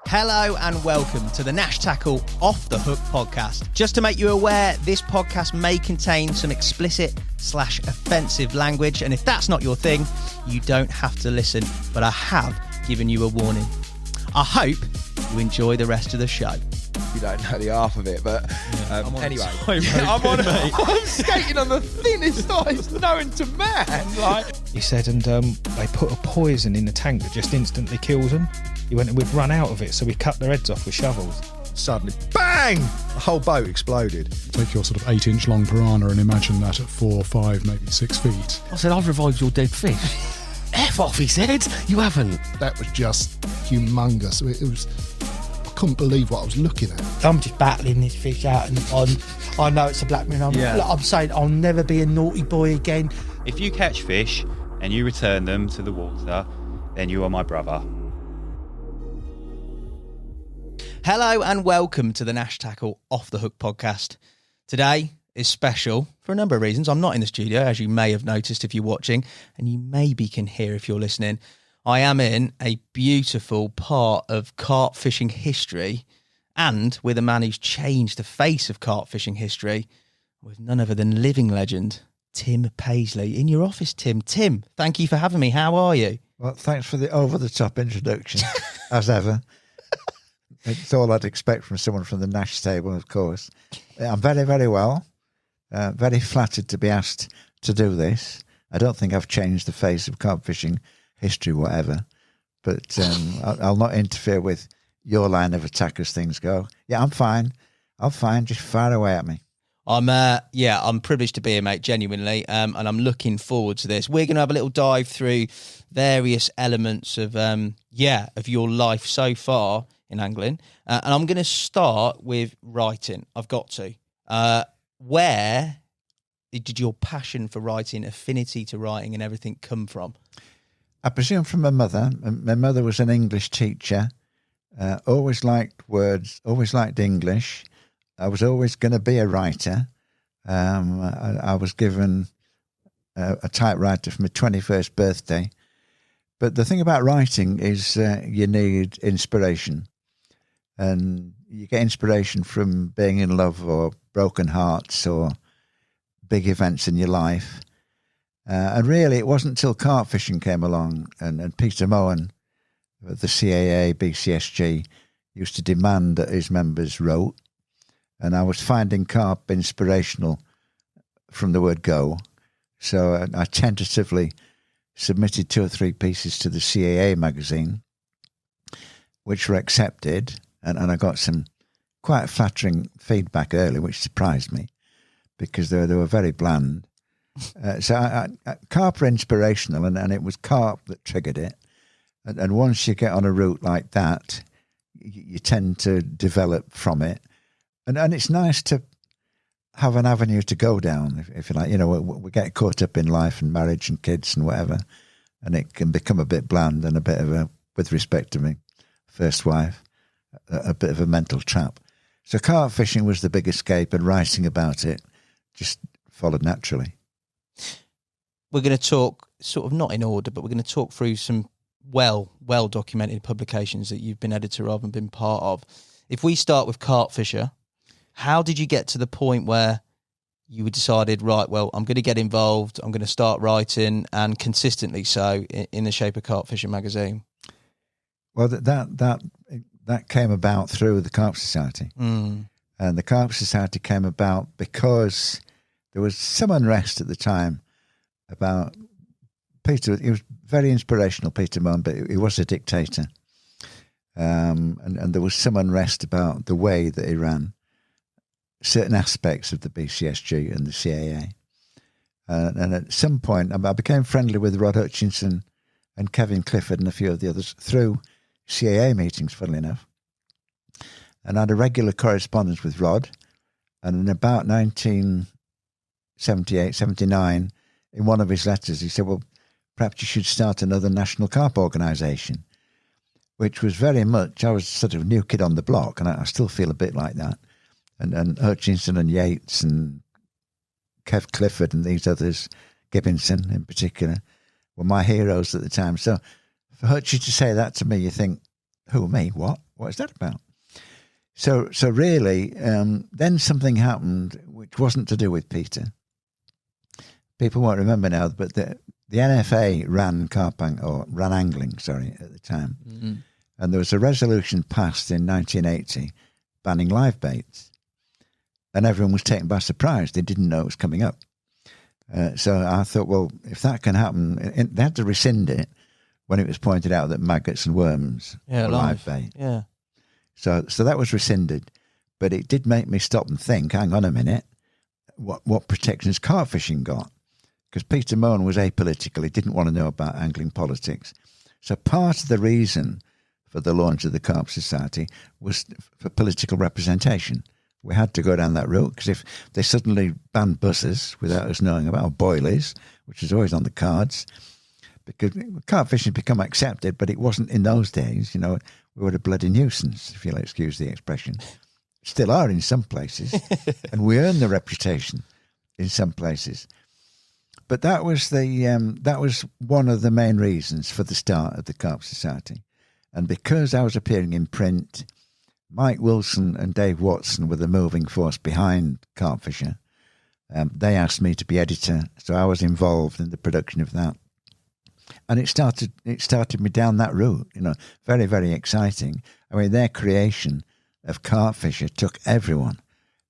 Hello and welcome to the Nash Tackle Off the Hook podcast. Just to make you aware, this podcast may contain some explicit/offensive language, and if that's not your thing, you don't have to listen, but I have given you a warning. I hope you enjoy the rest of the show. You don't know the half of it, but anyway. I'm skating on the thinnest ice known to man. He said, and they put a poison in the tank that just instantly kills them. He went and we'd run out of it, so we cut their heads off with shovels. Suddenly, bang! The whole boat exploded. Take your sort of 8-inch long piranha and imagine that at 4, 5, maybe 6 feet. I said, I've revived your dead fish. F off, he said. You haven't. That was just humongous. It was... I couldn't believe what I was looking at. I'm just battling this fish out, and I know it's a black man. I'm saying I'll never be a naughty boy again. If you catch fish and you return them to the water, then you are my brother. Hello and welcome to the Nash Tackle Off the Hook podcast. Today is special for a number of reasons. I'm not in the studio, as you may have noticed if you're watching, and you maybe can hear if you're listening. I am in a beautiful part of carp fishing history, and with a man who's changed the face of carp fishing history, with none other than living legend, Tim Paisley. In your office, Tim. Tim, thank you for having me. How are you? Well, thanks for the over-the-top introduction, as ever. It's all I'd expect from someone from the Nash table, of course. I'm very, very well. Very flattered to be asked to do this. I don't think I've changed the face of carp fishing history, whatever. But I'll not interfere with your line of attack as things go. Yeah, I'm fine. Just fire away at me. I'm privileged to be here, mate, genuinely, and I'm looking forward to this. We're going to have a little dive through various elements of your life so far in angling, and I'm going to start with writing. I've got to. Where did your passion for writing, affinity to writing and everything come from? I presume from my mother. My mother was an English teacher, always liked words, always liked English. I was always going to be a writer. I was given a typewriter for my 21st birthday. But the thing about writing is you need inspiration. And you get inspiration from being in love or broken hearts or big events in your life. And really, it wasn't until carp fishing came along and Peter Mohan, the CAA, BCSG, used to demand that his members wrote. And I was finding carp inspirational from the word go. So I tentatively submitted 2 or 3 pieces to the CAA magazine, which were accepted. And I got some quite flattering feedback early, which surprised me because they were very bland. So carp are inspirational, and it was carp that triggered it. And once you get on a route like that, you tend to develop from it. And it's nice to have an avenue to go down, if you like. You know, we get caught up in life and marriage and kids and whatever, and it can become a bit bland and a bit of with respect to me, first wife, a bit of a mental trap. So carp fishing was the big escape, and writing about it just followed naturally. We're going to talk, sort of not in order, but we're going to talk through some well-documented publications that you've been editor of and been part of. If we start with Carp Fisher, how did you get to the point where you decided, right, well, I'm going to get involved, I'm going to start writing, and consistently so, in the shape of Carp Fisher Magazine? Well, that came about through the Carp Society. And the Carp Society came about because there was some unrest at the time about Peter. He was very inspirational, Peter Mohan, but he was a dictator. And there was some unrest about the way that he ran certain aspects of the BCSG and the CAA. And at some point, I became friendly with Rod Hutchinson and Kevin Clifford and a few of the others through CAA meetings, funnily enough. And I had a regular correspondence with Rod. And in about 1978, 79, in one of his letters, he said, well, perhaps you should start another national carp organisation, which was very much, I was sort of new kid on the block, and I still feel a bit like that. And Hutchinson and Yates and Kev Clifford and these others, Gibbinson in particular, were my heroes at the time. So for Hutchie to say that to me, you think, who, me? What What's that about? So really, then something happened which wasn't to do with Peter. People won't remember now, but the NFA ran ran angling, at the time. Mm-hmm. And there was a resolution passed in 1980 banning live baits. And everyone was taken by surprise. They didn't know it was coming up. So I thought, well, if that can happen, they had to rescind it when it was pointed out that maggots and worms were live bait. Yeah. So that was rescinded. But it did make me stop and think, hang on a minute, what protections carp fishing got? Because Peter Mohn was apolitical. He didn't want to know about angling politics. So part of the reason for the launch of the Carp Society was for political representation. We had to go down that route, because if they suddenly banned buzzers without us knowing about, or boilies, which is always on the cards, because carp fishing had become accepted, but it wasn't in those days. We were a bloody nuisance, if you'll excuse the expression. Still are in some places, and we earn the reputation in some places. But that was one of the main reasons for the start of the Carp Society. And because I was appearing in print, Mike Wilson and Dave Watson were the moving force behind Carp Fisher. They asked me to be editor, so I was involved in the production of that. And it started me down that route, very, very exciting. I mean, their creation of Carp Fisher took everyone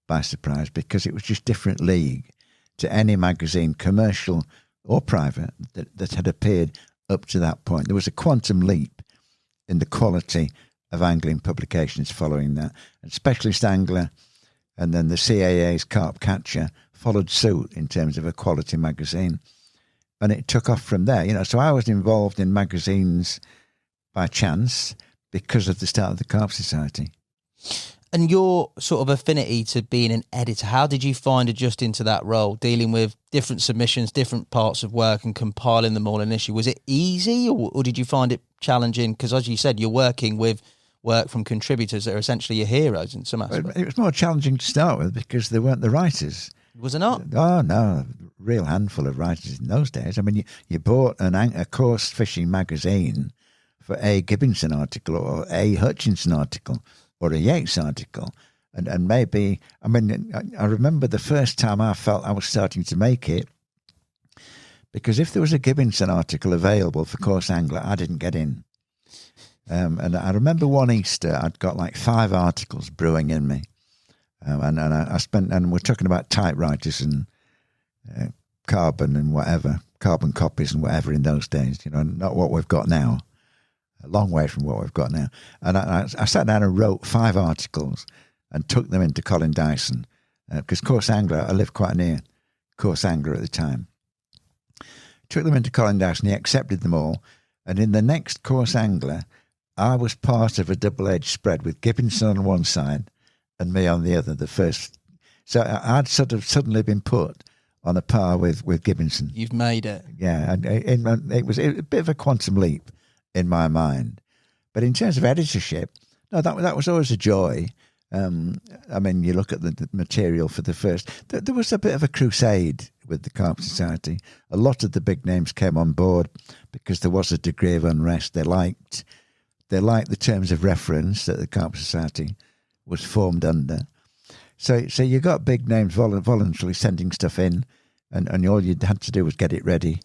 by surprise, because it was just different league to any magazine, commercial or private, that had appeared up to that point. There was a quantum leap in the quality of angling publications following that. And Specialist Angler and then the CAA's Carp Catcher followed suit in terms of a quality magazine. And it took off from there. So I was involved in magazines by chance because of the start of the Carp Society. And your sort of affinity to being an editor, how did you find adjusting to that role, dealing with different submissions, different parts of work and compiling them all in an issue? Was it easy or did you find it challenging? Because as you said, you're working with work from contributors that are essentially your heroes in some aspects. It was more challenging to start with because they weren't the writers. Was it not? Oh, no, real handful of writers in those days. I mean, you bought a coarse fishing magazine for a Gibbonson article or a Hutchinson article or a Yates article. And maybe, I remember the first time I felt I was starting to make it, because if there was a Gibbonson article available for Coarse Angler, I didn't get in. And I remember one Easter, I'd got like 5 articles brewing in me. I spent, and we're talking about typewriters and carbon and whatever, carbon copies and whatever in those days, not what we've got now. A long way from what we've got now. And I sat down and wrote 5 articles and took them into Colin Dyson, because Coarse Angler, I lived quite near Coarse Angler at the time. Took them into Colin Dyson, he accepted them all, and in the next Coarse Angler, I was part of a double-edged spread with Gibbonson on one side and me on the other, the first. So I'd sort of suddenly been put on a par with Gibbonson. You've made it. Yeah, and it was a bit of a quantum leap in my mind. But in terms of editorship, no, that was always a joy. You look at the material for the first. There was a bit of a crusade with the Carp Society. A lot of the big names came on board because there was a degree of unrest. They liked the terms of reference that the Carp Society was formed under. So you got big names voluntarily sending stuff in, and all you had to do was get it ready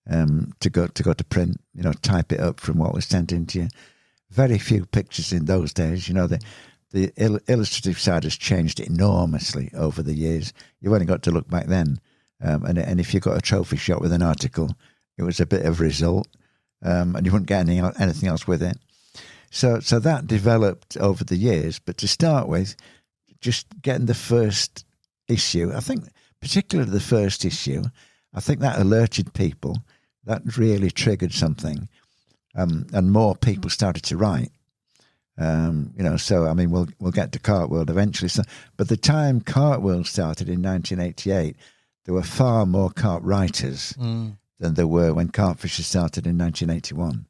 to go to print. Type it up from what was sent into you. Very few pictures in those days. The illustrative side has changed enormously over the years. You've only got to look back then. And if you got a trophy shot with an article, it was a bit of a result, and you wouldn't get anything else with it. So that developed over the years. But to start with, just getting the first issue, I think particularly the first issue, I think that alerted people. That really triggered something, and more people started to write. We'll get to CarpWorld eventually. So, but the time CarpWorld started in 1988, there were far more carp writers than there were when Carp Fisher started in 1981.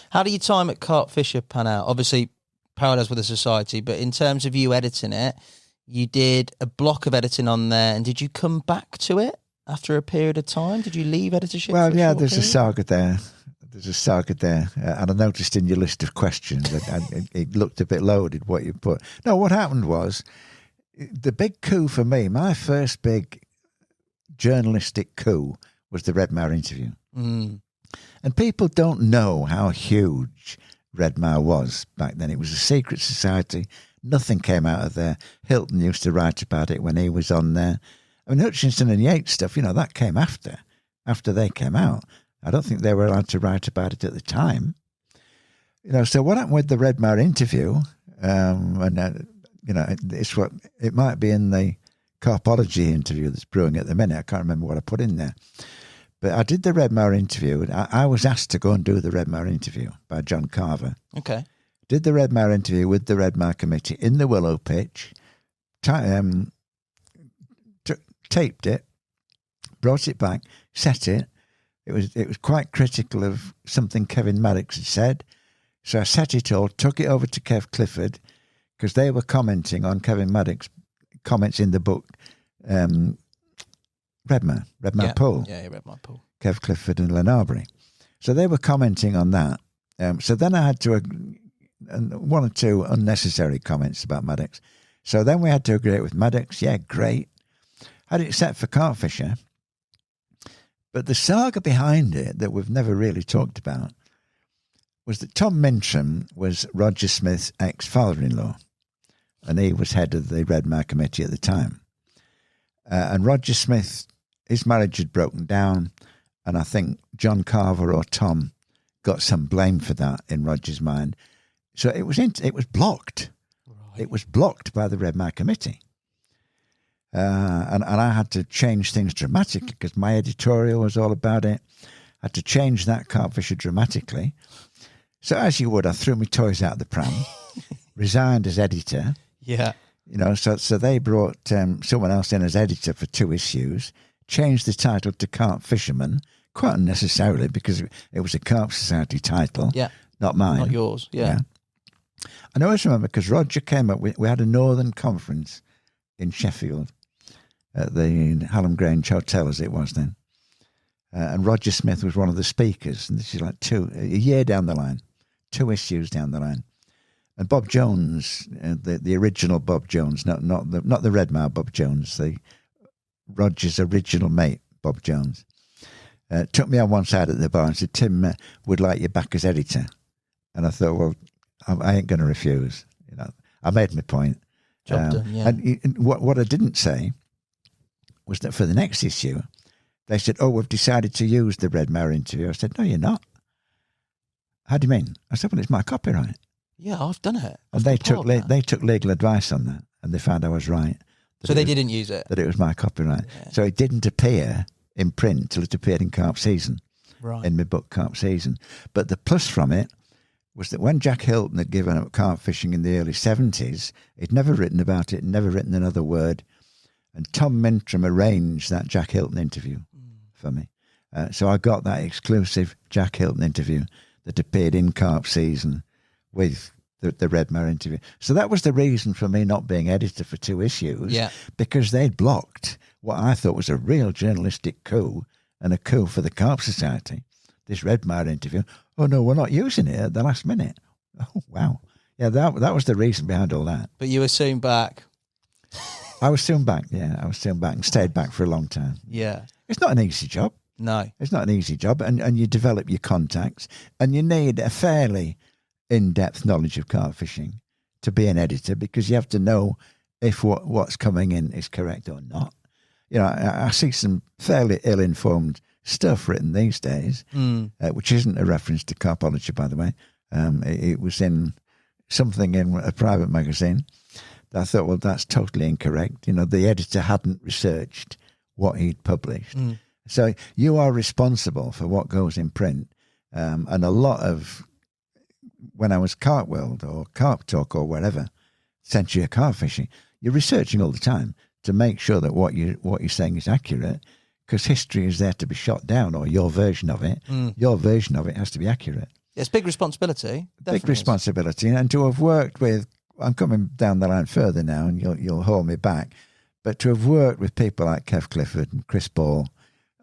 How do your time at Carp Fisher pan out? Obviously, parallels with the society, but in terms of you editing it, you did a block of editing on there, and did you come back to it after a period of time? Did you leave editorship? Well, yeah, there's a saga there. there's a saga there, and I noticed in your list of questions that it looked a bit loaded what you put. No, what happened was the big coup for me. My first big journalistic coup was the Redmar interview, and people don't know how huge Redmar was back then. It was a secret society. Nothing came out of there. Hilton used to write about it when he was on there. I mean, Hutchinson and Yates stuff, that came after they came out. I don't think they were allowed to write about it at the time. So what happened with the Redmar interview, it's what it might be in the Carpology interview that's brewing at the minute. I can't remember what I put in there. But I did the Redmar interview. I was asked to go and do the Redmar interview by John Carver. Okay. Did the Redmar interview with the Redmar committee in the Willow Pitch, taped it, brought it back, set it. It was quite critical of something Kevin Maddox had said. So I set it all, took it over to Kev Clifford, because they were commenting on Kevin Maddox's comments in the book Redmar Pool. Yeah, Redmar Pool. Kev Clifford and Len Arbery. So they were commenting on that. So then I had to, one or two unnecessary comments about Maddox. So then we had to agree with Maddox. Yeah, great. Had it set for Carp Fisher. But the saga behind it that we've never really talked about was that Tom Mintram was Roger Smith's ex-father-in-law, and he was head of the Redmar committee at the time. And Roger Smith, his marriage had broken down, and I think John Carver or Tom got some blame for that in Roger's mind. So it was blocked. Right. It was blocked by the Redmar committee. And I had to change things dramatically because my editorial was all about it. I had to change that Carp Fisher dramatically. So as you would, I threw my toys out the pram, resigned as editor. Yeah. So they brought someone else in as editor for 2 issues, changed the title to Carp Fisherman, quite unnecessarily because it was a Carp Society title, not mine. Not yours, yeah. And I always remember because Roger came up, we had a Northern Conference in Sheffield at the Hallam Grange Hotel, as it was then. And Roger Smith was one of the speakers. And this is like a year down the line, 2 issues down the line. And Bob Jones, the original Bob Jones, not the Redmar Bob Jones, the Roger's original mate, Bob Jones, took me on one side at the bar and said, Tim would like you back as editor. And I thought, well, I ain't going to refuse. I made my point. Job done, yeah. And what I didn't say was that for the next issue, they said, oh, we've decided to use the Redmar interview. I said, no, you're not. How do you mean? I said, well, it's my copyright. Yeah, I've done it. And they took legal advice on that, and they found I was right. So they didn't use it? That it was my copyright. Yeah. So it didn't appear in print till it appeared in Carp Season, in my book Carp Season. But the plus from it was that when Jack Hilton had given up carp fishing in the early 70s, he'd never written about it, never written another word. And Tom Mintram arranged that Jack Hilton interview for me. So I got that exclusive Jack Hilton interview that appeared in Carp Season with the Redmar interview. So that was the reason for me not being editor for 2 issues, because they'd blocked what I thought was a real journalistic coup and a coup for the Carp Society, this Redmar interview. Oh, no, we're not using it at the last minute. Oh, wow. Yeah, that was the reason behind all that. But you were soon back. I was soon back, I was soon back and stayed back for a long time. Yeah. It's not an easy job. No. It's not an easy job, and you develop your contacts, and you need a fairly in-depth knowledge of carp fishing to be an editor, because you have to know if what's coming in is correct or not. I see some fairly ill-informed stuff written these days, which isn't a reference to Carpology, by the way. It was in something in a private magazine. I thought, well, that's totally incorrect. The editor hadn't researched what he'd published. So you are responsible for what goes in print. And a lot of, when I was CarpWorld or Carp Talk or whatever, Century of Carp Fishing, you're researching all the time to make sure that what you're saying is accurate, because history is there to be shot down, or your version of it. Your version of it has to be accurate. It's big responsibility. Big responsibility. And to have worked with, I'm coming down the line further now, and you'll hold me back, but to have worked with people like Kev Clifford and Chris Ball,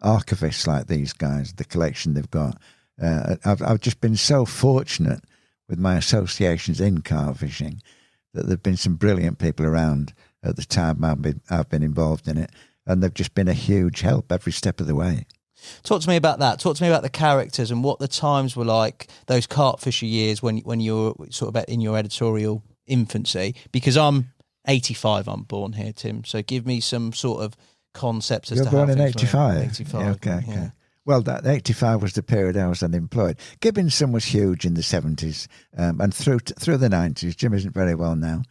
archivists like these guys, the collection they've got, I've just been so fortunate with my associations in carp fishing that there've been some brilliant people around at the time I've been involved in it, and they've just been a huge help every step of the way. Talk to me about that. Talk to me about the characters and what the times were like, those Carp Fisher years when you were sort of in your editorial infancy. Because I'm 85, I'm born here, Tim. So give me some sort of concept as You're to born how in things 85? were. 85. Yeah, okay. Yeah. Well, that 85 was the period I was unemployed. Gibbonson was huge in the 70s, and through the 90s. Jim isn't very well now,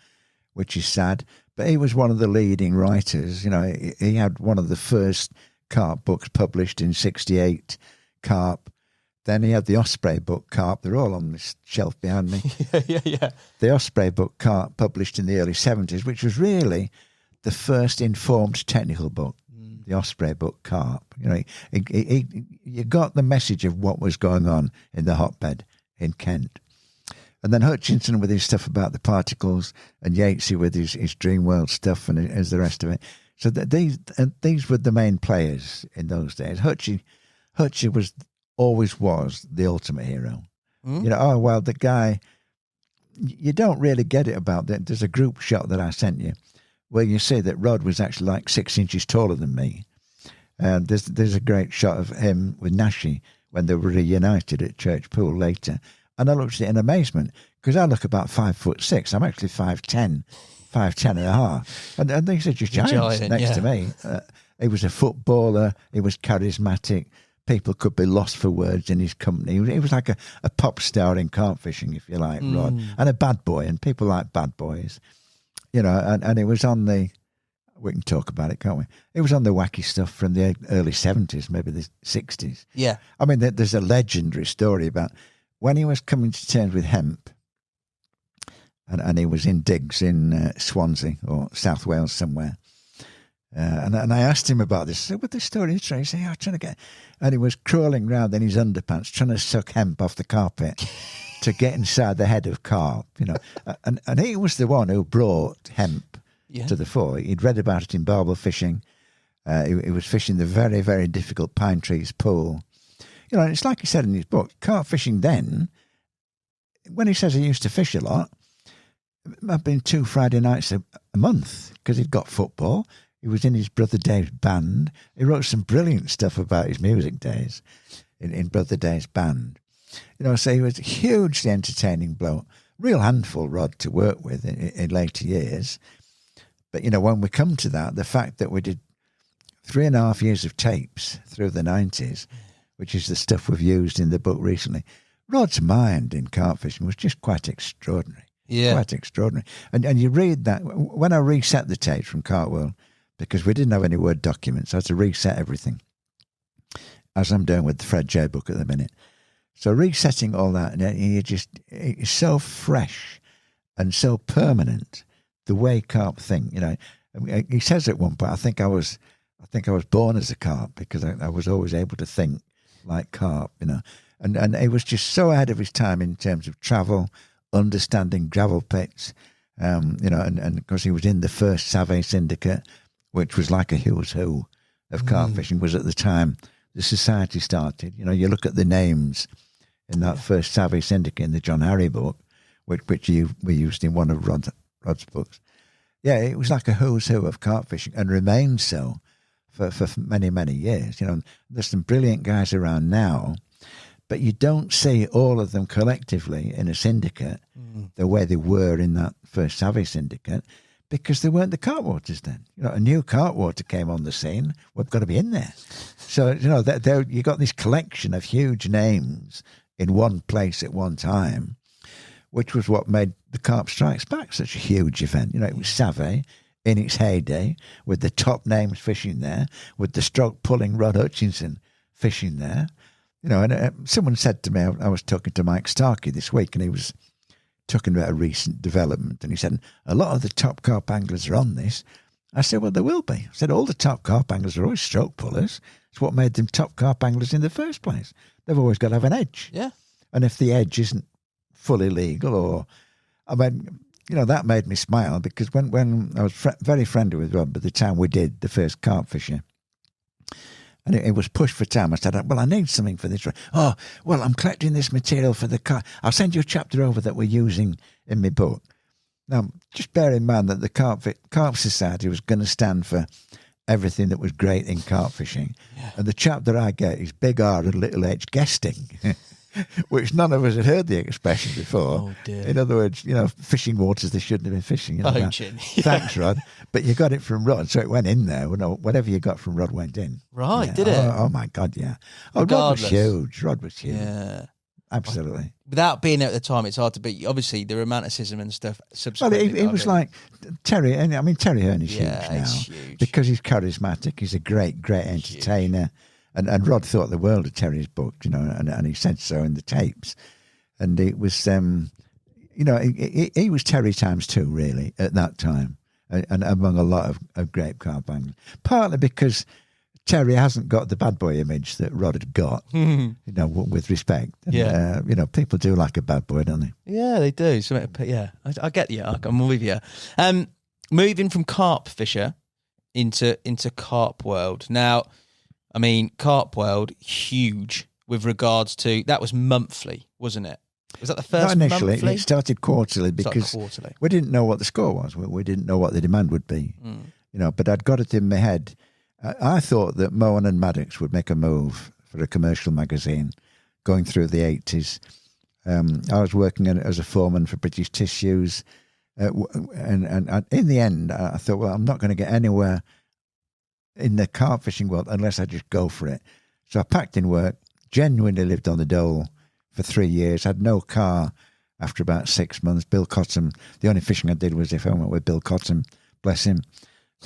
which is sad. But he was one of the leading writers. You know, he had one of the first carp books published in '68, Carp. Then he had the Osprey book, Carp. They're all on this shelf behind me. Yeah. The Osprey book, Carp, published in the early 70s, which was really the first informed technical book. The Osprey book, Carp. You know, you got the message of what was going on in the hotbed in Kent. And then Hutchinson with his stuff about the particles, and Yatesy with his Dream World stuff, and as the rest of it. So these were the main players in those days. Hutchie always was the ultimate hero. You know, the guy, you don't really get it about that. There's a group shot that I sent you where you see that Rod was actually like 6 inches taller than me. And there's a great shot of him with Nash when they were reunited at Church Pool later. And I looked at it in amazement because I look about 5'6". I'm actually 5'10", 5'10 and a half. And these are just giants next to me. He was a footballer. He was charismatic. People could be lost for words in his company. He was like a pop star in carp fishing, if you like, Rod. And a bad boy, and people like bad boys. You know, and it was on the... We can talk about it, can't we? It was on the wacky stuff from the early 70s, maybe the 60s. Yeah. I mean, there's a legendary story about when he was coming to terms with hemp, and he was in digs in Swansea or South Wales somewhere. And I asked him about this. I said, "What's the story?" He said, "I'm trying to get..." And he was crawling around in his underpants, trying to suck hemp off the carpet to get inside the head of carp, you know. And he was the one who brought hemp to the fore. He'd read about it in barbel fishing. He was fishing the very, very difficult Pine Trees Pool. You know, it's like he said in his book, carp fishing then, when he says he used to fish a lot, it might have been 2 Friday nights a month because he'd got football. He was in his brother Dave's band. He wrote some brilliant stuff about his music days in brother Dave's band. You know, so he was a hugely entertaining bloke. Real handful, Rod, to work with in later years. But, you know, when we come to that, the fact that we did 3.5 years of tapes through the 90s, which is the stuff we've used in the book recently, Rod's mind in carp fishing was just quite extraordinary. Yeah. Quite extraordinary. And you read that, when I reset the tapes from CarpWorld, because we didn't have any Word documents, I had to reset everything, as I'm doing with the Fred J book at the minute. So resetting all that, and it's so fresh and so permanent, the way carp think. You know, he says at one point, I think I was born as a carp because I was always able to think like carp. You know, and he was just so ahead of his time in terms of travel, understanding gravel pits. You know, and because he was in the first Savvy Syndicate, which was like a who's who of carp fishing, was at the time the society started. You know, you look at the names in that first Savvy Syndicate in the John Harry book, which we used in one of Rod's books. Yeah, it was like a who's who of carp fishing and remains so for many, many years. You know, there's some brilliant guys around now, but you don't see all of them collectively in a syndicate the way they were in that first Savvy Syndicate, because they weren't the Carpwaters then. You know, a new Carpwater came on the scene. We've got to be in there. So, you know, you got this collection of huge names in one place at one time, which was what made the Carp Strikes Back such a huge event. You know, it was Savvy in its heyday, with the top names fishing there, with the stroke-pulling Rod Hutchinson fishing there. You know, and someone said to me, I was talking to Mike Starkey this week, and he was talking about a recent development, and he said, a lot of the top carp anglers are on this. I said, well, there will be. I said, all the top carp anglers are always stroke pullers. It's what made them top carp anglers in the first place. They've always got to have an edge. Yeah. And if the edge isn't fully legal, or, I mean, you know, that made me smile, because when I was very friendly with Rod by the time we did the first Carp Fisher, And it was pushed for time. I said, well, I need something for this. Oh, well, I'm collecting this material for the car. I'll send you a chapter over that we're using in my book. Now, just bear in mind that the Carp Society was going to stand for everything that was great in carp fishing. Yeah. And the chapter I get is Big R and Little H guesting, which none of us had heard the expression before. Oh, dear. In other words, fishing waters they shouldn't have been fishing. Poaching. Thanks, Rod. But you got it from Rod, so it went in there. Whatever you got from Rod went in. Right, yeah. did it? Oh, my God, yeah. Oh, Rod was huge. Yeah. Absolutely. Without being there at the time, it's hard to beat. Obviously, the romanticism and stuff. Well, it was like Terry. I mean, Terry Hearn's huge now. Huge. Because he's charismatic. He's a great entertainer. And Rod thought the world of Terry's book, and he said so in the tapes. And it was, he was Terry times two, really, at that time, and among a lot of great carp anglers. Partly because Terry hasn't got the bad boy image that Rod had got, with respect. And, people do like a bad boy, don't they? Yeah, they do. So, yeah, I get you. I'm with you. Moving from Carp Fisher into CarpWorld. Now, I mean, CarpWorld, huge with regards to, that was monthly, wasn't it? Was that the first Not initially. monthly? It started quarterly because we didn't know what the score was. We didn't know what the demand would be. But I'd got it in my head. I thought that Mohan and Maddox would make a move for a commercial magazine going through the 80s. I was working as a foreman for British Tissues. And in the end, I thought, well, I'm not going to get anywhere in the carp fishing world unless I just go for it. So I packed in work, genuinely lived on the dole for 3 years, had no car after about 6 months. Bill Cottam, the only fishing I did was if I went with Bill Cottam, bless him.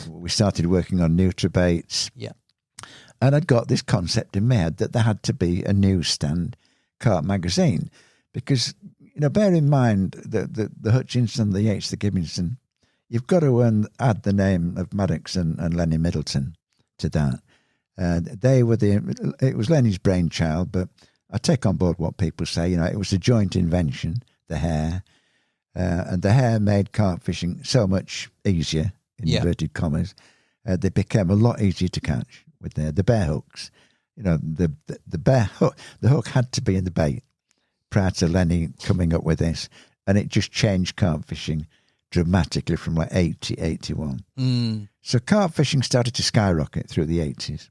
We started working on Nutribaits. Yeah. And I'd got this concept in my head that there had to be a newsstand carp magazine. Because, bear in mind that the Hutchinson, the Yates, the Gibbinson, you've got to add the name of Maddox and Lenny Middleton to that. They were it was Lenny's brainchild, but I take on board what people say. It was a joint invention, the hair. And the hair made carp fishing so much easier, in inverted commas. They became a lot easier to catch with the bare hooks. The bare hook, the hook had to be in the bait prior to Lenny coming up with this. And it just changed carp fishing dramatically from like 80, 81. So carp fishing started to skyrocket through the 80s.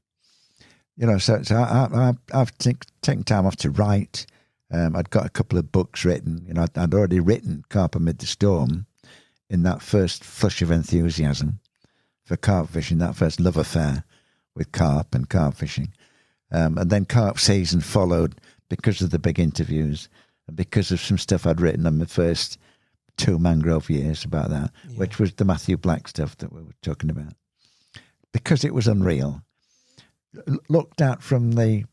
So I've taken time off to write. I'd got a couple of books written. I'd already written Carp Amid the Storm in that first flush of enthusiasm for carp fishing, that first love affair with carp and carp fishing. And then carp season followed because of the big interviews and because of some stuff I'd written on my first 2 mangrove years about that, which was the Matthew Black stuff that we were talking about. Because it was unreal. Looked at from the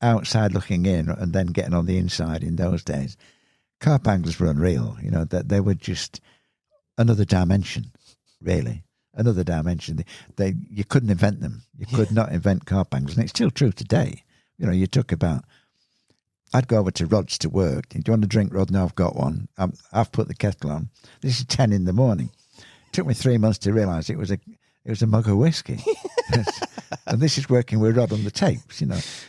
outside looking in and then getting on the inside in those days, carp anglers were unreal. That they were just another dimension, really. Another dimension. You couldn't invent them. You could not invent carp anglers. And it's still true today. You talk about, I'd go over to Rod's to work. Do you want a drink, Rod? No, I've got one. I've put the kettle on. This is 10 in the morning. It took me 3 months to realise it was a mug of whiskey. And this is working with Rod on the tapes,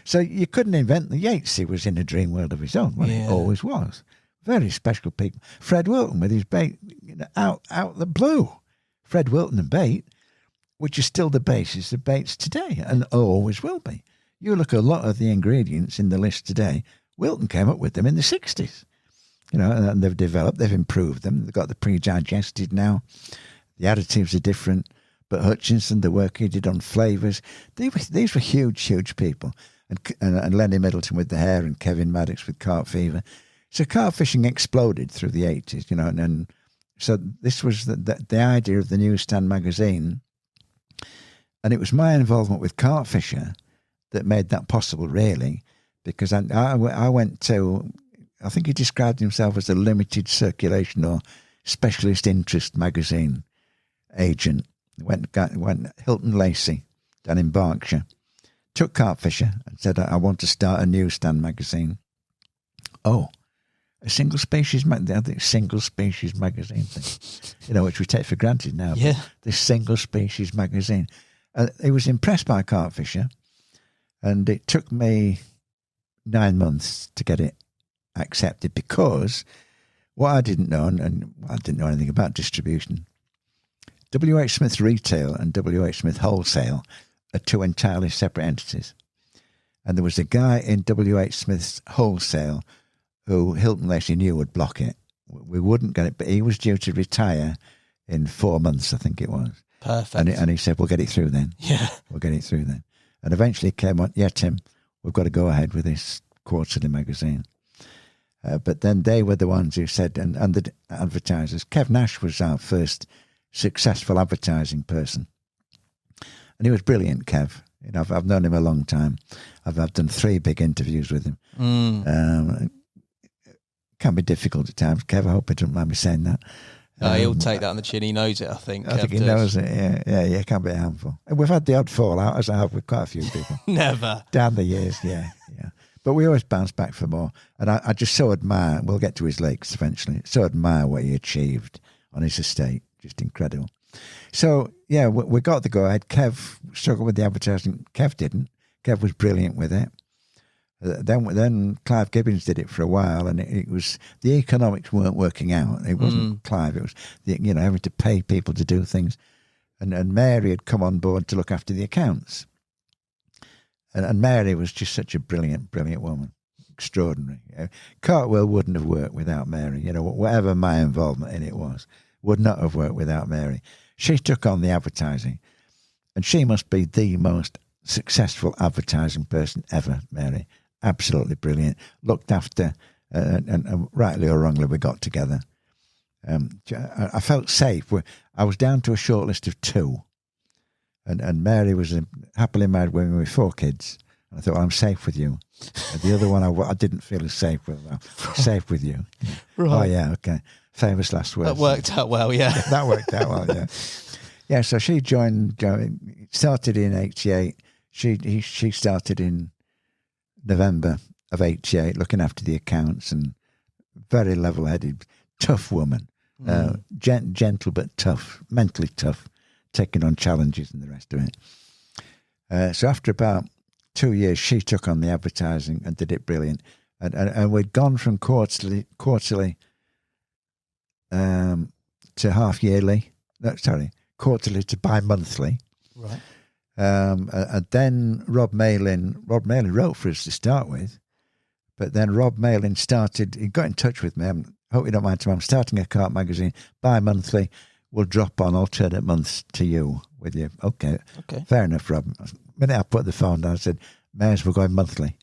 So you couldn't invent the Yatesy was in a dream world of his own. Well, it always was. Very special people. Fred Wilton with his bait, out the blue. Fred Wilton and bait, which is still the basis of baits today and always will be. You look at a lot of the ingredients in the list today, Wilton came up with them in the 60s. And they've developed, they've improved them. They've got the pre-digested now. The additives are different. But Hutchinson, the work he did on flavours, these were huge, huge people. And Lenny Middleton with the hair and Kevin Maddox with carp fever. So carp fishing exploded through the 80s, and so this was the idea of the newsstand magazine. And it was my involvement with Carp Fisher that made that possible, really, because I went to, I think he described himself as a limited circulation or specialist interest magazine agent. Went Hilton Lacey down in Berkshire, took Carp Fisher and said, I want to start a newsstand magazine. Oh, a single species magazine thing, which we take for granted now. Yeah. This single species magazine. He was impressed by Carp Fisher. And it took me 9 months to get it accepted, because what I didn't know, and I didn't know anything about distribution, WH Smith Retail and WH Smith Wholesale are two entirely separate entities. And there was a guy in WH Smith's Wholesale who Hilton Lacey knew would block it. We wouldn't get it, but he was due to retire in 4 months, I think it was. Perfect. And he said, we'll get it through then. Yeah. We'll get it through then. And eventually it came on, yeah, Tim, we've got to go ahead with this quarterly magazine. But then they were the ones who said, and the advertisers, Kev Nash was our first successful advertising person. And he was brilliant, Kev. You know, I've known him a long time. I've done 3 big interviews with him. Can be difficult at times. Kev, I hope he doesn't mind me saying that. He'll take that on the chin. He knows it, I think. I think he knows it, yeah. It can be a handful. And we've had the odd fallout, as I have with quite a few people. Never. Down the years, yeah. But we always bounce back for more. And I just so admire, we'll get to his lakes eventually, so admire what he achieved on his estate. Just incredible. So, yeah, we got the go-ahead. Kev struggled with the advertising. Kev didn't. Kev was brilliant with it. Then Clive Gibbons did it for a while, and it was the economics weren't working out. It wasn't Clive; it was having to pay people to do things. And Mary had come on board to look after the accounts. And Mary was just such a brilliant woman, extraordinary. CarpWorld wouldn't have worked without Mary. You know, whatever my involvement in it would not have worked without Mary. She took on the advertising, and she must be the most successful advertising person ever, Mary. Absolutely brilliant. Looked after, and rightly or wrongly, we got together. I felt safe. I was down to a short list of 2, and Mary was a happily married woman with 4 kids. And I thought, well, I'm safe with you. And the other one, I didn't feel as safe with. Safe with you. Right. Oh yeah, okay. Famous last words. That worked out well, yeah. That worked out well, yeah. Yeah. So she joined. Started in '88. She started in November of '88, looking after the accounts, and very level-headed, tough woman, gentle but tough, mentally tough, taking on challenges and the rest of it. So after about 2 years, she took on the advertising and did it brilliant. And we'd gone from quarterly to half-yearly. Quarterly to bi-monthly. Right. And then Rob Malin wrote for us to start with, but then Rob Malin he got in touch with me. I hope you don't mind, Tim. I'm starting a Carp magazine bi-monthly. We'll drop on alternate months to you with you. Okay. Fair enough, Rob. The minute I put the phone down, I said, Mary's, we're going monthly.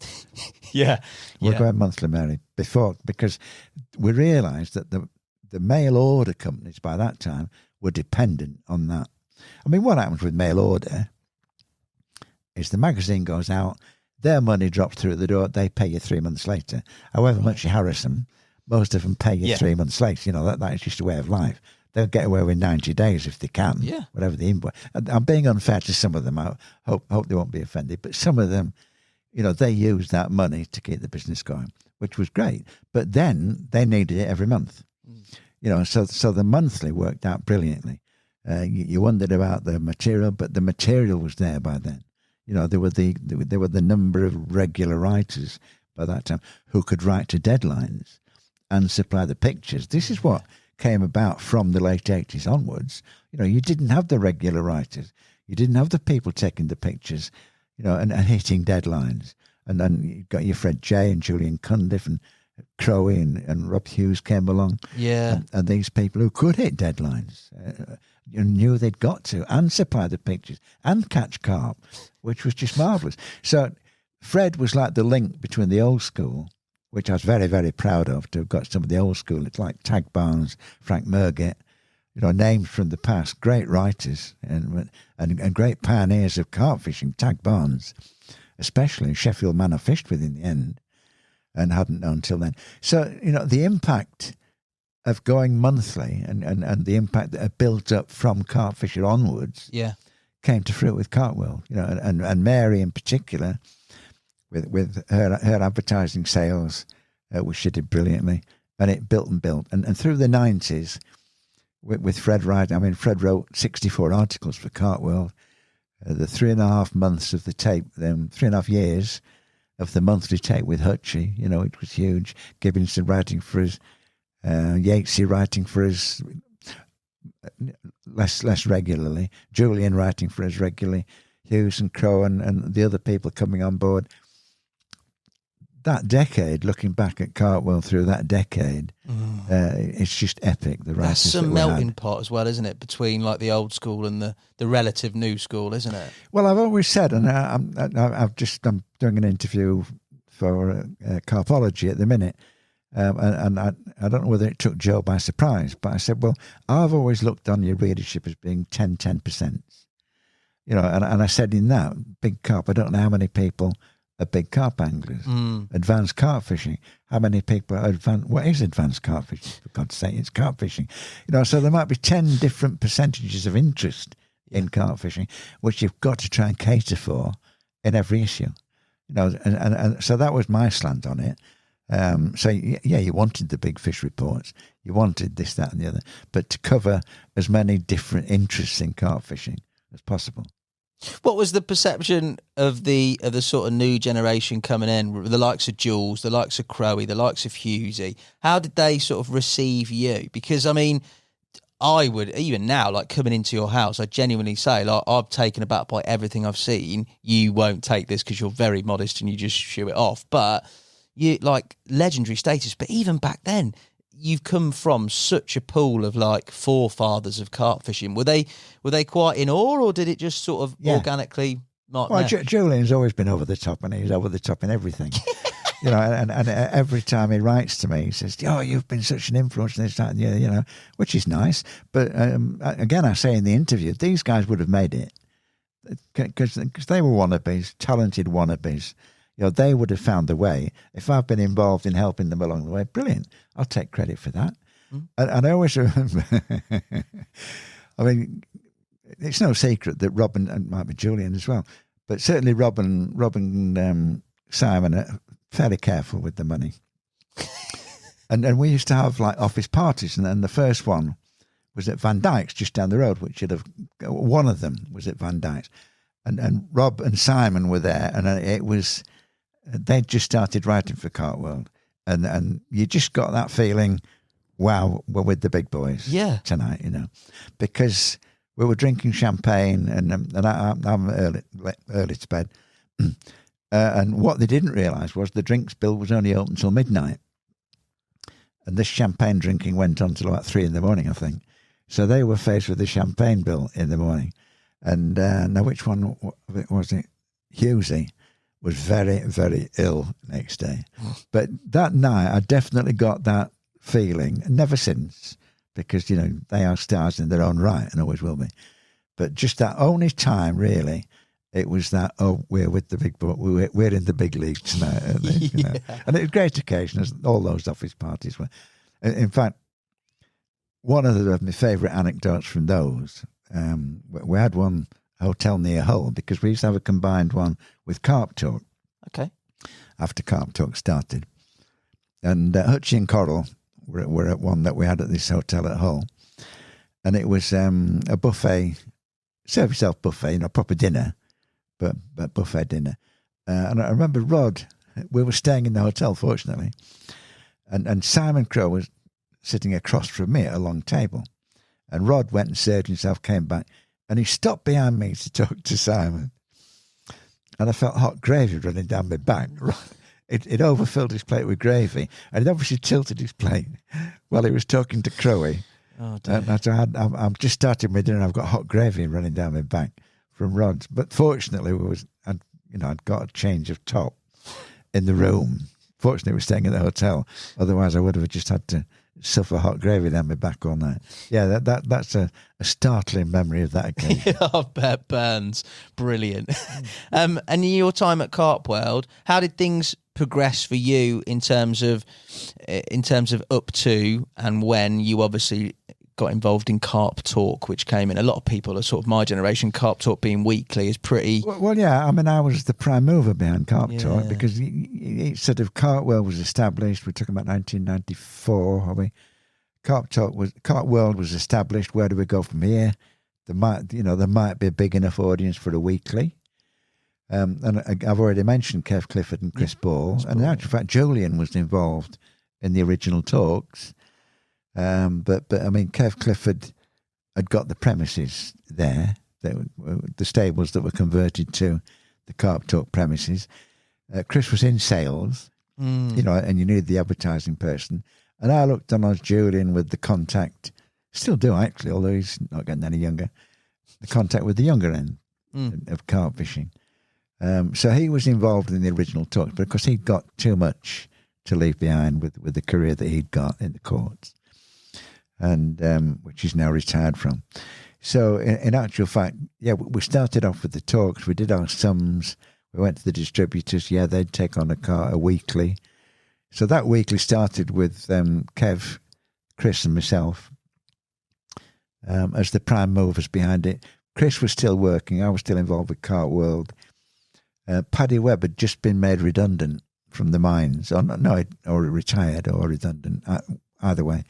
Yeah. We're going monthly, Mary, because we realised that the mail order companies by that time were dependent on that. I mean, what happens with mail order is the magazine goes out, their money drops through the door, they pay you 3 months later. However much you harass them, most of them pay you 3 months later. You know, that is just a way of life. They'll get away with 90 days if they can, whatever the invoice. I'm being unfair to some of them. I hope they won't be offended. But some of them, you know, they use that money to keep the business going, which was great. But then they needed it every month. You know, so the monthly worked out brilliantly. You wondered about the material, but the material was there by then. You know, there were the number of regular writers by that time who could write to deadlines and supply the pictures. This is what came about from the late 80s onwards. You know, you didn't have the regular writers. You didn't have the people taking the pictures, you know, and hitting deadlines. And then you got your Fred J and Julian Cundiff and Crowley and Rob Hughes came along. Yeah. And these people who could hit deadlines knew they'd got to, and supply the pictures and catch carp, which was just marvellous. So Fred was like the link between the old school, which I was very, very proud of, to have got some of the old school. It's like Tag Barnes, Frank Mergett, you know, names from the past, great writers and great pioneers of carp fishing. Tag Barnes, especially, Sheffield man I fished with in the end and hadn't known till then. So, you know, the impact of going monthly and the impact that had built up from Carp Fisher onwards came to fruit with CarpWorld, you know, and Mary in particular, with her advertising sales, which she did brilliantly, and it built and built. And through the 90s, with Fred writing, I mean, Fred wrote 64 articles for CarpWorld, the 3.5 months of the tape, 3.5 years of the monthly tape with Hutchie, you know, it was huge. Gibbonson writing for us, Yatesy writing for us less regularly, Julian writing for us regularly, Hughes and Crow and the other people coming on board. That decade, looking back at CarpWorld through that decade, it's just epic. The writers that's some melting pot as well, isn't it? Between like the old school and the relative new school, isn't it? Well, I've always said, and I'm doing an interview for Carpology at the minute, and I don't know whether it took Joe by surprise, but I said, well, I've always looked on your readership as being 10%. You know, and I said in that big carp, I don't know how many people are big carp anglers. Advanced carp fishing. How many people are advanced? What is advanced carp fishing? For God's sake, it's carp fishing. You know, so there might be 10 different percentages of interest in carp fishing, which you've got to try and cater for in every issue. You know, and so that was my slant on it. So yeah, you wanted the big fish reports, you wanted this, that, and the other, but to cover as many different interests in carp fishing as possible. What was the perception of the sort of new generation coming in, the likes of Jules, the likes of Crowe, the likes of Hughesy? How did they sort of receive you? Because I mean, I would, even now, like coming into your house, I genuinely say, like, I'm taken aback by everything I've seen. You won't take this because you're very modest and you just shoo it off. But you like legendary status. But even back then, you've come from such a pool of like forefathers of carp fishing. Were they quite in awe, or did it just sort of organically? Well, Julian's always been over the top, and he's over the top in everything. You know, and every time he writes to me, he says, "Oh, you've been such an influence," and this, that, and the other, you know, which is nice. But again, I say in the interview, these guys would have made it because they were wannabes, talented wannabes. You know, they would have found the way. If I've been involved in helping them along the way, brilliant. I'll take credit for that. And I always remember, I mean, it's no secret that Robin, and might be Julian as well, but certainly Robin Simon are fairly careful with the money. and we used to have like office parties, and then the first one was at Van Dyke's just down the road, which one of them was at Van Dyke's. And Rob and Simon were there, and it was... They'd just started writing for CarpWorld, and you just got that feeling, wow, we're with the big boys tonight, you know, because we were drinking champagne, and I'm early to bed, and what they didn't realise was the drinks bill was only open till midnight, and this champagne drinking went on till about 3 a.m, I think. So they were faced with the champagne bill in the morning, and now which one was it? Hughesy was very, very ill next day. But that night, I definitely got that feeling, never since, because, you know, they are stars in their own right and always will be. But just that only time, really, it was that, oh, we're with the big boy, we're in the big league tonight. You know? And it was a great occasion, as all those office parties were. In fact, one of my favourite anecdotes from those, we had one hotel near Hull, because we used to have a combined one with Carp Talk. Okay. After Carp Talk started. And Hutchie and Coral were at one that we had at this hotel at Hull. And it was a buffet, serve yourself buffet, you know, proper dinner, but buffet dinner. And I remember Rod, we were staying in the hotel, fortunately, and Simon Crowe was sitting across from me at a long table. And Rod went and served himself, came back, and he stopped behind me to talk to Simon. And I felt hot gravy running down my back. It overfilled his plate with gravy, and it obviously tilted his plate while he was talking to Crowe. Oh, dear. And I'm just starting my dinner, and I've got hot gravy running down my back from Rod's. But fortunately, I'd got a change of top in the room. Fortunately, we were staying in the hotel. Otherwise, I would have just had to suffer hot gravy down my back all night. Yeah, that's a startling memory of that occasion. I bet burns. Brilliant. And in your time at CarpWorld, how did things progress for you in terms of up to and when you obviously got involved in Carp Talk, which came in? A lot of people are sort of my generation. Carp Talk being weekly is pretty... Well, yeah, I mean, I was the prime mover behind Carp Talk, because it's sort of CarpWorld was established. We're talking about 1994, are we? CarpWorld was established. Where do we go from here? there might be a big enough audience for a weekly. And I've already mentioned Kev Clifford and Chris Ball. And in actual fact, Julian was involved in the original talks. But I mean, Kev Clifford had got the premises there, the stables that were converted to the Carp Talk premises. Chris was in sales, and you needed the advertising person. And I looked on as Julian with the contact, still do actually, although he's not getting any younger, the contact with the younger end of carp fishing. So he was involved in the original talks, but of course he'd got too much to leave behind with the career that he'd got in the courts, and which he's now retired from. So in actual fact, we started off with the talks. We did our sums. We went to the distributors. Yeah, they'd take on a weekly. So that weekly started with Kev, Chris and myself as the prime movers behind it. Chris was still working. I was still involved with CarpWorld. Paddy Webb had just been made redundant from the mines, or retired or redundant, either way.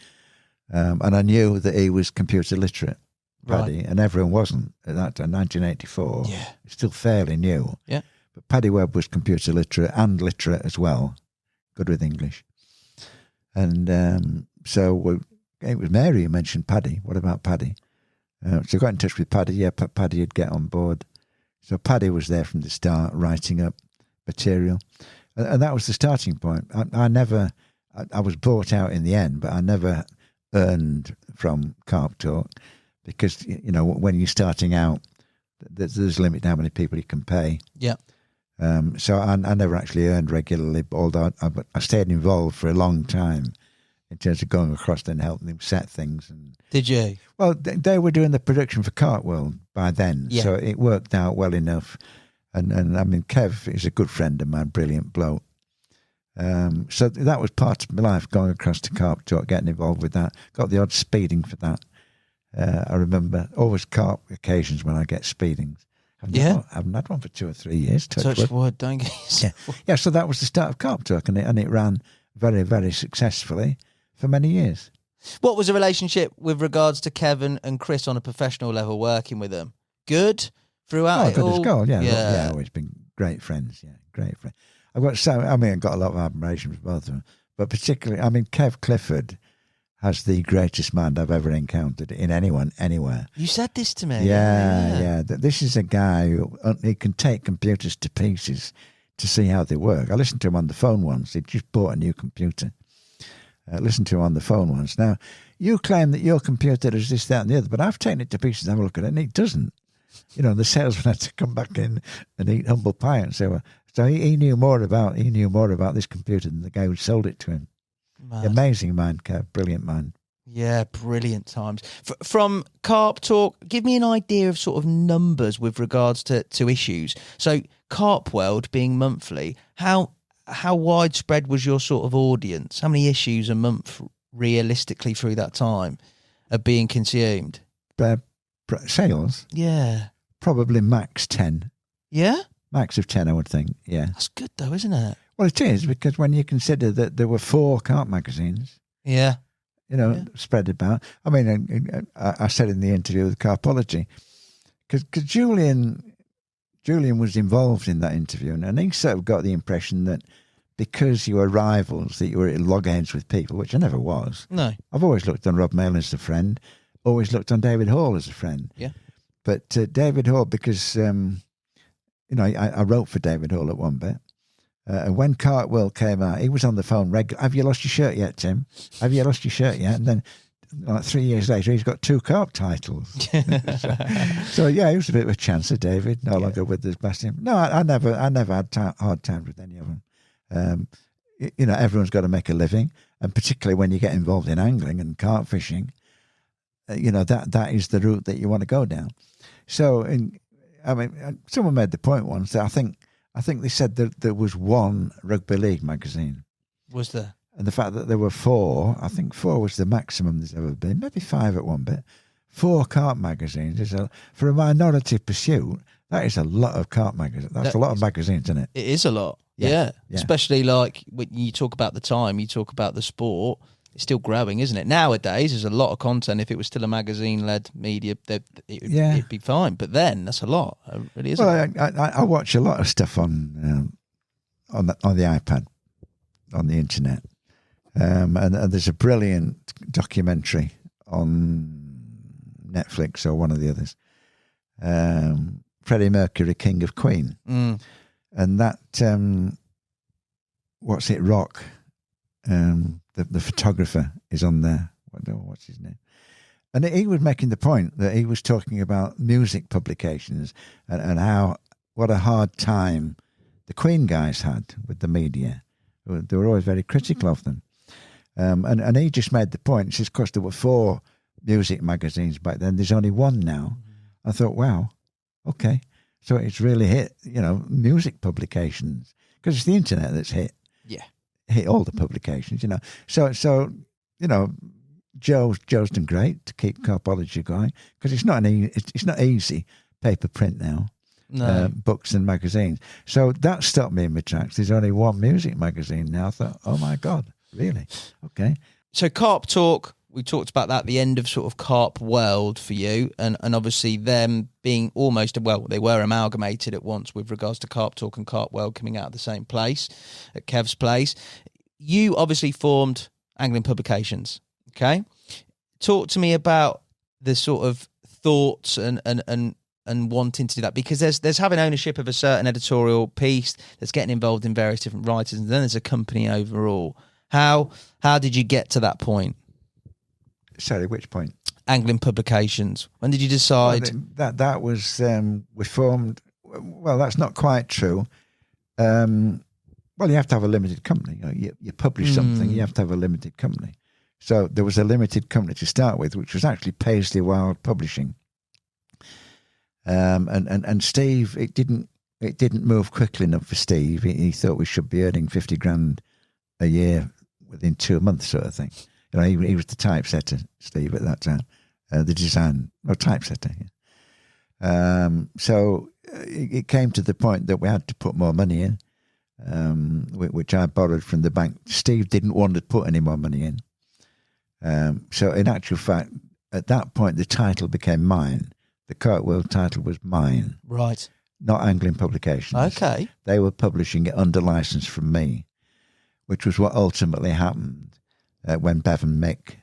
And I knew that he was computer literate, Paddy, and everyone wasn't at that time, 1984. Yeah. It's still fairly new. Yeah. But Paddy Webb was computer literate and literate as well, good with English. And so it was Mary who mentioned Paddy. What about Paddy? So I got in touch with Paddy. Yeah, Paddy would get on board. So Paddy was there from the start, writing up material. And that was the starting point. I was bought out in the end, but I never earned from Carp Talk because, when you're starting out, there's a limit to how many people you can pay. Yeah. So I never actually earned regularly, although I stayed involved for a long time in terms of going across and helping them set things. And did you? Well, they were doing the production for CarpWorld by then, so it worked out well enough. And I mean, Kev is a good friend of mine, brilliant bloke. So that was part of my life, going across to Carp Talk, getting involved with that. Got the odd speeding for that. I remember always carp occasions when I get speedings. I haven't had one for 2 or 3 years. Touch wood, don't you? Yeah. So that was the start of Carp Talk, and it ran very, very successfully for many years. What was the relationship with regards to Kevin and Chris on a professional level, working with them? Good throughout it all? Good as gold, yeah. Always been great friends, great friends. I've got a lot of admiration for both of them, but particularly, Kev Clifford has the greatest mind I've ever encountered in anyone, anywhere. You said this to me. Yeah. This is a guy who he can take computers to pieces to see how they work. I listened to him on the phone once. He just bought a new computer. Listened to him on the phone once. Now, you claim that your computer does this, that, and the other, but I've taken it to pieces and have a look at it, and it doesn't. The salesman had to come back in and eat humble pie and say, well, so he knew more about this computer than the guy who sold it to him. Mad. Amazing mind, Kev. Brilliant mind. Yeah, brilliant times. From Carp Talk, give me an idea of sort of numbers with regards to issues. So CarpWorld being monthly, how widespread was your sort of audience? How many issues a month realistically through that time are being consumed? Sales? Yeah. Probably max 10. Yeah? Max of 10, I would think, yeah. That's good though, isn't it? Well, it is, because when you consider that there were 4 carp magazines, spread about. I mean, I said in the interview with Carpology, because Julian was involved in that interview, and he sort of got the impression that because you were rivals, that you were at loggerheads with people, which I never was. No. I've always looked on Rob Mail as a friend, always looked on David Hall as a friend. Yeah. But David Hall, because, I wrote for David Hall at one bit. And when CarpWorld came out, he was on the phone regularly. Have you lost your shirt yet, Tim? Have you lost your shirt yet? And then, 3 years later, he's got 2 carp titles. so he was a bit of a chancer, David. No longer with us, bless him. No, I never had hard times with any of them. Everyone's got to make a living, and particularly when you get involved in angling and carp fishing, that is the route that you want to go down. So, someone made the point once that I think they said that there was 1 rugby league magazine. Was there? And the fact that there were 4, I think 4 was the maximum there's ever been, maybe 5 at one bit. 4 carp magazines for a minority pursuit. That is a lot of carp magazines. That's a lot of magazines, isn't it? It is a lot. Yeah. Especially like when you talk about the time, you talk about the sport. it's still growing, isn't it? Nowadays, there's a lot of content. If it was still a magazine-led media, it'd be fine. But then, that's a lot. It really is. Well, I watch a lot of stuff on the iPad, on the internet. And there's a brilliant documentary on Netflix or one of the others. Freddie Mercury, King of Queen. And that, what's it, Rock, the photographer is on there. What's his name? And he was making the point that he was talking about music publications and what a hard time the Queen guys had with the media. They were always very critical of them. And he just made the point, he says, of course, there were 4 music magazines back then. There's only 1 now. I thought, wow, okay. So it's really hit, music publications, because it's the internet that's hit all the publications, So Joe's done great to keep Carpology going, because it's not easy paper print now. No. Books and magazines. So that stopped me in my tracks. There's only 1 music magazine now. I thought, oh my God, really? Okay. So Carp Talk, we talked about that at the end of sort of Carp World for you, and obviously them being almost, they were amalgamated at once with regards to Carp Talk and Carp World coming out of the same place, at Kev's place. You obviously formed Angling Publications, okay? Talk to me about the sort of thoughts and wanting to do that, because there's having ownership of a certain editorial piece, that's getting involved in various different writers, and then there's a company overall. How did you get to that point? Sorry, which point? Angling Publications. When did you decide? Well, that was we formed. Well, that's not quite true. Well, you have to have a limited company. You publish something, you have to have a limited company. So there was a limited company to start with, which was actually Paisley Wild Publishing. And Steve, it didn't move quickly enough for Steve. He thought we should be earning 50 grand a year within 2 months, sort of thing. He was the typesetter, Steve, at that time. The design, typesetter. Yeah. So it came to the point that we had to put more money in, which I borrowed from the bank. Steve didn't want to put any more money in. So in actual fact, at that point, the title became mine. The CarpWorld title was mine. Right. Not Angling Publications. Okay. They were publishing it under license from me, which was what ultimately happened when Bev and Mick,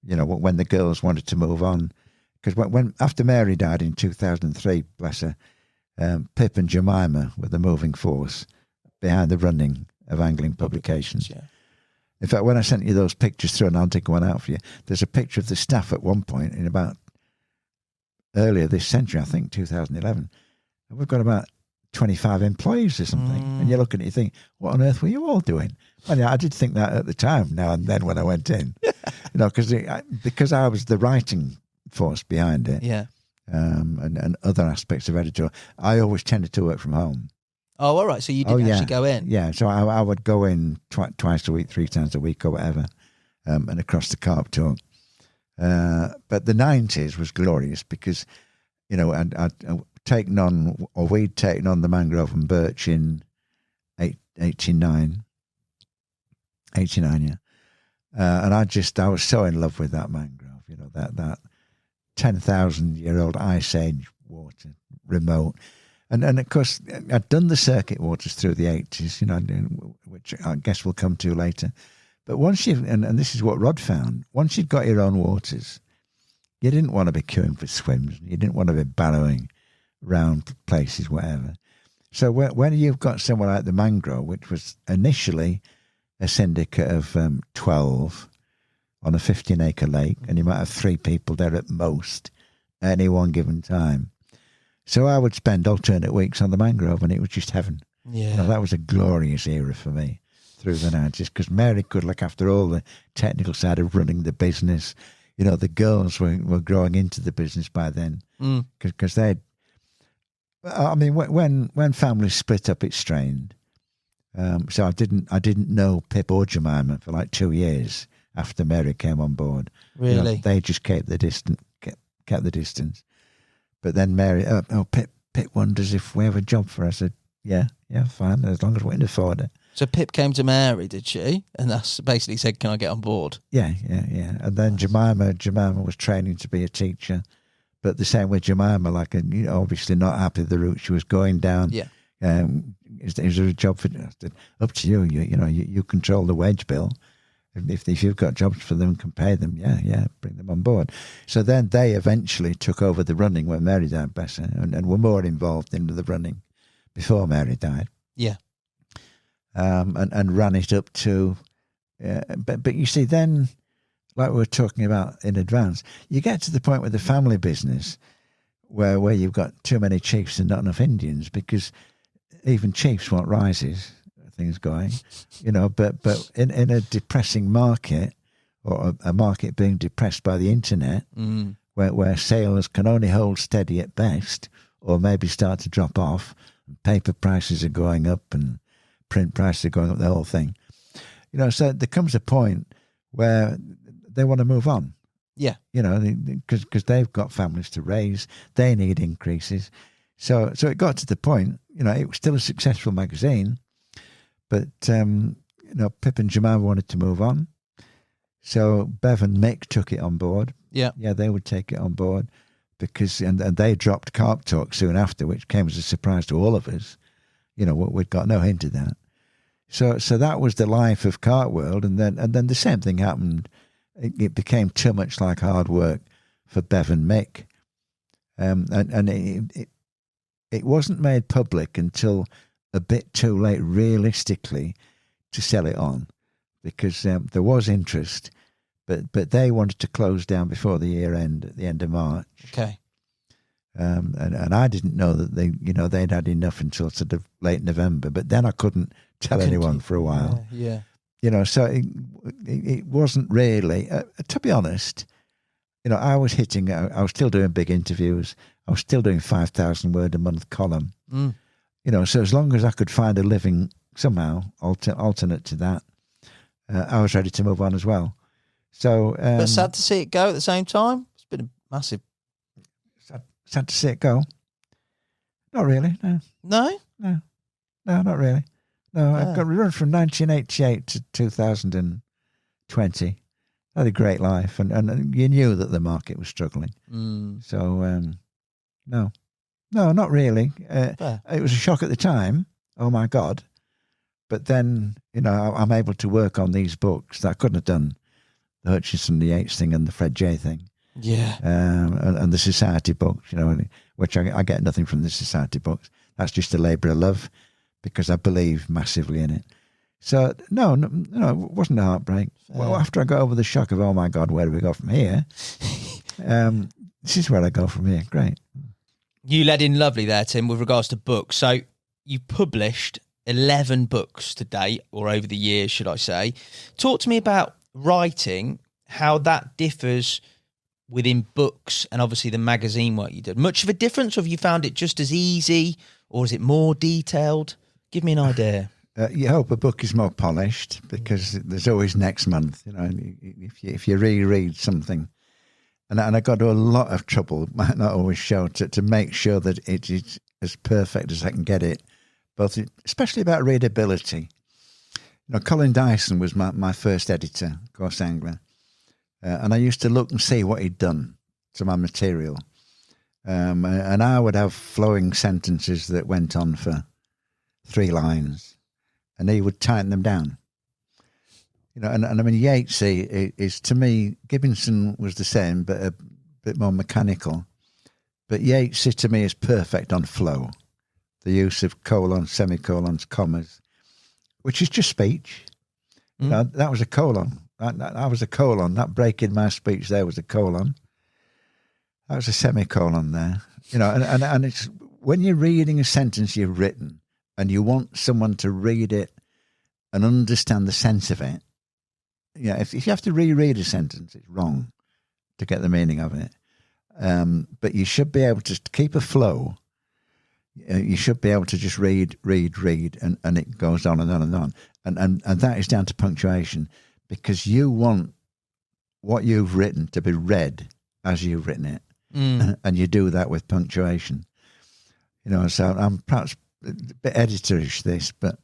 when the girls wanted to move on. Because when after Mary died in 2003, bless her, Pip and Jemima were the moving force behind the running of Angling Publications. Yeah. In fact, when I sent you those pictures through, and I'll dig one out for you, there's a picture of the staff at one point in about earlier this century, I think 2011. And we've got about 25 employees or something. And you look at it and you think, what on earth were you all doing? Well, yeah, I did think that at the time, now and then when I went in. Because I was the writing force behind it. Yeah. And other aspects of editorial. I always tended to work from home. Oh, all right. So you didn't actually go in? Yeah. So I would go in twice a week, 3 times a week or whatever, and across the Carp Talk. But the 90s was glorious because, I'd taken on, or we'd taken on the mangrove and birch in 89, yeah. And I was so in love with that mangrove, that 10,000-year-old ice age water, remote. And of course, I'd done the circuit waters through the 80s, which I guess we'll come to later. But once and this is what Rod found, once you'd got your own waters, you didn't want to be queuing for swims. You didn't want to be barrowing round places, whatever. So when you've got somewhere like the mangrove, which was initially a syndicate of 12 on a 15-acre lake, and you might have 3 people there at most at any one given time. So I would spend alternate weeks on the mangrove, and it was just heaven. Yeah. That was a glorious era for me through the 90s, because Mary could look after all the technical side of running the business. The girls were growing into the business by then, because they'd. I mean, when families split up, it's strained. So I didn't know Pip or Jemima for like 2 years after Mary came on board. Really, they just kept the distance. But then Mary, Pip wonders if we have a job for her. I said, yeah, fine, as long as we can afford it. So Pip came to Mary, did she? And that's basically said, "Can I get on board?" Yeah. And then Jemima was training to be a teacher, but the same with Jemima, like, obviously not happy with the route she was going down. Yeah. Is there a job for? Up to you. You control the wage bill. If you've got jobs for them and can pay them, bring them on board. So then they eventually took over the running when Mary died, better, and were more involved in the running before Mary died. Yeah. And ran it up to, but you see, then, like we were talking about in advance, you get to the point with the family business where you've got too many chiefs and not enough Indians, because even chiefs want rises, things going, but in a depressing market, or a market being depressed by the internet, where sales can only hold steady at best, or maybe start to drop off, and paper prices are going up and print prices are going up, the whole thing. So there comes a point where they want to move on. Yeah. Because they've got families to raise, they need increases. So it got to the point, it was still a successful magazine, but, Pip and Jemima wanted to move on. So Bev and Mick took it on board. Yeah. Yeah, they would take it on board because, and they dropped Carp Talk soon after, which came as a surprise to all of us. We'd got no hint of that. So that was the life of CarpWorld, and then the same thing happened. It became too much like hard work for Bev and Mick, and it wasn't made public until a bit too late, realistically, to sell it on, because there was interest, but they wanted to close down before the year end, at the end of March. Okay. And I didn't know that they'd had enough until sort of late November, but then I couldn't tell anyone for a while. Yeah. So it wasn't really, to be honest, I was still doing big interviews. I was still doing 5,000 word a month column. So as long as I could find a living somehow, alternate to that, I was ready to move on as well. So, but sad to see it go at the same time. It's been a massive. Sad to see it go. Not really. No, not really. No, I've got run from 1988 to 2020. I had a great life, and you knew that the market was struggling. So, no, not really. It was a shock at the time. Oh my God! But then, I'm able to work on these books that I couldn't have done. The Hutchinson, the Yates thing, and the Fred J thing. Yeah. And the Society books, which I get nothing from the Society books. That's just a labour of love, because I believe massively in it. So, no, it wasn't a heartbreak. Well, after I got over the shock of, oh my God, where do we go from here? This is where I go from here. Great. You led in lovely there, Tim, with regards to books. So you published 11 books to date, or over the years, should I say. Talk to me about writing, how that differs within books and obviously the magazine work you did. Much of a difference, or have you found it just as easy, or is it more detailed? Give me an idea. You hope a book is more polished, because there's always next month. If you reread something, and I got to a lot of trouble, might not always show, to make sure that it is as perfect as I can get it, especially about readability. Colin Dyson was my first editor, Course Angler, and I used to look and see what he'd done to my material, and I would have flowing sentences that went on for 3 lines, and he would tighten them down. And I mean, Yatesy is, to me, Gibbonson was the same, but a bit more mechanical. But Yatesy to me is perfect on flow, the use of colons, semicolons, commas, which is just speech. That was a colon. That was a colon. That break in my speech there was a colon. That was a semicolon there. And it's when you're reading a sentence you've written and you want someone to read it and understand the sense of it. If you have to reread a sentence, it's wrong to get the meaning of it. But you should be able to keep a flow. You should be able to just read, and it goes on and on and on. And that is down to punctuation, because you want what you've written to be read as you've written it. And you do that with punctuation. So I'm perhaps a bit editorish this, but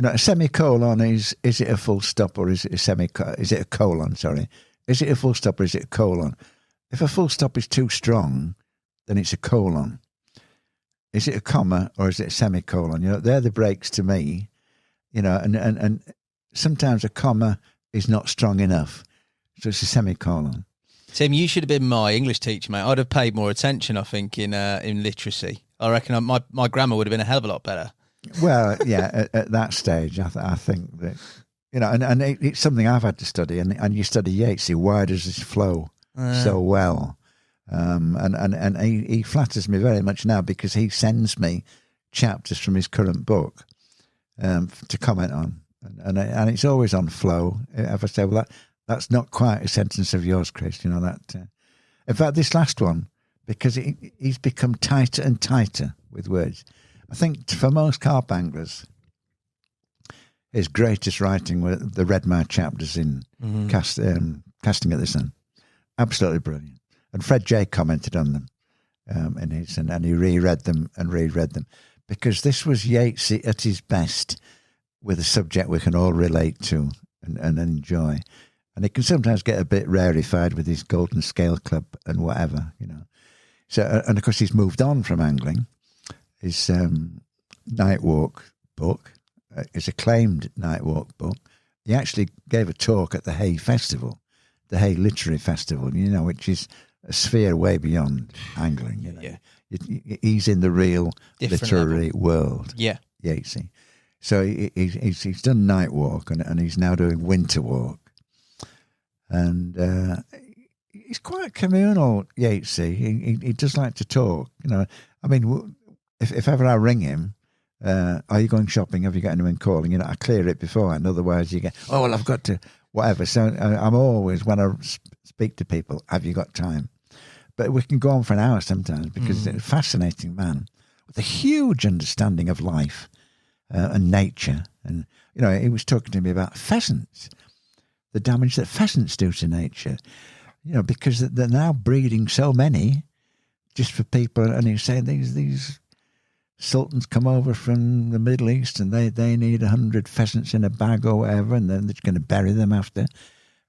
a semicolon is it a full stop or is it is it a colon? Sorry, is it a full stop or is it a colon? If a full stop is too strong, then it's a colon. Is it a comma or is it a semicolon? They're the breaks to me. And sometimes a comma is not strong enough, so it's a semicolon. Tim, you should have been my English teacher, mate. I'd have paid more attention, I think, in literacy. I reckon my grammar would have been a hell of a lot better. Well, yeah, at that stage, I think that, and it's something I've had to study, and you study Yeats, why does this flow so well? And he flatters me very much now because he sends me chapters from his current book to comment on, and it's always on flow. If I say, well, that's not quite a sentence of yours, Chris, that. In fact, this last one, because he's become tighter and tighter with words. I think for most carp anglers, his greatest writing were the Redmar chapters in Casting at the Sun. Absolutely brilliant. And Fred J commented on them in his, and he reread them because this was Yeats at his best with a subject we can all relate to and enjoy. And it can sometimes get a bit rarefied with his Golden Scale Club and whatever, So, and of course, he's moved on from angling. His Night Walk book, his acclaimed Night Walk book, he actually gave a talk at the Hay Festival, the Hay Literary Festival, which is a sphere way beyond angling. Yeah. He's in the real Different literary level. world. Yeah. Yatesy. So he's done Night Walk and he's now doing Winter Walk. And he's quite communal, Yatesy. He does like to talk. I mean, if ever I ring him, are you going shopping? Have you got anyone calling? I clear it beforehand. Otherwise, you get, oh, well, I've got to, whatever. So I'm always, when I speak to people, have you got time? But we can go on for an hour sometimes because he's a fascinating man with a huge understanding of life and nature. And, he was talking to me about pheasants, the damage that pheasants do to nature, because they're now breeding so many just for people. And he's saying these sultans come over from the Middle East and they need 100 pheasants in a bag or whatever, and then they're going to bury them after.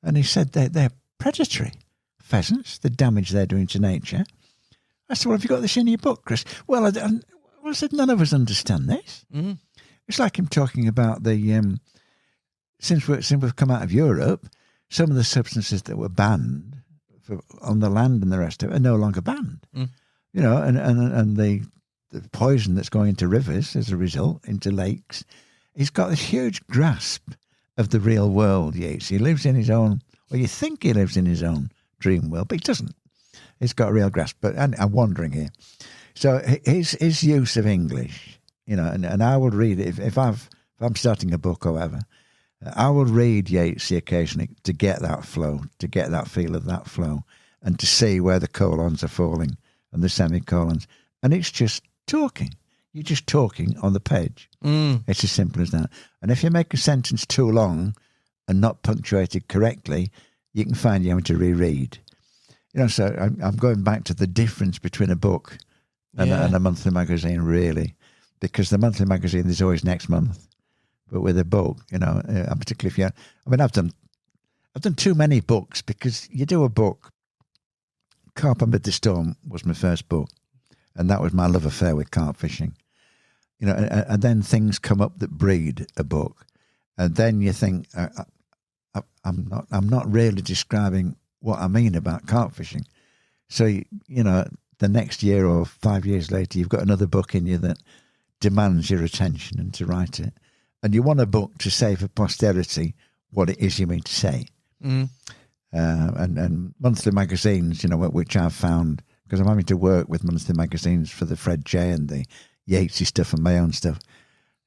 And he said they're predatory pheasants, the damage they're doing to nature. I said, well, have you got this in your book, Chris? Well, I said, none of us understand this. Mm-hmm. It's like him talking about the, since we've come out of Europe, some of the substances that were banned on the land and the rest of it are no longer banned. And the poison that's going into rivers as a result, into lakes. He's got this huge grasp of the real world, Yeats. He lives in his own, or you think he lives in his own dream world, but he doesn't. He's got a real grasp. But I'm wandering here. So his use of English, and I will read it if I'm starting a book or whatever, I will read Yeats occasionally to get that flow, to get that feel of that flow, and to see where the colons are falling and the semicolons. And it's just talking. You're just talking on the page. It's as simple as that. And if you make a sentence too long and not punctuated correctly, you can find you having to reread. So I'm going back to the difference between a book and a monthly magazine, really, because the monthly magazine is always next month. But with a book, particularly if you, I've done too many books because you do a book. Carp Amid the Storm was my first book, and that was my love affair with carp fishing. And then things come up that breed a book, and then you think, I'm not really describing what I mean about carp fishing. So the next year or 5 years later, you've got another book in you that demands your attention and to write it. And you want a book to say for posterity what it is you mean to say. And monthly magazines, which I've found, because I'm having to work with monthly magazines for the Fred J and the Yatesy stuff and my own stuff,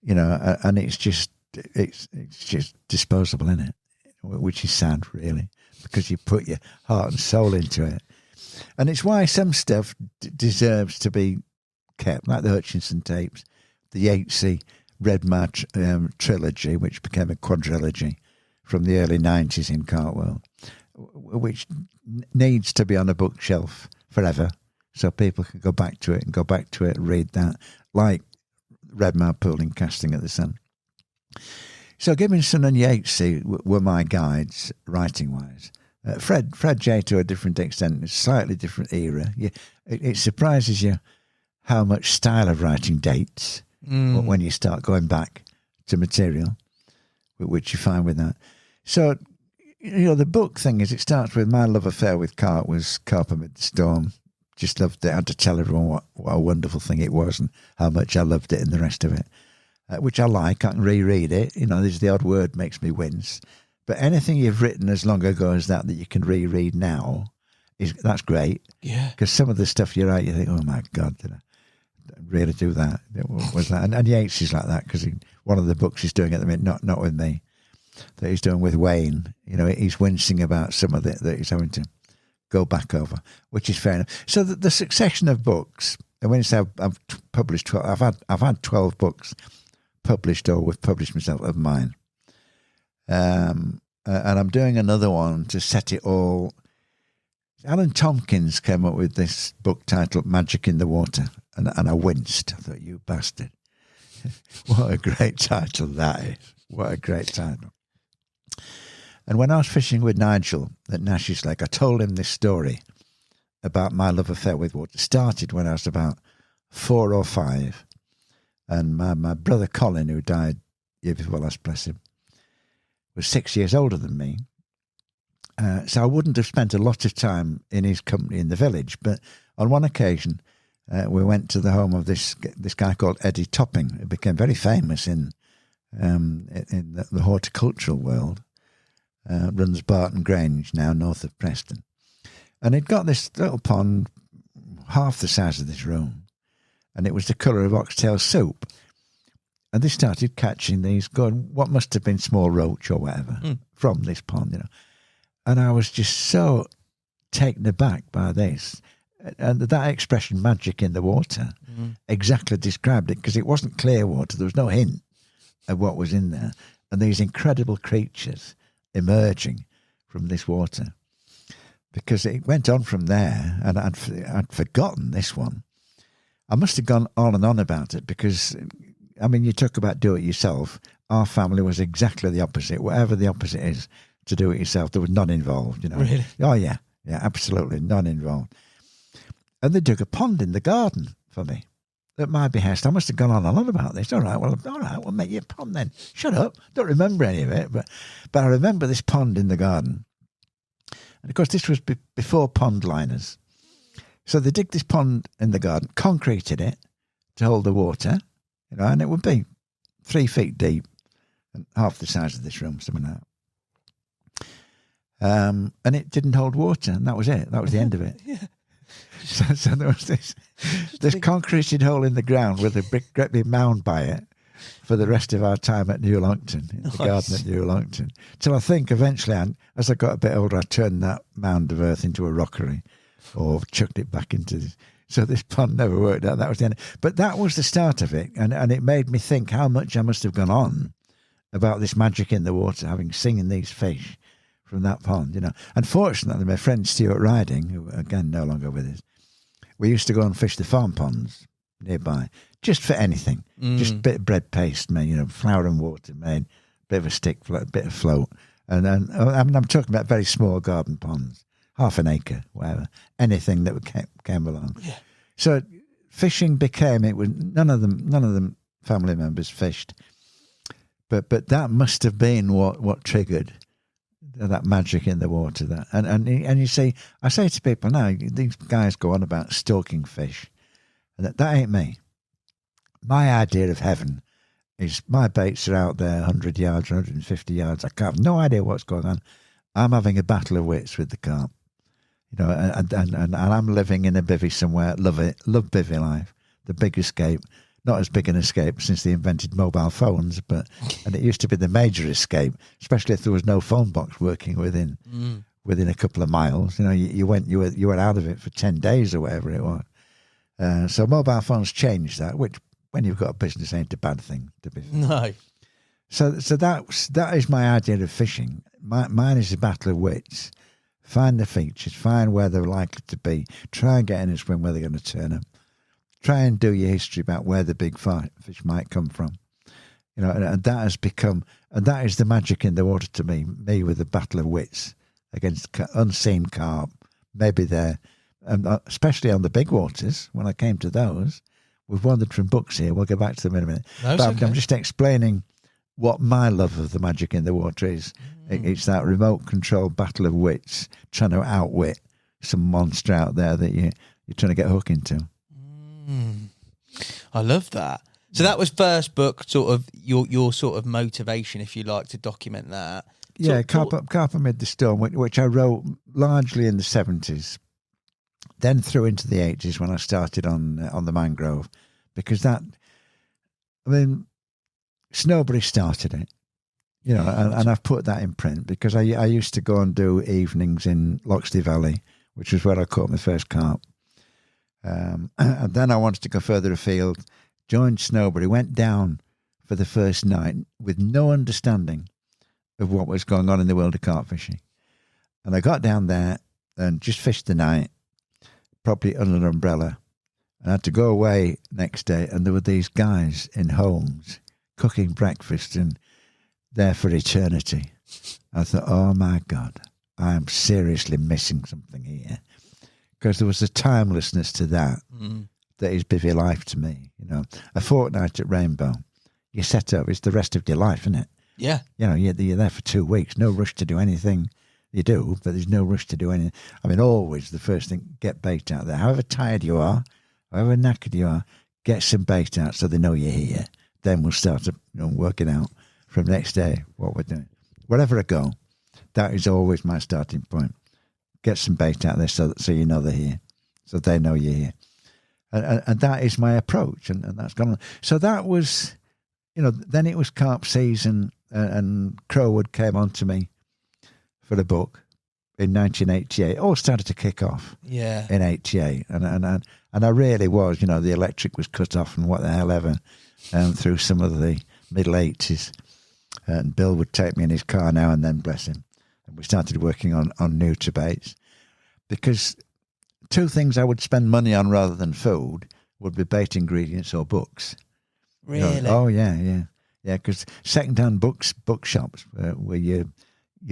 and it's just disposable, isn't it? Which is sad, really, because you put your heart and soul into it. And it's why some stuff deserves to be kept, like the Hutchinson tapes, the Yatesy Redmar trilogy, which became a quadrilogy from the early 90s in CarpWorld, which needs to be on a bookshelf forever so people can go back to it and read that, like Redmar pooling Casting at the Sun. So Gibbonson and Yatesy were my guides, writing-wise. Fred J, to a different extent, a slightly different era. It surprises you how much style of writing dates when you start going back to material, which you find with that. So, the book thing is, it starts with my love affair with Carp was Carp Amid the Storm. Just loved it. I had to tell everyone what a wonderful thing it was and how much I loved it and the rest of it, which I like. I can reread it. There's the odd word makes me wince. But anything you've written as long ago as that you can reread now, that's great. Yeah. Because some of the stuff you write, you think, oh my God, did I really do that? Was that? And Yates is like that, because one of the books he's doing at the minute, not with me, that he's doing with Wayne, he's wincing about some of it that he's having to go back over, which is fair enough. So the succession of books, and when you say I've published 12, I've had 12 books published or with published myself of mine. And I'm doing another one to set it all. Alan Tompkins came up with this book titled Magic in the Water, and I winced. I thought, you bastard. What a great title that is. What a great title. And when I was fishing with Nigel at Nash's Lake, I told him this story about my love affair with water. It started when I was about 4 or 5. And my brother Colin, who died year before last, bless him, was 6 years older than me. So I wouldn't have spent a lot of time in his company in the village. But on one occasion, we went to the home of this guy called Eddie Topping, who became very famous in the horticultural world. Runs Barton Grange now, north of Preston. And he'd got this little pond, half the size of this room, and it was the colour of oxtail soup. And they started catching these, going, what must have been small roach or whatever, from this pond, And I was just so taken aback by this. And that expression, magic in the water, exactly described it, because it wasn't clear water. There was no hint of what was in there. And these incredible creatures emerging from this water. Because it went on from there, and I'd forgotten this one. I must have gone on and on about it, because, you talk about do it yourself. Our family was exactly the opposite. Whatever the opposite is to do it yourself, there was none involved, Really? Oh, yeah. Yeah, absolutely, none involved. And they dug a pond in the garden for me at my behest. I must have gone on and on about this. All right, we'll make you a pond then. Shut up. Don't remember any of it, but I remember this pond in the garden. And, of course, this was before pond liners. So they digged this pond in the garden, concreted it to hold the water, and it would be 3 feet deep and half the size of this room, something like that. And it didn't hold water, and that was it. That was the end of it. Yeah. So there was this concreted hole in the ground with a great big mound by it for the rest of our time at New Longton, in the garden at New Longton. Till I think eventually, as I got a bit older, I turned that mound of earth into a rockery or chucked it back into this. So this pond never worked out. That was the end. But that was the start of it, and it made me think how much I must have gone on about this magic in the water, having seen these fish from that pond, Unfortunately, my friend Stuart Riding, who again no longer with us, we used to go and fish the farm ponds nearby, just for anything, just a bit of bread paste, flour and water, made bit of a stick, a bit of float, and then I'm talking about very small garden ponds, half an acre, whatever, anything that came along. Yeah. So fishing became it was none of them family members fished, but that must have been what triggered that magic in the water. That and you see, I say to people now, these guys go on about stalking fish, and that ain't me. My idea of heaven is my baits are out there 100 yards, 150 yards. I have no idea what's going on. I'm having a battle of wits with the carp, and I'm living in a bivvy somewhere. Love it, love bivvy life. The big escape. Not as big an escape since they invented mobile phones, and it used to be the major escape, especially if there was no phone box working within a couple of miles. You were out of it for 10 days or whatever it was. So mobile phones changed that, which when you've got a business ain't a bad thing to be fair. No. So that is my idea of fishing. Mine is a battle of wits. Find the features, find where they're likely to be, try and get in a swim where they're going to turn up. Try and do your history about where the big fish might come from. and that has become, and that is the magic in the water to me with the battle of wits against unseen carp. Maybe there, especially on the big waters, when I came to those, we've wandered from books here. We'll go back to them in a minute. No, but okay. I'm just explaining what my love of the magic in the water is. It's that remote control battle of wits, trying to outwit some monster out there that you're trying to get a hook into. I love that. So that was first book, sort of your sort of motivation, if you like, to document that. Yeah, Carp Amid the Storm, which I wrote largely in the 70s, then through into the 80s when I started on the mangrove, because Snowbury started it, and I've put that in print because I used to go and do evenings in Loxley Valley, which was where I caught my first carp. And then I wanted to go further afield, joined Snowbury, went down for the first night with no understanding of what was going on in the world of carp fishing. And I got down there and just fished the night, probably under an umbrella. And I had to go away next day, and there were these guys in homes cooking breakfast and there for eternity. I thought, oh my God, I am seriously missing something here. Because there was a timelessness to that that is bivvy life to me. A fortnight at Rainbow, you set up, it's the rest of your life, isn't it? Yeah. You're there for 2 weeks, no rush to do anything. You do, but there's no rush to do anything. Always the first thing, get bait out there. However tired you are, however knackered you are, get some bait out so they know you're here. Then we'll start working out from next day what we're doing. Wherever I go, that is always my starting point. Get some bait out there so you know they're here, so they know you're here. And that is my approach, and that's gone on. So that was, then it was carp season, and Crowwood came on to me for the book in 1988. It all started to kick off in 88. And I really was, the electric was cut off and what the hell ever through some of the middle 80s. And Bill would take me in his car now and then, bless him. And we started working on new to baits, because two things I would spend money on rather than food would be bait ingredients or books. Really? Oh, yeah. Because second-hand bookshops were your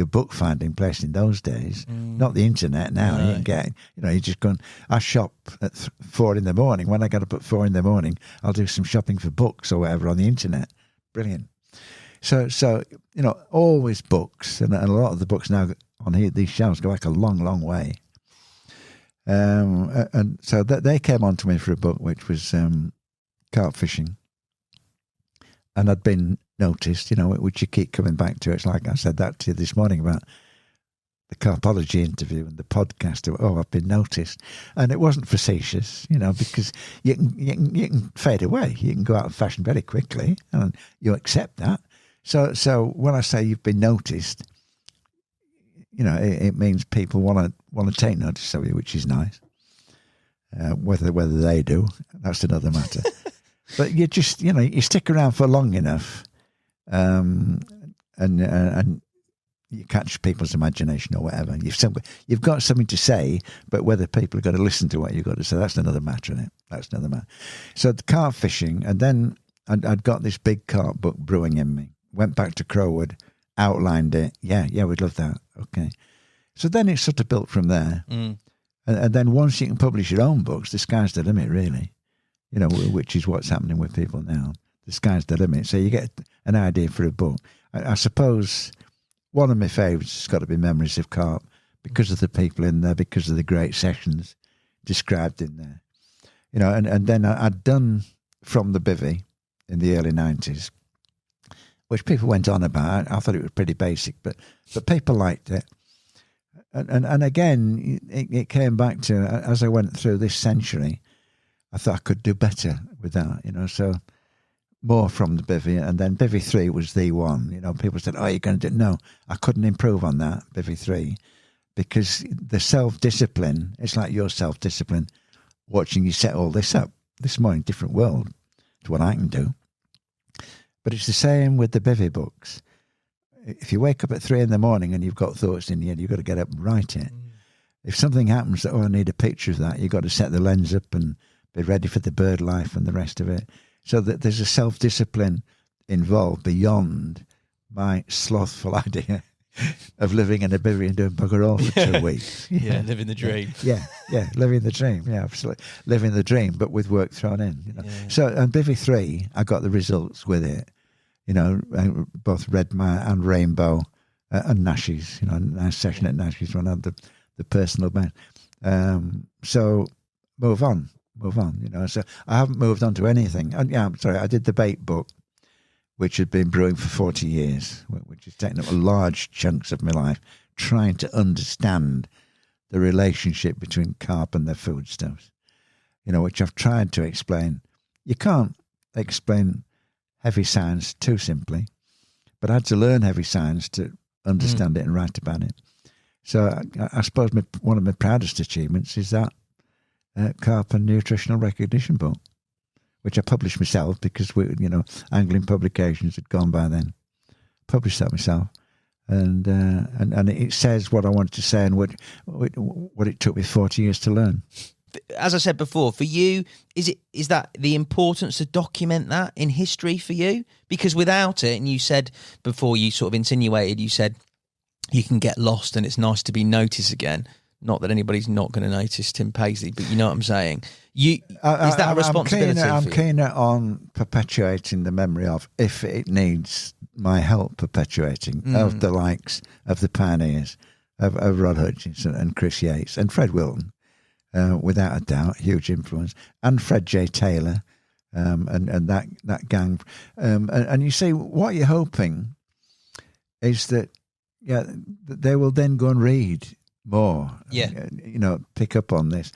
book finding place in those days, not the internet now. No. You can get, you just go and, I shop at 4 a.m. When I get up at 4 a.m, I'll do some shopping for books or whatever on the internet. Brilliant. So always books, and a lot of the books now on here, these shelves go back a long, long way. And so they came on to me for a book, which was carp fishing. And I'd been noticed, which you keep coming back to. It's like I said that to you this morning about the Carpology interview and the podcast. Oh, I've been noticed. And it wasn't facetious, because you can fade away. You can go out of fashion very quickly, and you accept that. So when I say you've been noticed, it means people want to take notice of you, which is nice. Whether they do, that's another matter. But you just, you stick around for long enough, and you catch people's imagination or whatever. You've got something to say, but whether people are going to listen to what you've got to say, that's another matter, isn't it? That's another matter. So the carp fishing, and then I'd got this big carp book brewing in me. Went back to Crowwood, outlined it. Yeah, we'd love that. Okay. So then it sort of built from there. And then once you can publish your own books, the sky's the limit, really. Which is what's happening with people now. The sky's the limit. So you get an idea for a book. I suppose one of my favourites has got to be Memories of Carp, because of the people in there, because of the great sessions described in there. And then I'd done From the Bivvy in the early 90s, which people went on about. I thought it was pretty basic, but people liked it. And again, it came back to, as I went through this century, I thought I could do better with that, so more From the Bivvy. And then Bivvy 3 was the one, people said, oh, you're going to do, no, I couldn't improve on that, Bivvy 3, because the self-discipline, it's like your self-discipline, watching you set all this up. This morning, different world to what I can do. But it's the same with the Bivvy books. If you wake up at 3 a.m. and you've got thoughts in your head, you've got to get up and write it. If something happens that, I need a picture of that, you've got to set the lens up and be ready for the bird life and the rest of it. So that there's a self-discipline involved beyond my slothful idea of living in a bivvy and doing bugger all for 2 weeks. Yeah, living the dream. Yeah, living the dream. Yeah, absolutely. Living the dream, but with work thrown in. So, on Bivvy 3, I got the results with it. Both Redmire and Rainbow and Nash's. Nice session at Nash's when I had the personal band. So, move on. So, I haven't moved on to anything. And I'm sorry, I did the bait book, which had been brewing for 40 years, which has taken up large chunks of my life, trying to understand the relationship between carp and their foodstuffs, which I've tried to explain. You can't explain heavy science too simply, but I had to learn heavy science to understand it and write about it. So I suppose one of my proudest achievements is that Carp and Nutritional Recognition book, which I published myself because Angling Publications had gone by then. Published that myself, and it says what I wanted to say and what it took me 40 years to learn. As I said before, for you, is that the importance to document that in history for you? Because without it, and you said before, you sort of insinuated, you said you can get lost and it's nice to be noticed again. Not that anybody's not going to notice Tim Paisley, but you know what I'm saying. Is that a responsibility? I'm keener on perpetuating the memory of, if it needs my help perpetuating, of the likes of the pioneers, of Rod Hutchinson and Chris Yates and Fred Wilton, without a doubt, huge influence, and Fred J. Taylor, and that gang. And you see, what you're hoping is that, they will then go and read more, pick up on this,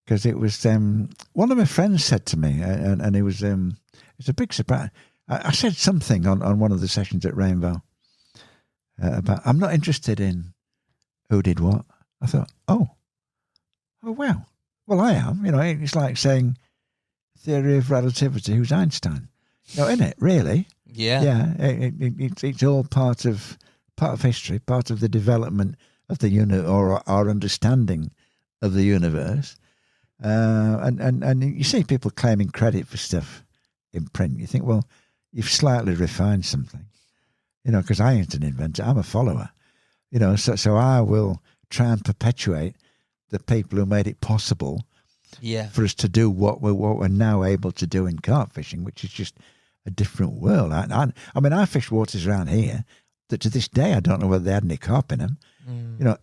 because it was one of my friends said to me, and it was it's a big surprise. I said something on one of the sessions at Rainbow about, I'm not interested in who did what. I thought, oh wow, well I am. It's like saying theory of relativity, who's Einstein? Isn't it really? Yeah. It's all part of history, part of the development of the or our understanding of the universe, and you see people claiming credit for stuff in print. You think, well, you've slightly refined something, because I ain't an inventor, I'm a follower, so I will try and perpetuate the people who made it possible for us to do what we're now able to do in carp fishing, which is just a different world. I fish waters around here that to this day I don't know whether they had any carp in them.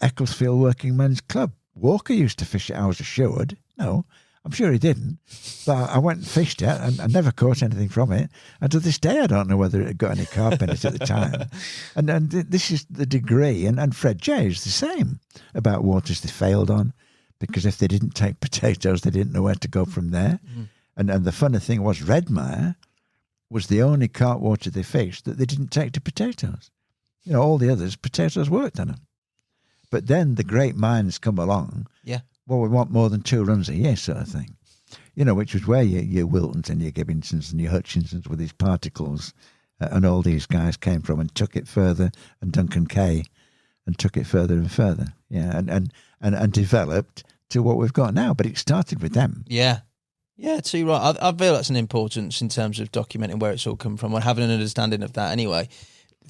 Ecclesfield Working Men's Club. Walker used to fish it. I was assured. No, I'm sure he didn't. But I went and fished it and I never caught anything from it. And to this day, I don't know whether it had got any carp in it at the time. And this is the degree. And Fred J is the same about waters they failed on, because if they didn't take potatoes, they didn't know where to go from there. And the funny thing was, Redmire was the only carp water they fished that they didn't take to potatoes. All the others, potatoes worked on them. But then the great minds come along. Yeah. Well, we want more than 2 runs a year, sort of thing. Which was where your Wiltons and your Gibbinsons and your Hutchinsons with his particles and all these guys came from, and took it further, and Duncan Kay, and took it further and further. Yeah, and developed to what we've got now. But it started with them. Yeah. Yeah, too right. I feel that's an importance in terms of documenting where it's all come from, or having an understanding of that anyway.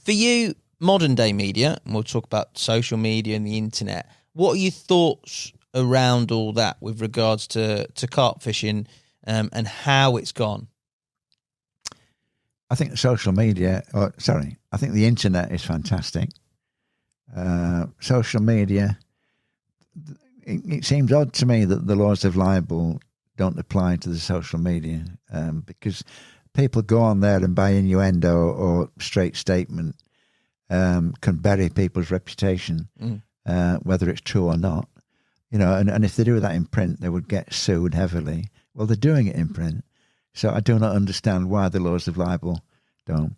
For you, modern day media, and we'll talk about social media and the internet, what are your thoughts around all that with regards to carp fishing and how it's gone? I think social media, I think the internet is fantastic. Social media, it seems odd to me that the laws of libel don't apply to the social media, because people go on there and by innuendo or straight statement can bury people's reputation, whether it's true or not. And if they do that in print, they would get sued heavily. Well, they're doing it in print. So I do not understand why the laws of libel don't.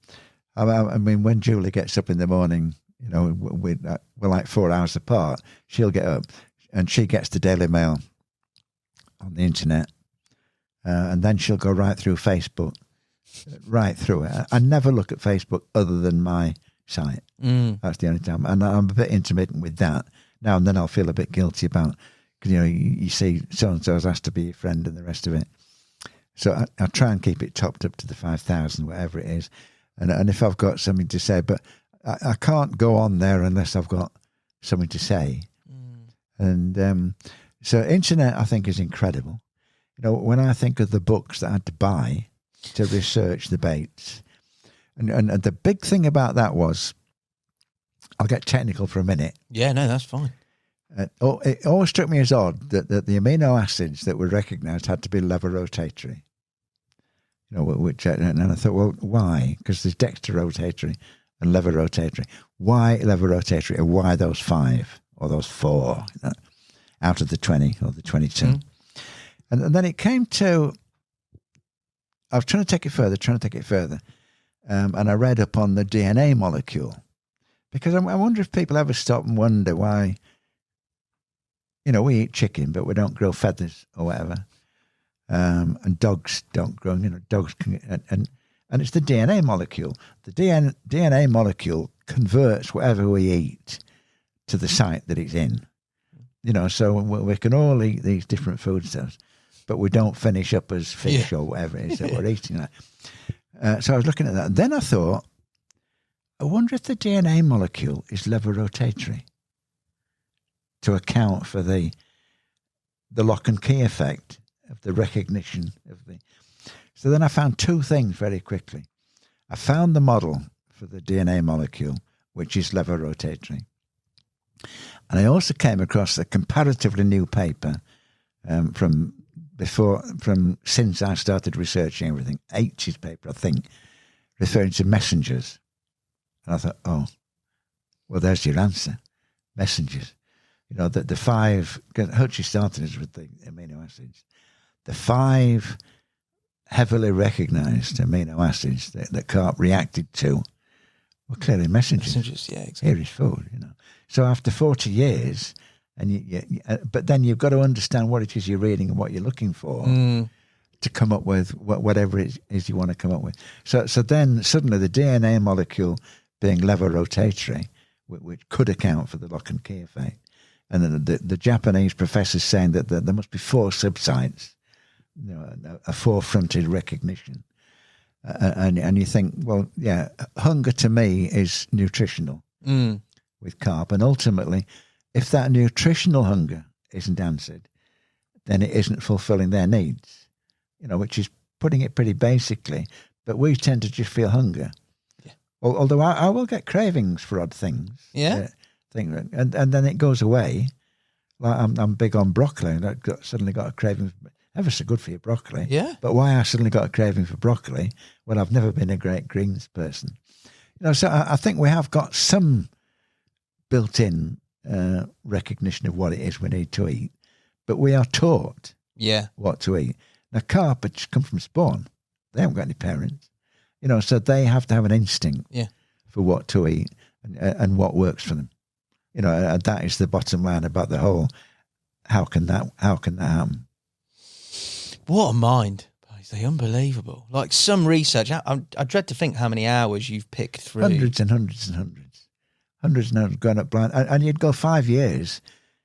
I mean, when Julie gets up in the morning, we're like 4 hours apart, she'll get up and she gets the Daily Mail on the internet, and then she'll go right through Facebook, right through it. I never look at Facebook other than my site. That's the only time. And I'm a bit intermittent with that. Now and then I'll feel a bit guilty about, because, you see so-and-so has asked to be your friend and the rest of it. So I try and keep it topped up to the 5,000, whatever it is. and if I've got something to say, but I can't go on there unless I've got something to say. And so internet, I think, is incredible. You know, when I think of the books that I had to buy to research the baits, and the big thing about that was, I'll get technical for a minute. Yeah, no, that's fine. It always struck me as odd that the amino acids that were recognised had to be lever rotatory. You know, which and I thought, well, why? Because there's dexter rotatory and lever rotatory. Why lever rotatory, and why those 5 or those 4 out of the 20 or the 22? And then it came to, I was trying to take it further, and I read up on the DNA molecule, because I wonder if people ever stop and wonder why, you know, we eat chicken, but we don't grow feathers or whatever. And dogs don't grow, you know, dogs can, and it's the DNA molecule. The DNA molecule converts whatever we eat to the site that it's in. You know, so we can all eat these different foodstuffs, but we don't finish up as fish or whatever it is that we're eating. So I was looking at that. And then I thought, I wonder if the DNA molecule is lever rotatory to account for the lock and key effect of the recognition of the. So then I found 2 things very quickly. I found the model for the DNA molecule, which is lever rotatory. And I also came across a comparatively new paper since I started researching everything, 80s paper, I think, referring to messengers. And I thought, oh, well, there's your answer, messengers. You know, the 5, Hutchie started us with the amino acids. The 5 heavily recognised amino acids that Carp reacted to were clearly messengers. Yeah, exactly. Here is food, you know. So after 40 years, but then you've got to understand what it is you're reading and what you're looking for to come up with whatever it is you want to come up with. So then suddenly the DNA molecule being lever rotatory, which could account for the lock and key effect, and then the Japanese professors saying that there must be 4 subsites, you know, a 4-fronted recognition, and you think, well, yeah, hunger to me is nutritional with carp, and ultimately, if that nutritional hunger isn't answered, then it isn't fulfilling their needs, you know, which is putting it pretty basically. But we tend to just feel hunger. Yeah. Although I will get cravings for odd things. Yeah. And then it goes away. Like I'm big on broccoli, and I suddenly got a craving. Ever so good for you, broccoli. Yeah. But why I suddenly got a craving for broccoli when I've never been a great greens person? You know, so I think we have got some built-in recognition of what it is we need to eat, but we are taught what to eat. Now, carp come from spawn. They haven't got any parents, you know, so they have to have an instinct for what to eat and what works for them. You know, that is the bottom line about the whole. How can that happen? What a mind! They're unbelievable. Like some research, I dread to think how many hours you've picked through. Hundreds and hundreds and hundreds. Hundreds and hundreds going up blind. And you'd go 5 years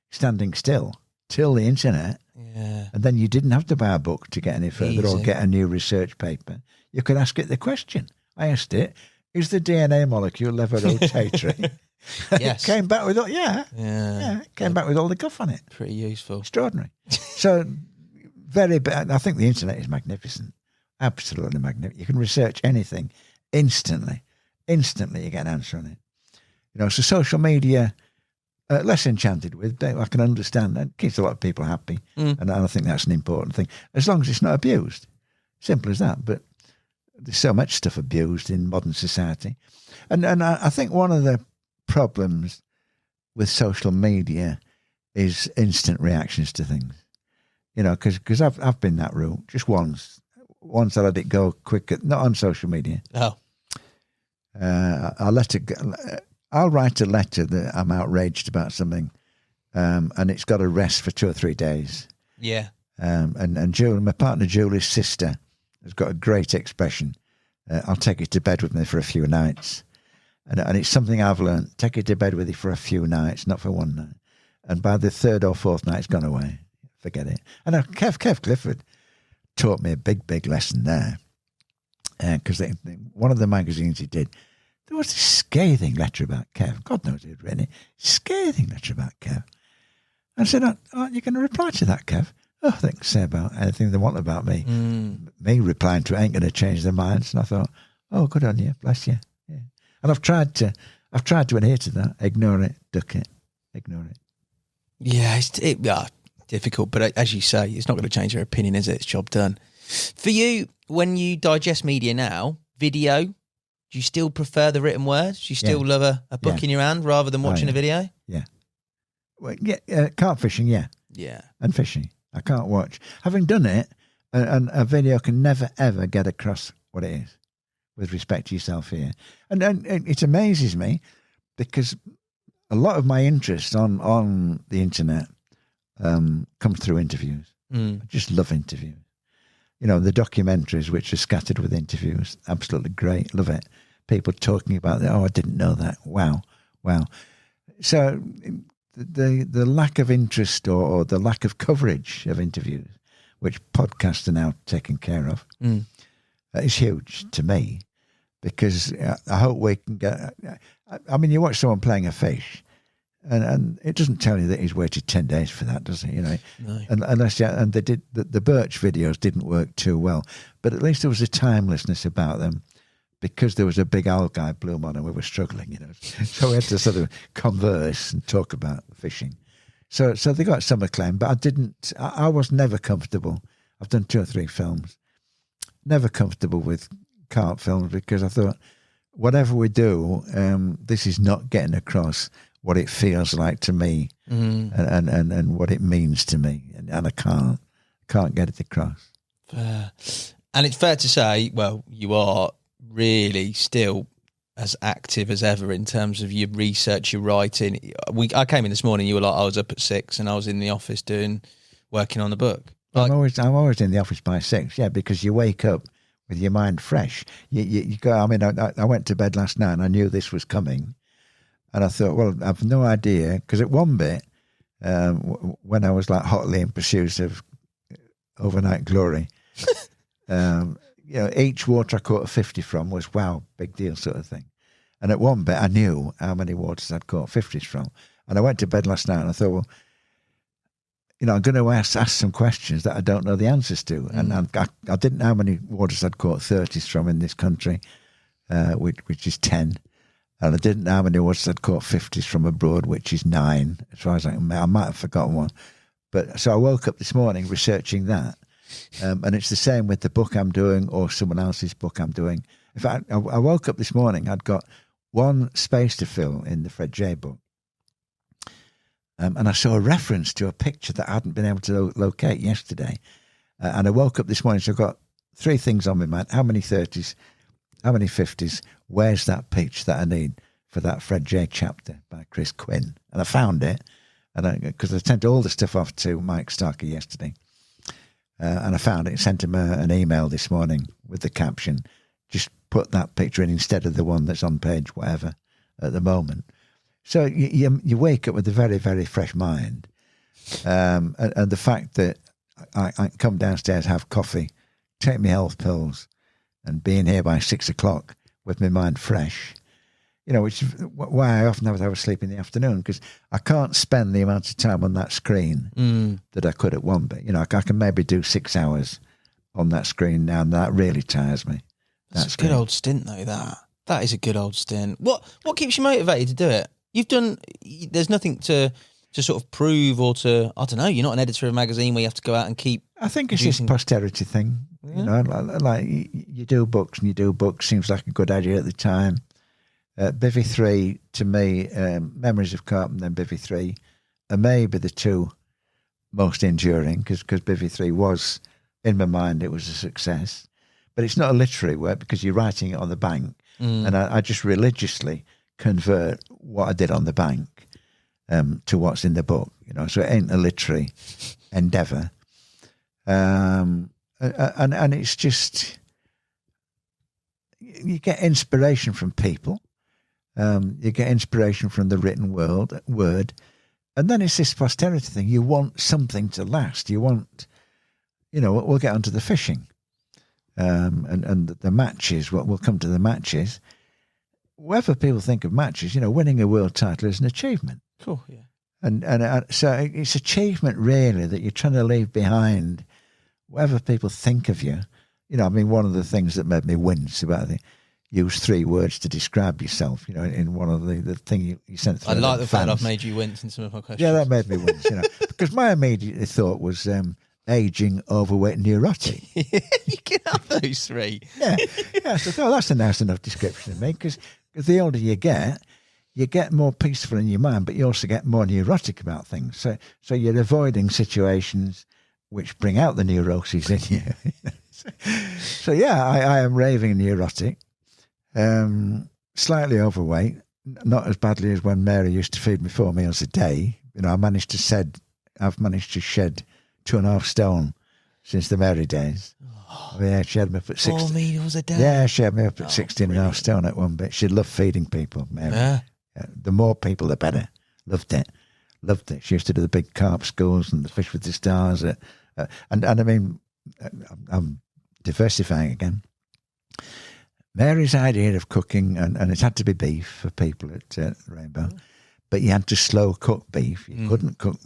standing still till the internet. Yeah. And then you didn't have to buy a book to get any further or get a new research paper. You could ask it the question. I asked it, is the DNA molecule lever rotatory? Yes. It came back with, it came back with all the guff on it. Pretty useful. Extraordinary. So, very bad. I think the internet is magnificent. Absolutely magnificent. You can research anything instantly. Instantly you get an answer on it. You know, so social media, less enchanted with. I can understand that. It keeps a lot of people happy. And I think that's an important thing. As long as it's not abused. Simple as that. But there's so much stuff abused in modern society. And I think one of the problems with social media is instant reactions to things. You know, because I've been that route just once. Once I let it go quick, not on social media. Oh. I'll let it go. I'll write a letter that I'm outraged about something, and it's got to rest for 2 or 3 days. Yeah. And Julie, my partner Julie's sister, has got a great expression. I'll take it to bed with me for a few nights. And it's something I've learned. Take it to bed with you for a few nights, not for one night. And by the 3rd or 4th night, it's gone away. Forget it. And Kev Clifford taught me a big, big lesson there. because one of the magazines he did, there was this scathing letter about Kev. God knows he'd written it. Scathing letter about Kev. I said, aren't you going to reply to that, Kev? Oh, they can say about anything they want about me. Me replying to it ain't going to change their minds. And I thought, oh, good on you, bless you. Yeah. And I've tried to adhere to that. Ignore it, duck it, ignore it. Yeah, it's difficult, but as you say, it's not going to change their opinion, is it? It's job done. For you, when you digest media now, video, do you still prefer the written words? Do you still love a book in your hand rather than watching a video? Yeah. Well, carp fishing, yeah. Yeah. And fishing. I can't watch. Having done it, and a video can never, ever get across what it is with respect to yourself here. And it amazes me because a lot of my interest on the internet comes through interviews. I just love interviews. You know, the documentaries which are scattered with interviews, absolutely great. Love it. People talking about that. Oh, I didn't know that. Wow. So the lack of interest or the lack of coverage of interviews, which podcasts are now taking care of, is huge to me, because I hope we can get. I mean, you watch someone playing a fish, and it doesn't tell you that he's waited 10 days for that, does it? You know, no. And they did the birch videos didn't work too well, but at least there was a timelessness about them. Because there was a big algae bloom on and we were struggling, you know. So we had to sort of converse and talk about fishing. So they got some acclaim, but I was never comfortable. I've done 2 or 3 films. Never comfortable with carp films because I thought, whatever we do, this is not getting across what it feels like to me and what it means to me. And I can't get it across. Fair. And it's fair to say, well, you are really still as active as ever in terms of your research, your writing. I came in this morning, you were like, I was up at 6 and I was in the office working on the book. Like, I'm always in the office by 6, because you wake up with your mind fresh. You go. I mean, I went to bed last night and I knew this was coming, and I thought, well, I've no idea, because at one bit, when I was like hotly in pursuit of overnight glory, each water I caught a 50 from was, wow, big deal sort of thing. And at one bit, I knew how many waters I'd caught 50s from. And I went to bed last night and I thought, well, I'm going to ask some questions that I don't know the answers to. And I didn't know how many waters I'd caught 30s from in this country, which is 10. And I didn't know how many waters I'd caught 50s from abroad, which is 9. As far as I might have forgotten one. But so I woke up this morning researching that. And it's the same with the book I'm doing or someone else's book I'm doing. In fact, I woke up this morning, I'd got 1 space to fill in the Fred J book. And I saw a reference to a picture that I hadn't been able to locate yesterday. And I woke up this morning, so I've got 3 things on my mind. How many 30s? How many 50s? Where's that picture that I need for that Fred J chapter by Chris Quinn? And I found it, because I sent all the stuff off to Mike Starkey yesterday. And I found it, sent him an email this morning with the caption, just put that picture in instead of the one that's on page whatever at the moment. So you wake up with a very, very fresh mind. And the fact that I come downstairs, have coffee, take my health pills, and be in here by 6 o'clock with my mind fresh, which is why I often have to have a sleep in the afternoon, because I can't spend the amount of time on that screen that I could at one bit. I can maybe do 6 hours on that screen now, and that really tires me. That's a good old stint, though, that is a good old stint. What keeps you motivated to do it? There's nothing to sort of prove or to, I don't know, you're not an editor of a magazine where you have to go out and keep... I think it's this posterity thing. Yeah. Like you do books and you do books, seems like a good idea at the time. Bivvy 3, to me, Memories of Carp and then Bivvy 3 are maybe the 2 most enduring, because Bivvy 3 was, in my mind, it was a success. But it's not a literary work because you're writing it on the bank. And I just religiously convert what I did on the bank to what's in the book. So it ain't a literary endeavour. And it's just, you get inspiration from people. You get inspiration from the written word, and then it's this posterity thing. You want something to last. You want, we'll get onto the fishing. and the matches, we'll come to the matches. Whatever people think of matches, winning a world title is an achievement. Cool, yeah. And so it's achievement, really, that you're trying to leave behind whatever people think of you. One of the things that made me wince about it, use 3 words to describe yourself, in one of the thing you sent through. I like the fact I've made you wince in some of my questions. Yeah, that made me wince, because my immediate thought was aging, overweight, neurotic. You can have those 3. Yeah, so I thought that's a nice enough description of me, because the older you get more peaceful in your mind, but you also get more neurotic about things. So you're avoiding situations which bring out the neuroses in you. So yeah, I am raving neurotic, slightly overweight, not as badly as when Mary used to feed me 4 meals a day. I've managed to shed 2.5 stone since the Mary days. Oh, yeah, she had me up at 4 meals a day. Yeah, she had me up at 16.5 stone at one bit. She loved feeding people, Mary. Yeah. The more people, the better. Loved it. She used to do the big carp schools and the fish with the stars. And I mean, I'm diversifying again. Mary's idea of cooking, and it had to be beef for people at Rainbow, but you had to slow cook beef. You couldn't cook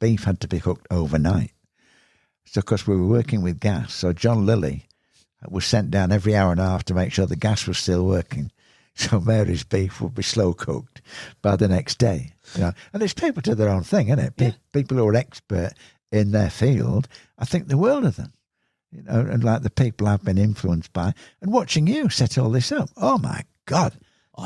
beef; had to be cooked overnight. So, of course, we were working with gas. So John Lilly was sent down every hour and a half to make sure the gas was still working. So Mary's beef would be slow cooked by the next day. And it's people to their own thing, isn't it? Yeah. People who are expert in their field, I think the world of them. And like the people I've been influenced by, and watching you set all this up. Oh my God,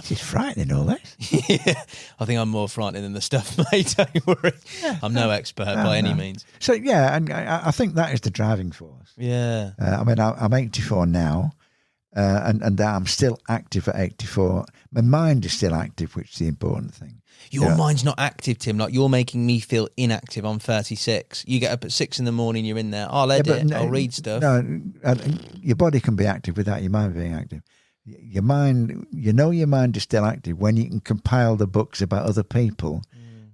it's frightening, all this. Yeah, I think I'm more frightening than the stuff, mate. Don't worry. Yeah, I'm no expert by any means. So yeah, and I think that is the driving force. Yeah. I'm 84 now. And I'm still active at 84. My mind is still active, which is the important thing. Your mind's not active, Tim. Like, you're making me feel inactive. I'm 36. You get up at 6 a.m, you're in there. I'll edit, I'll read stuff. No, your body can be active without your mind being active. Your mind, your mind is still active when you can compile the books about other people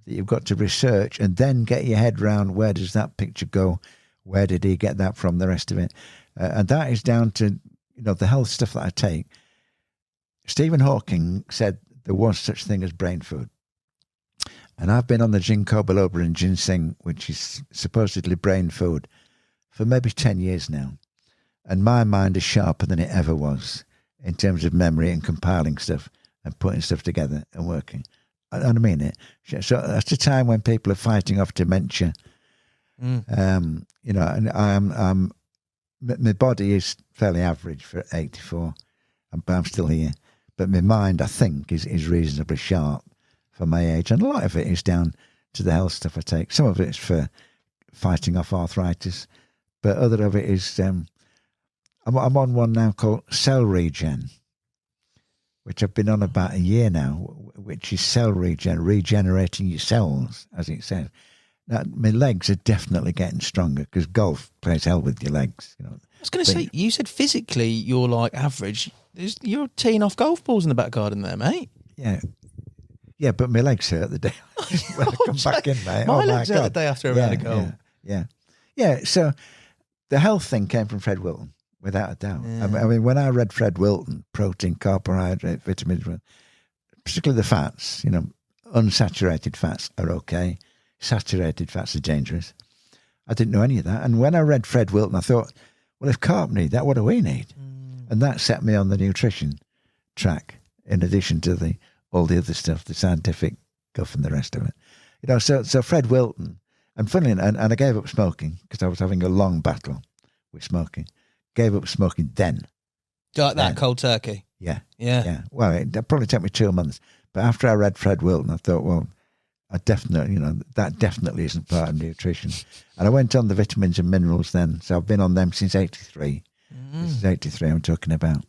that you've got to research and then get your head round where does that picture go? Where did he get that from? The rest of it. And that is down to the health stuff that I take. Stephen Hawking said there was such thing as brain food. And I've been on the ginkgo biloba and ginseng, which is supposedly brain food, for maybe 10 years now. And my mind is sharper than it ever was in terms of memory and compiling stuff and putting stuff together and working. And I mean it. So that's the time when people are fighting off dementia. And my body is fairly average for 84, but I'm still here. But my mind, I think, is reasonably sharp for my age. And a lot of it is down to the health stuff I take. Some of it's for fighting off arthritis, but other of it is, I'm on one now called Cell Regen, which I've been on about a year now, which is cell regenerating your cells, as it says. Now, my legs are definitely getting stronger because golf plays hell with your legs. I was going to say, you said physically you're like average. You're teeing off golf balls in the back garden there, mate. Yeah, but my legs hurt the day when I come back in, mate. My legs hurt the day after a round of golf. Yeah, so the health thing came from Fred Wilton, without a doubt. Yeah. I mean, when I read Fred Wilton, protein, carbohydrate, vitamins, particularly the fats, unsaturated fats are okay. Saturated fats are dangerous. I didn't know any of that. And when I read Fred Wilton, I thought, well, if carp need that, what do we need? And that set me on the nutrition track, in addition to all the other stuff, the scientific guff and the rest of it. So Fred Wilton, and funnily, and I gave up smoking because I was having a long battle with smoking. Gave up smoking then. Like that, cold turkey? Yeah. Well, it probably took me 2 months. But after I read Fred Wilton, I thought, well, I definitely, that definitely isn't part of nutrition. And I went on the vitamins and minerals then. So I've been on them since 83. This is 83 I'm talking about.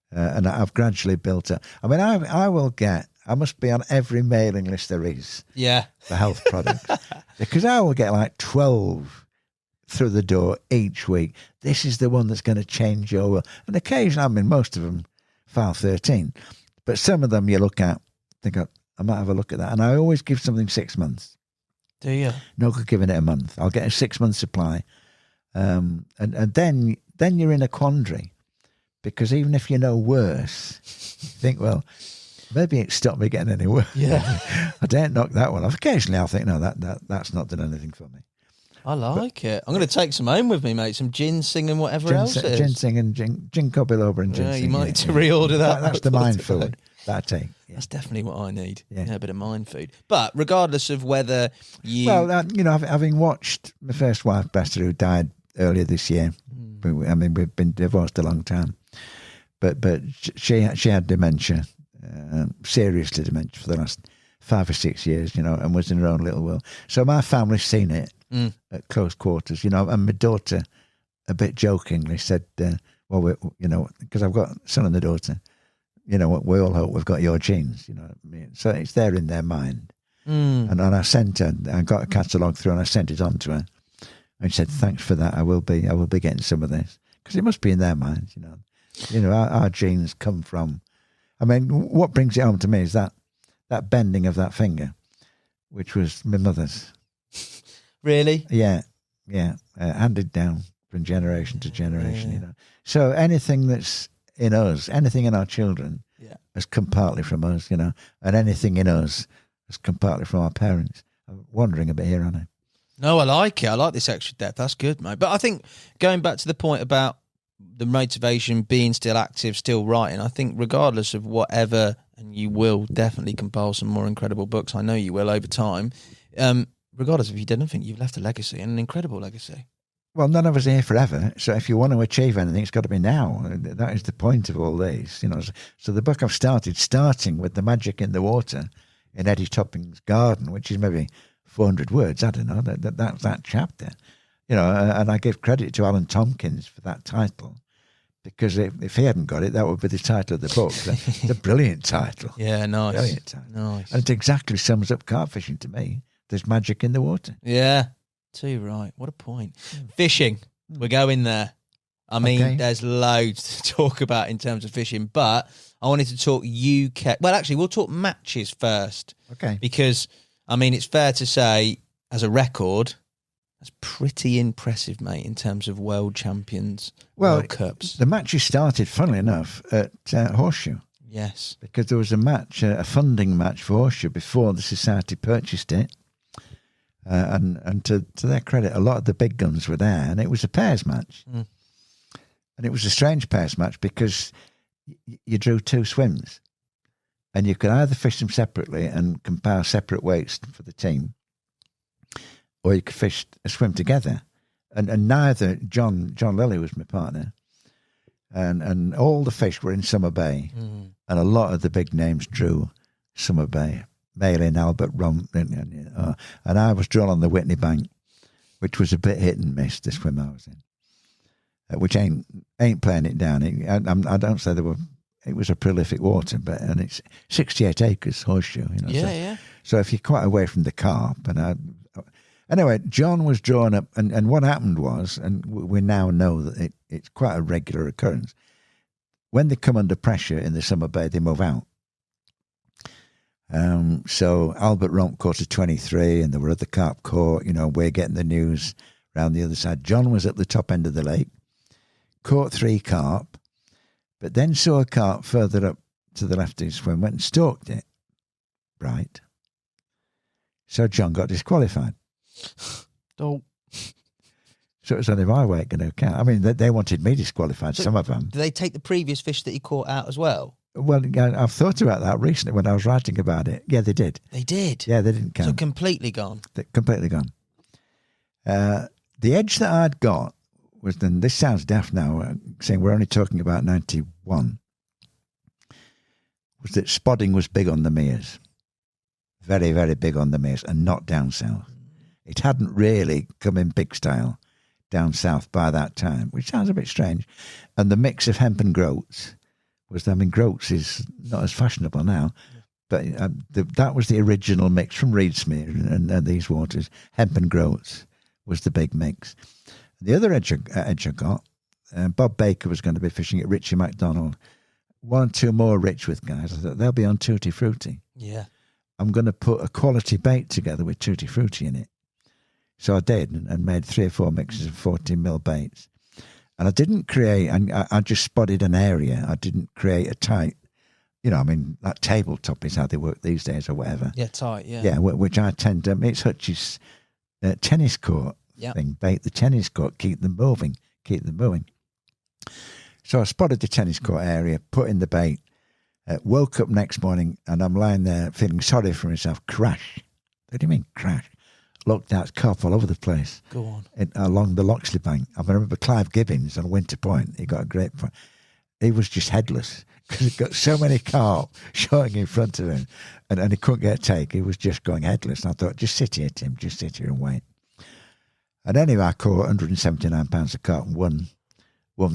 And I've gradually built up. I mean, I must be on every mailing list there is for health products. Because I will get like 12 through the door each week. This is the one that's going to change your world. And occasionally, most of them file 13. But some of them you look at, think, I might have a look at that. And I always give something 6 months. Do you? No good giving it a month. I'll get a 6 month supply. And then you're in a quandary, because even if you know worse, you think, well, maybe it stopped me getting any worse. Yeah. I daren't knock that one off. Occasionally I'll think, no, that's not done anything for me. I like it. I'm going to take some home with me, mate. Some ginseng and whatever else it is. Ginseng and ginkgo biloba and ginseng. Yeah, you might need to reorder that. That's the mind food that I take. Yeah. That's definitely what I need. Yeah. A bit of mind food. But regardless of whether you... Well, having watched my first wife, Bester, who died earlier this year, I mean, we've been divorced a long time, but she had dementia, seriously dementia for the last 5 or 6 years, and was in her own little world. So my family's seen it at close quarters, and my daughter, a bit jokingly, said, well, because I've got a son and a daughter, we all hope we've got your genes, you know what I mean? So it's there in their mind. And I sent her, I got a catalogue through and I sent it on to her. And she said, thanks for that. I will be getting some of this. Because it must be in their minds, our genes come from, I mean, what brings it home to me is that bending of that finger, which was my mother's. Really? Yeah. Handed down from generation to generation, So anything that's in us, anything in our children has come partly from us, and anything in us has come partly from our parents. I'm wandering a bit here, aren't I? No, I like it. I like this extra depth. That's good, mate. But I think going back to the point about the motivation, being still active, still writing, I think regardless of whatever, and you will definitely compile some more incredible books, I know you will over time, regardless if you did anything, you've left a legacy, and an incredible legacy. Well, none of us are here forever, so if you want to achieve anything, it's got to be now. That is the point of all these, So the book I've starting with the magic in the water in Eddie Topping's garden, which is maybe 400 words, I don't know, that's that chapter. And I give credit to Alan Tompkins for that title, because if he hadn't got it, that would be the title of the book. It's a brilliant title. Yeah, nice. Brilliant title. Nice. And it exactly sums up carp fishing to me. There's magic in the water. Yeah. Too right. What a point. Fishing. We're going there. I mean, there's loads to talk about in terms of fishing, but I wanted to talk UK. Well, actually, we'll talk matches first. Okay. Because, I mean, it's fair to say, as a record, that's pretty impressive, mate, in terms of world champions, World Cups. The matches started, funnily enough, at Horseshoe. Yes. Because there was a match, a funding match for Horseshoe before the Society purchased it. And to their credit, a lot of the big guns were there, and it was a pairs match. And it was a strange pairs match because you drew 2 swims, and you could either fish them separately and compare separate weights for the team, or you could fish a swim together. And neither John Lilly was my partner, and all the fish were in Summer Bay, and a lot of the big names drew Summer Bay. Malin, Albert Rump, and I was drawn on the Whitney Bank, which was a bit hit and miss, the swim I was in, which ain't playing it down. I don't say it was a prolific water, and it's 68 acres, Horseshoe. So if you're quite away from the carp, anyway, John was drawn up, and what happened was, and we now know that it's quite a regular occurrence, when they come under pressure in the Summer Bay, they move out. So Albert Rump caught a 23, and there were other carp caught. We're getting the news around the other side. John was at the top end of the lake, caught 3 carp, but then saw a carp further up to the left of his swim, went and stalked it. Right. So John got disqualified. Oh. So it was only my weight going to count. I mean, they wanted me disqualified, some of them. Did they take the previous fish that he caught out as well? Well, I've thought about that recently when I was writing about it. Yeah, they did. They did? Yeah, they didn't count. So completely gone? Completely gone. The edge that I'd got was, and this sounds daft now, saying we're only talking about 91, was that spotting was big on the Mears. Very, very big on the Mears, and not down south. It hadn't really come in big style down south by that time, which sounds a bit strange. And the mix of hemp and groats was, I mean, groats is not as fashionable now, but that was the original mix from Reedsmere and these waters. Hemp and groats was the big mix. The other edge I got, Bob Baker was going to be fishing at Richie MacDonald. 1 or 2 more Richworth guys. I thought they'll be on Tutti Frutti. Yeah. I'm going to put a quality bait together with Tutti Frutti in it. So I did, and made 3 or 4 mixes of 14mm baits. And I didn't create, and I just spotted an area. I didn't create a tight, that tabletop is how they work these days or whatever. Yeah, tight, yeah. Yeah, which I tend to, it's Hutch's tennis court thing, bait the tennis court, keep them moving. So I spotted the tennis court area, put in the bait, woke up next morning, and I'm lying there feeling sorry for myself. Crash. What do you mean, crash? Looked out, carp all over the place. Go on. Along the Loxley bank. I remember Clive Gibbons on Winter Point. He got a great point. He was just headless because he got so many carp showing in front of him, and he couldn't get a take. He was just going headless. And I thought, just sit here, Tim. Just sit here and wait. And anyway, I caught 179 pounds of carp and won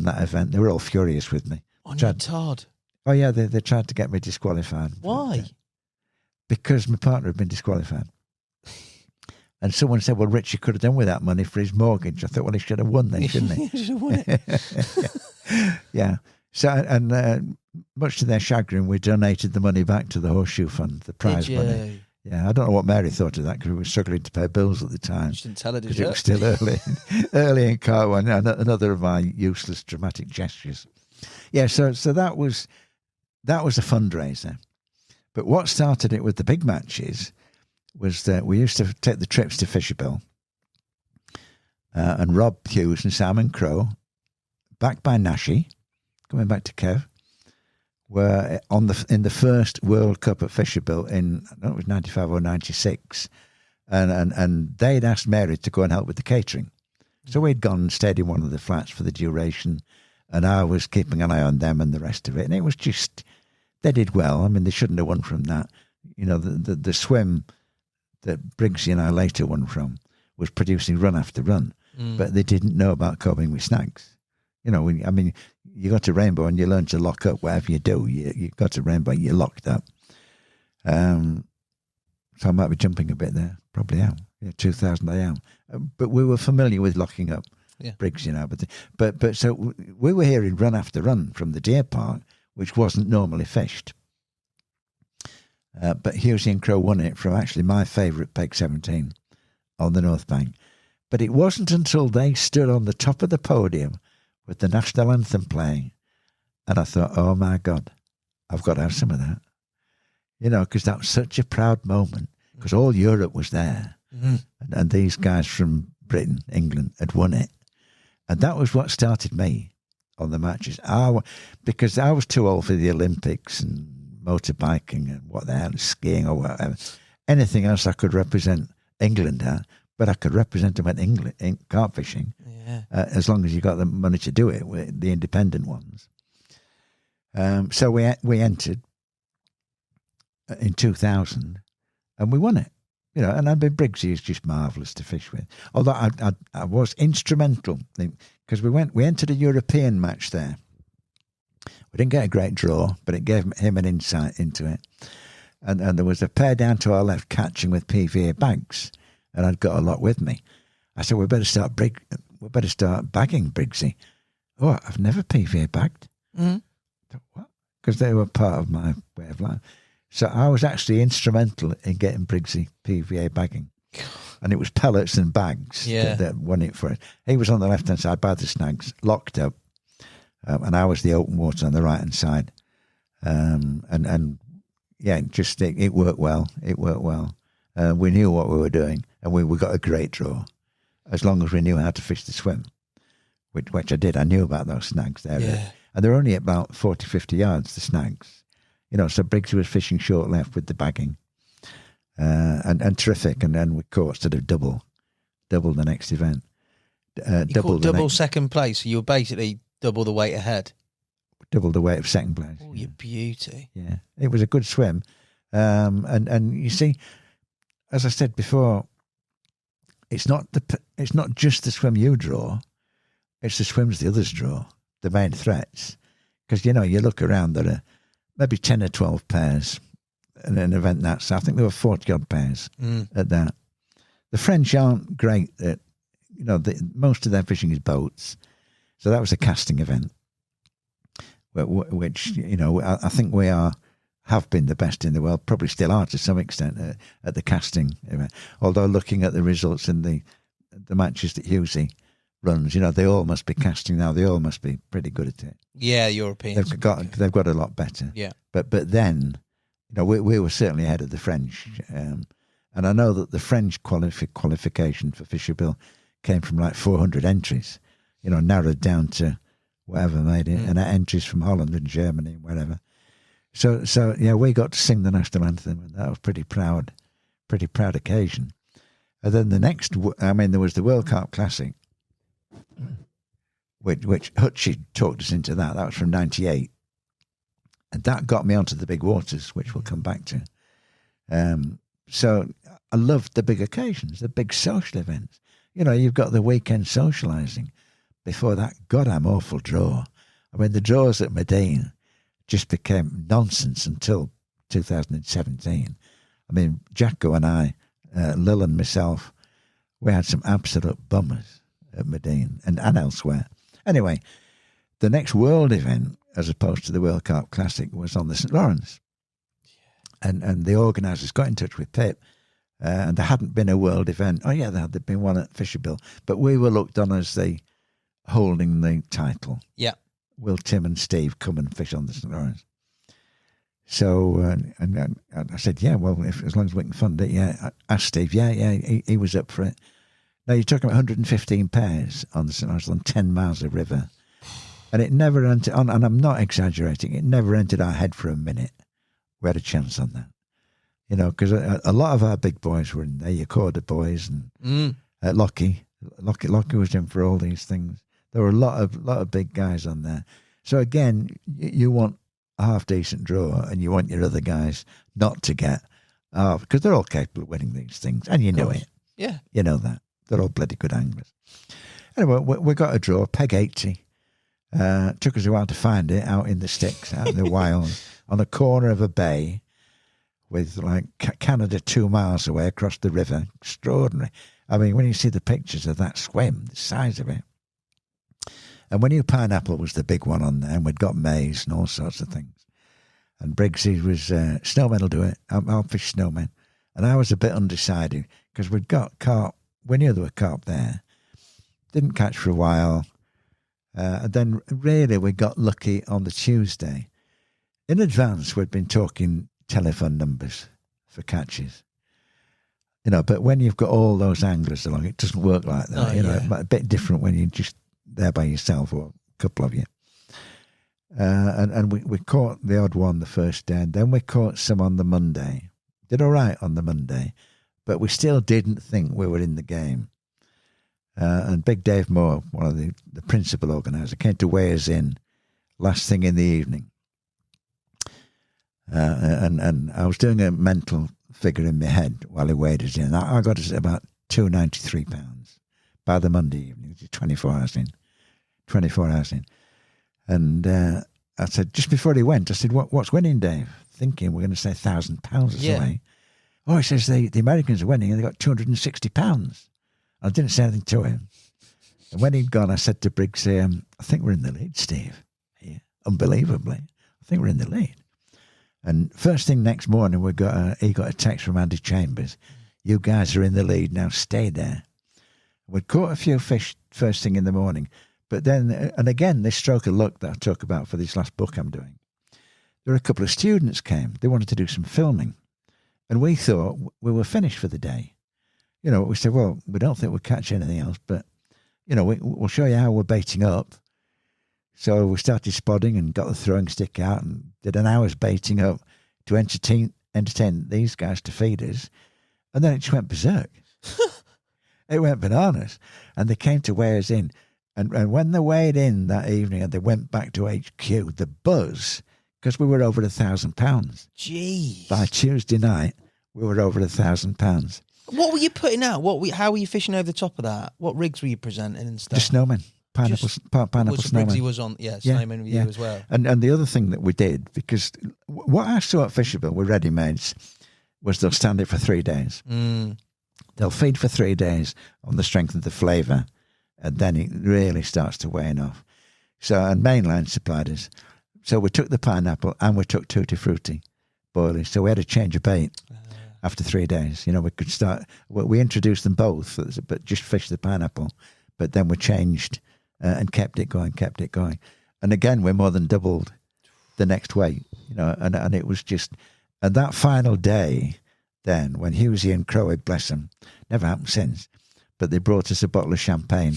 that event. They were all furious with me. On your Todd? Oh, yeah, they tried to get me disqualified. Why? Because my partner had been disqualified. And someone said, well, Richie could have done with that money for his mortgage. I thought, well, he should have won then, shouldn't he? He should have won it. Yeah. So, and much to their chagrin, we donated the money back to the Horseshoe Fund, the prize money. Yeah, I don't know what Mary thought of that because we were struggling to pay bills at the time. She didn't tell her, did because you? It was still early in car one. Another of my useless dramatic gestures. Yeah, so that was a fundraiser. But what started it with the big matches was that we used to take the trips to Fisherville, and Rob Hughes and Simon Crowe, backed by Nashy, coming back to Kev, were in the first World Cup at Fisherville in, I don't know, it was 95 or 96, and they'd asked Mary to go and help with the catering. So we'd gone and stayed in one of the flats for the duration, and I was keeping an eye on them and the rest of it. And it was just, they did well. I mean, they shouldn't have won from that. The swim that Briggsy and I later won from was producing run after run, but they didn't know about coping with snags. You go to Rainbow and you learn to lock up. Whatever you do, you go to Rainbow, you're locked up. So I might be jumping a bit there. Probably am. Yeah, 2000 I am. But we were familiar with locking up Briggs, But so we were hearing run after run from the deer park, which wasn't normally fished. But Hughesy and Crowe won it from actually my favourite Peg 17 on the North Bank. But it wasn't until they stood on the top of the podium with the national anthem playing, and I thought, oh my God, I've got to have some of that. Because that was such a proud moment, because all Europe was there, and these guys from Britain, England, had won it. And that was what started me on the matches. Because I was too old for the Olympics and motorbiking and what the hell, skiing or whatever. Anything else I could represent England at, but I could represent them at England in carp fishing, as long as you got the money to do it with the independent ones. So we entered in 2000, and we won it. And Briggsy is just marvellous to fish with. Although I was instrumental, because we entered a European match there. We didn't get a great draw, but it gave him an insight into it. And there was a pair down to our left catching with PVA bags, and I'd got a lot with me. I said, we better start bagging Briggsy. Oh, I've never PVA bagged. What? Because they were part of my way of life. So I was actually instrumental in getting Briggsy PVA bagging. And it was pellets and bags that won it for it. He was on the left-hand side by the snags, locked up. And I was the open water on the right-hand side. It worked well. It worked well. We knew what we were doing, and we got a great draw, as long as we knew how to fish the swim, which I did. I knew about those snags there. Yeah. And they're only about 40, 50 yards, the snags. So Briggsy was fishing short left with the bagging, and terrific. And then we caught sort of double the next event. Double second place. So you were basically double the weight ahead. Double the weight of second place. Oh, you beauty. Yeah, it was a good swim. And you see, as I said before, it's not just the swim you draw, it's the swims the others draw, the main threats. Because, you look around, there are maybe 10 or 12 pairs in an event that size. I think there were 40-odd pairs at that. The French aren't great at, most of their fishing is boats. So that was a casting event, which I think we have been the best in the world, probably still are to some extent at the casting event. Although looking at the results in the the matches that Husey runs, they all must be casting now. They all must be pretty good at it. Yeah, Europeans. They've got a lot better. Yeah. But then, we were certainly ahead of the French. And I know that the French qualification for Fisher Bill came from like 400 entries, narrowed down to whatever made it, and entries from Holland and Germany and wherever. So we got to sing the national anthem, and that was pretty proud occasion. And then the next, there was the World Carp Classic, which Hutchie talked us into that. That was from 98. And that got me onto the big waters, which we'll come back to. So I loved the big occasions, the big social events. You've got the weekend socialising before that goddamn awful draw. The draws at Medine just became nonsense until 2017. Jacko and I, Lil and myself, we had some absolute bummers at Medine and elsewhere. Anyway, the next world event, as opposed to the World Carp Classic, was on the St. Lawrence. And the organisers got in touch with Pip, and there hadn't been a world event. Oh, yeah, there had been one at Fisher Bill. But we were looked on as the holding the title. Yeah. Will Tim and Steve come and fish on the St. Lawrence? So, and I said, yeah, well, as long as we can fund it, yeah. I asked Steve, he was up for it. Now, you're talking about 115 pairs on the St. Lawrence on 10 miles of river. And it never entered, and I'm not exaggerating, it never entered our head for a minute. We had a chance on that. Because a lot of our big boys were in there, your Corda boys and Lockie was in for all these things. There were a lot of big guys on there. So again, you want a half-decent draw, and you want your other guys not to get because they're all capable of winning these things, and you know it. Yeah. You know that. They're all bloody good anglers. Anyway, we got a draw, peg 80. Took us a while to find it out in the sticks, out in the wild, on a corner of a bay with like Canada 2 miles away across the river. Extraordinary. When you see the pictures of that swim, the size of it. And we knew pineapple was the big one on there, and we'd got maize and all sorts of things. And Briggsy was, snowmen will do it. I'll fish snowmen. And I was a bit undecided because we'd got carp. We knew there were carp there. Didn't catch for a while. And then really we got lucky on the Tuesday. In advance, we'd been talking telephone numbers for catches. But when you've got all those anglers along, it doesn't work like that. A bit different when you're just there by yourself or a couple of you. And we caught the odd one the first day, and then we caught some on the Monday. Did all right on the Monday, but we still didn't think we were in the game. And Big Dave Moore, one of the principal organiser, came to weigh us in last thing in the evening. And I was doing a mental figure in my head while he weighed us in. I got us at about 293 pounds by the Monday evening, which is 24 hours in. And I said, just before he went, I said, what's winning, Dave? Thinking we're going to say £1,000 or something. Oh, he says the Americans are winning and they got £260. I didn't say anything to him. And when he'd gone, I said to Briggs, I think we're in the lead, Steve. Yeah, unbelievably. I think we're in the lead. And first thing next morning, he got a text from Andy Chambers. You guys are in the lead now, stay there. We'd caught a few fish first thing in the morning. But then, and again, this stroke of luck that I talk about for this last book I'm doing, there were a couple of students came. They wanted to do some filming. And we thought we were finished for the day. We said, well, we don't think we'll catch anything else, but, we'll show you how we're baiting up. So we started spodding and got the throwing stick out and did an hour's baiting up to entertain these guys to feed us. And then it just went berserk. It went bananas. And they came to weigh us in. And when they weighed in that evening and they went back to HQ, the buzz, because we were over £1,000. Jeez. By Tuesday night, we were over £1,000. What were you putting out? How were you fishing over the top of that? What rigs were you presenting and stuff? Just snowmen. Pineapple snowmen. Briggsy was on, snowmen with you as well. And the other thing that we did, because what I saw at Fisher Bill with ready-mades was they'll stand it for 3 days. They'll feed for 3 days on the strength of the flavour, and then it really starts to wane off. So, and Mainline supplied us. So we took the pineapple and we took Tutti Frutti boilies. So we had a change of bait. after 3 days. You know, we could start. We introduced them both, but just fished the pineapple. But then we changed and kept it going. And again, we more than doubled the next weight. You know, and it was just. And that final day, then when Hughesy and Crowe, bless them, never happened since. But they brought us a bottle of champagne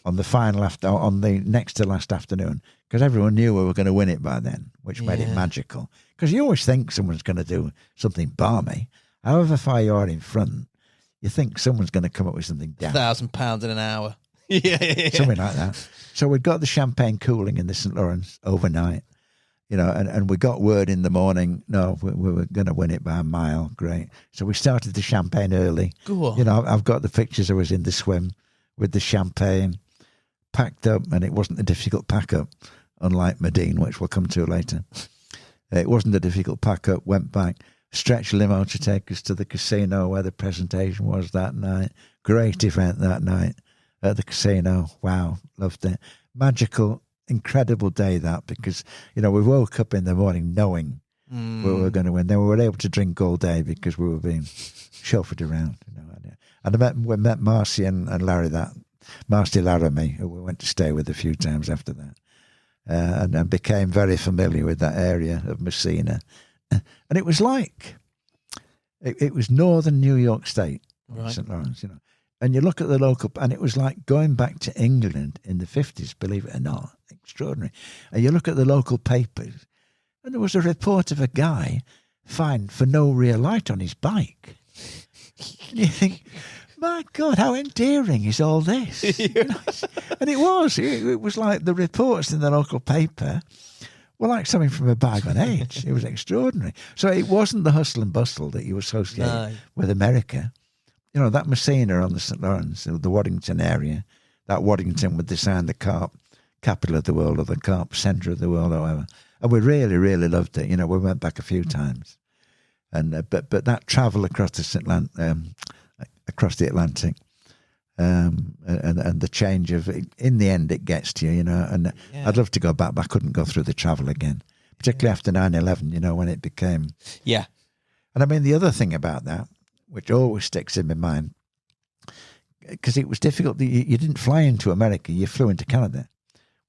on the next to last afternoon, because everyone knew we were going to win it by then, which made it magical. Because you always think someone's going to do something balmy. However far you are in front, you think someone's going to come up with something daft. £1,000 in an hour. Yeah. Something like that. So we got the champagne cooling in the St. Lawrence overnight, you know, and we got word in the morning, no, we were going to win it by a mile. Great. So we started the champagne early. Go on. You know, I've got the pictures. I was in the swim with the champagne, packed up, and it wasn't a difficult pack up, unlike Medine, which we'll come to later. It wasn't a difficult pack up. Went back, stretched limo to take us to the casino where the presentation was that night. Great event that night at the casino. Wow, loved it. Magical, incredible day that, because, you know, we woke up in the morning knowing we were going to win. Then we were able to drink all day because we were being chauffeured around. You know, and we met Marcy and Larry Marcy Laramie, who we went to stay with a few times after that, and became very familiar with that area of Messina. And it was like, it was northern New York State, right. St. Lawrence, you know. And you look at the local, and it was like going back to England in the 50s, believe it or not. Extraordinary. And you look at the local papers, and there was a report of a guy fined for no rear light on his bike. And you think, my God, how endearing is all this? And it was like the reports in the local paper were like something from a bag on age. It was extraordinary. So it wasn't the hustle and bustle that you associate with America. You know, that Messina on the St. Lawrence, the Waddington area, that Waddington with the sign, the carp capital of the world, or the carp centre of the world, or whatever. And we really, really loved it. You know, we went back a few times. And but that travel across the across the Atlantic, and the change of, in the end, it gets to you, you know. And I'd love to go back, but I couldn't go through the travel again, particularly after 9/11. You know, when it became And I mean, the other thing about that, which always sticks in my mind, because it was difficult. You didn't fly into America; you flew into Canada.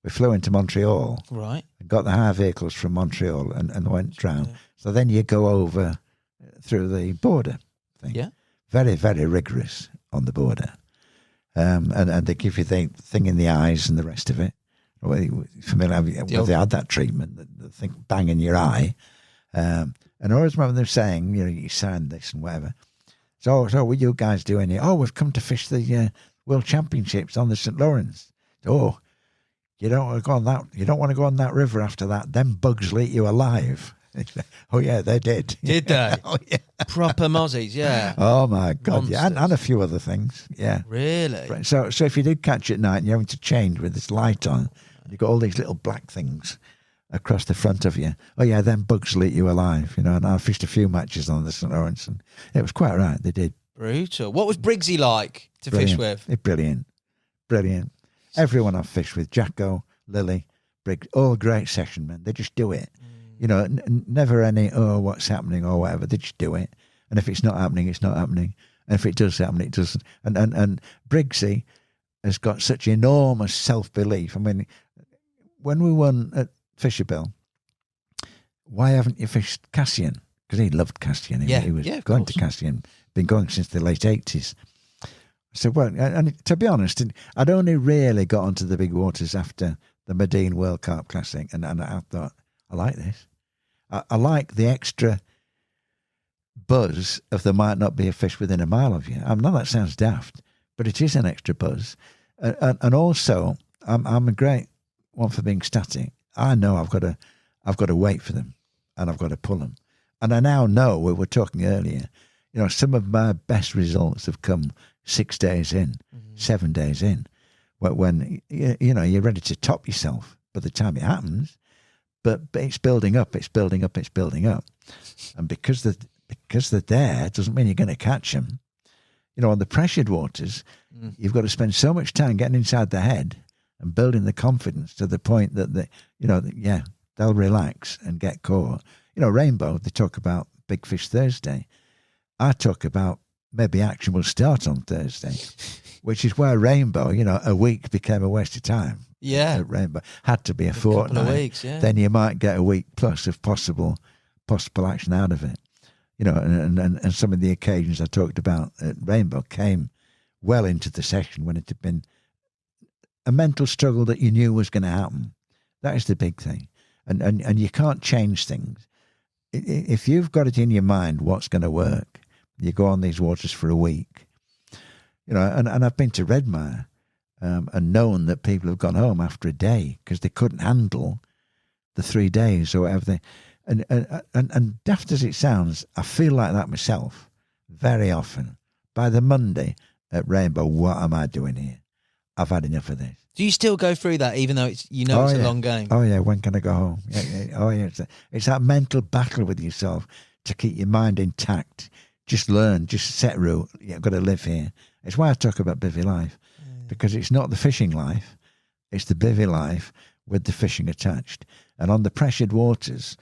We flew into Montreal, right? And got the hire vehicles from Montreal and went round. So then you go over through the border thing. Yeah. Very, very rigorous on the border. And they give you the thing in the eyes and the rest of it. Familiar with they had that treatment, the thing bang in your eye. And I always remember them saying, you know, you signed this and whatever. So what are you guys doing here? Oh, we've come to fish the World Championships on the St. Lawrence. Oh, you don't want to go on that. You don't want to go on that river after that. Them bugs will eat you alive. Oh yeah, they did. Did they? Oh yeah, proper mozzies. Yeah. Oh my God, monsters. Yeah, and a few other things. Yeah. Really? So if you did catch it at night and you're having to change with this light on, you've got all these little black things across the front of you. Oh yeah, them bugs will eat you alive. You know. And I fished a few matches on the St. Lawrence, and it was quite right. They did. Brutal. What was Briggsy like to fish with? Brilliant. Everyone I've fished with, Jacko, Lily, Briggs, all great session men. They just do it. You know, never any, what's happening or whatever. They just do it. And if it's not happening, it's not happening. And if it does happen, it doesn't. And Briggsy has got such enormous self-belief. I mean, when we won at Fisherville, why haven't you fished Cassian? Because he loved Cassian. He was going to Cassian, been going since the late 80s. So, well, and to be honest, I'd only really got onto the big waters after the Medine World Carp Classic. And I thought, I like this. I like the extra buzz of there might not be a fish within a mile of you. I know that sounds daft, but it is an extra buzz. And also, I'm a great one for being static. I know I've got to wait for them, and I've got to pull them. And I now know, we were talking earlier, you know, some of my best results have come 6 days in, 7 days in, when you know you're ready to top yourself by the time it happens. But it's building up, and because they're there doesn't mean you're going to catch them. You know, on the pressured waters, you've got to spend so much time getting inside the head and building the confidence to the point that they'll relax and get caught. You know, Rainbow, they talk about Big Fish Thursday, I talk about maybe action will start on Thursday, which is where Rainbow, a week became a waste of time. Yeah. At Rainbow had to be a fortnight. Couple of weeks, yeah. Then you might get a week plus of possible action out of it. And some of the occasions I talked about at Rainbow came well into the session when it had been a mental struggle that you knew was going to happen. That is the big thing. And you can't change things. If you've got it in your mind what's going to work, you go on these waters for a week. And I've been to Redmire and known that people have gone home after a day because they couldn't handle the 3 days or whatever. And daft as it sounds, I feel like that myself very often. By the Monday at Rainbow, what am I doing here? I've had enough of this. Do you still go through that, even though it's a long game? Oh yeah, when can I go home? Oh yeah, it's that mental battle with yourself to keep your mind intact. Just learn, just set rule. You've got to live here. It's why I talk about bivvy life, because it's not the fishing life, it's the bivvy life with the fishing attached. And on the pressured waters,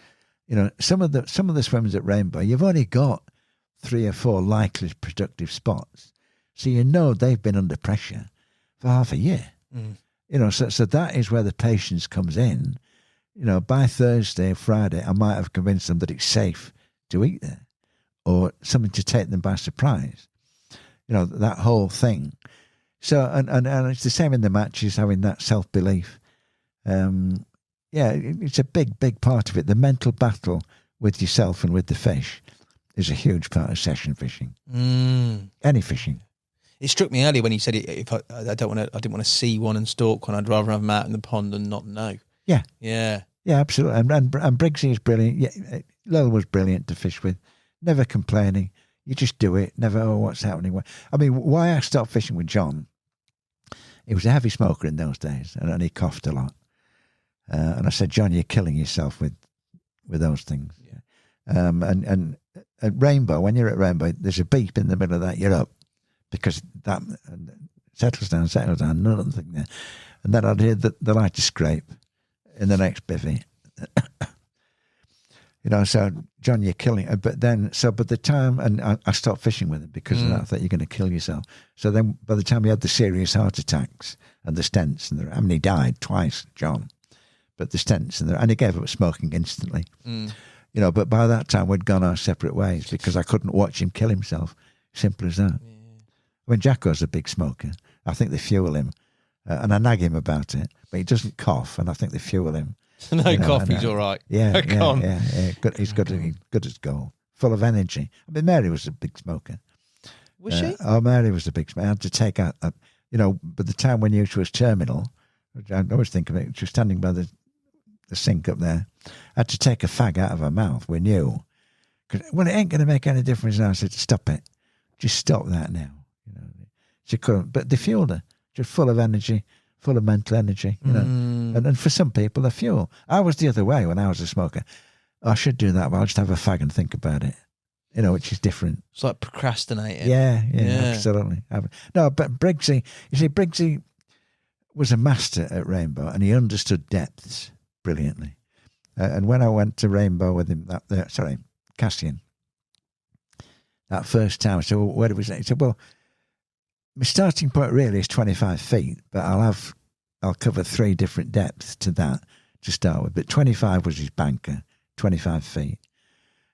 some of the swimmers at Rainbow, you've only got 3 or 4 likely productive spots, so they've been under pressure for half a year. So that is where the patience comes in. By Thursday, Friday, I might have convinced them that it's safe to eat there, or something to take them by surprise. That whole thing. So and it's the same in the matches, having that self-belief. It's a big part of it. The mental battle with yourself and with the fish is a huge part of session fishing. Any fishing. It struck me earlier when you said if I didn't want to see one and stalk one. I'd rather have them out in the pond and not know. Yeah, absolutely. And Briggsy is brilliant. Yeah, Lil was brilliant to fish with. Never complaining. You just do it. Never, what's happening? I mean, why I stopped fishing with John? He was a heavy smoker in those days, and he coughed a lot. And I said, John, you're killing yourself with those things. Yeah. And at Rainbow, when you're at Rainbow, there's a beep in the middle of that. You're up. Because that settles down, nothing there. And then I'd hear the lighter scrape in the next bivvy. So, John, you're killing it. But the time, and I stopped fishing with him because of that. I thought you're going to kill yourself. So then by the time he had the serious heart attacks and the stents, he died twice, John. But the stents, and he gave up smoking instantly. But by that time, we'd gone our separate ways because I couldn't watch him kill himself. Simple as that. I mean, Jacko's a big smoker. I think they fuel him. And I nag him about it. But he doesn't cough, and I think they fuel him. Cough, he's all right. Yeah. Good, he's good as gold. Full of energy. I mean, Mary was a big smoker. Was she? Oh, Mary was a big smoker. I had to take out, by the time when she was terminal, I always think of it, she was standing by the sink up there. I had to take a fag out of her mouth. We knew. It ain't going to make any difference now. I said, stop it. Just stop that now. She couldn't, but they fueled her. Just full of energy, full of mental energy, And for some people, they're fuel. I was the other way when I was a smoker. I should do that, but I'll just have a fag and think about it, which is different. It's like procrastinating. Yeah, absolutely. No, but Briggsy was a master at Rainbow, and he understood depths brilliantly. And when I went to Rainbow with him, Cassian, that first time, I said, well, where did we say? He said, well, my starting point really is 25 feet, but I'll cover 3 different depths to that to start with. But 25 was his banker, 25 feet.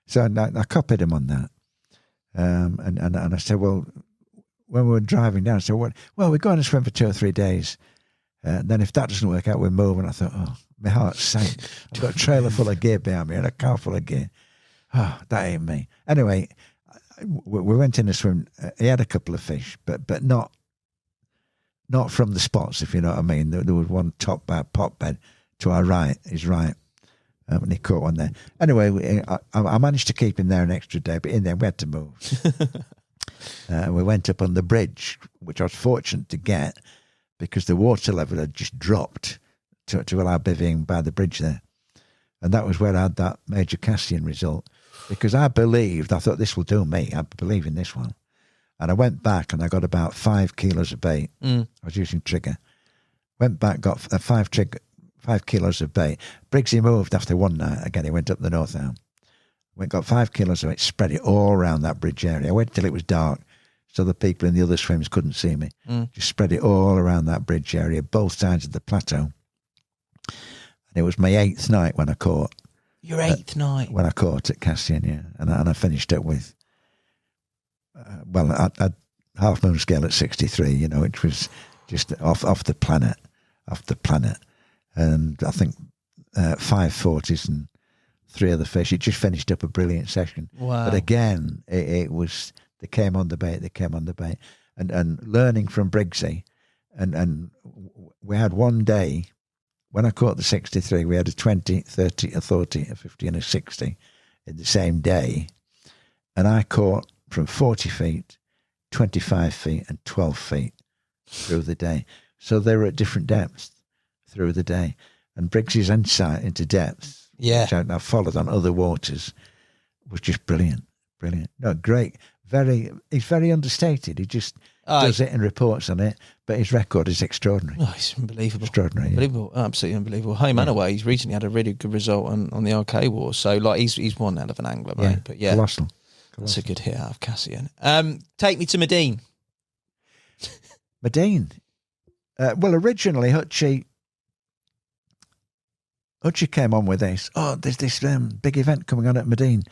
So I copied him on that. And I said, well, when we were driving down, I said, well, we're going to swim for 2 or 3 days. Then if that doesn't work out, we're moving. I thought, oh, my heart sank. I've got a trailer full of gear behind me and a car full of gear. Oh, that ain't me. Anyway, we went in to swim. He had a couple of fish, but not from the spots, if you know what I mean. There was one top pot bed to our right, his right, and he caught one there. Anyway, I managed to keep him there an extra day, but in there we had to move. We went up on the bridge, which I was fortunate to get because the water level had just dropped to allow bivvying by the bridge there. And that was where I had that Major Cassian result. Because I thought this will do me. I believe in this one. And I went back and I got about 5 kilos of bait. I was using trigger. Went back, got 5 kilos of bait. Briggsy moved after one night. Again, he went up the North Arm. We got 5 kilos of it, spread it all around that bridge area. I waited till it was dark so the people in the other swims couldn't see me. Just spread it all around that bridge area, both sides of the plateau. And it was my 8th night when I caught. Your 8th night? When I caught at Cassian, yeah. And I finished it with, a half moon scale at 63, you know, which was just off the planet. And I think 5 40s and 3 other fish. It just finished up a brilliant session. Wow. But again, it was, they came on the bait. And learning from Briggsy, and we had one day, when I caught the 63, we had a 20, 30, a 30, a 50 and a 60 in the same day. And I caught from 40 feet, 25 feet and 12 feet through the day. So they were at different depths through the day. And Briggsy's insight into depth, which I followed on other waters, was just brilliant. No, great. He's very understated. He just does it and reports on it, but his record is extraordinary. Oh, it's unbelievable. Extraordinary. Unbelievable. Yeah. Absolutely unbelievable. Hey, Manaway, he's recently had a really good result on the RK Wars. So, like, he's one hell of an angler, mate. But yeah. Colossal. That's a good hit out of Cassian. Take me to Medine. Medine. Well, originally, Hutchie came on with this. Oh, there's this big event coming on at Medine.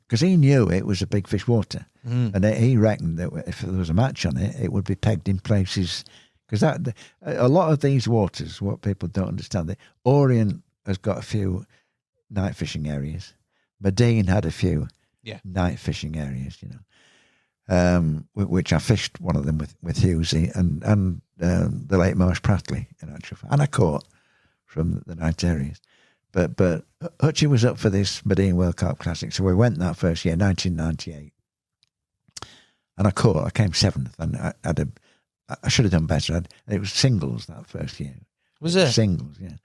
Because he knew it was a big fish water. And he reckoned that if there was a match on it, it would be pegged in places. Because a lot of these waters, what people don't understand, the Orient has got a few night fishing areas. Medine had a few night fishing areas, you know, which I fished one of them with Hughesy and the Lake Marsh Prattley, in actual fact. And I caught from the night areas. But Hutchie was up for this Medine World Carp Classic, so we went that first year, 1998. And I came 7th, and I should have done better. It was singles that first year. Was it? Singles, yeah.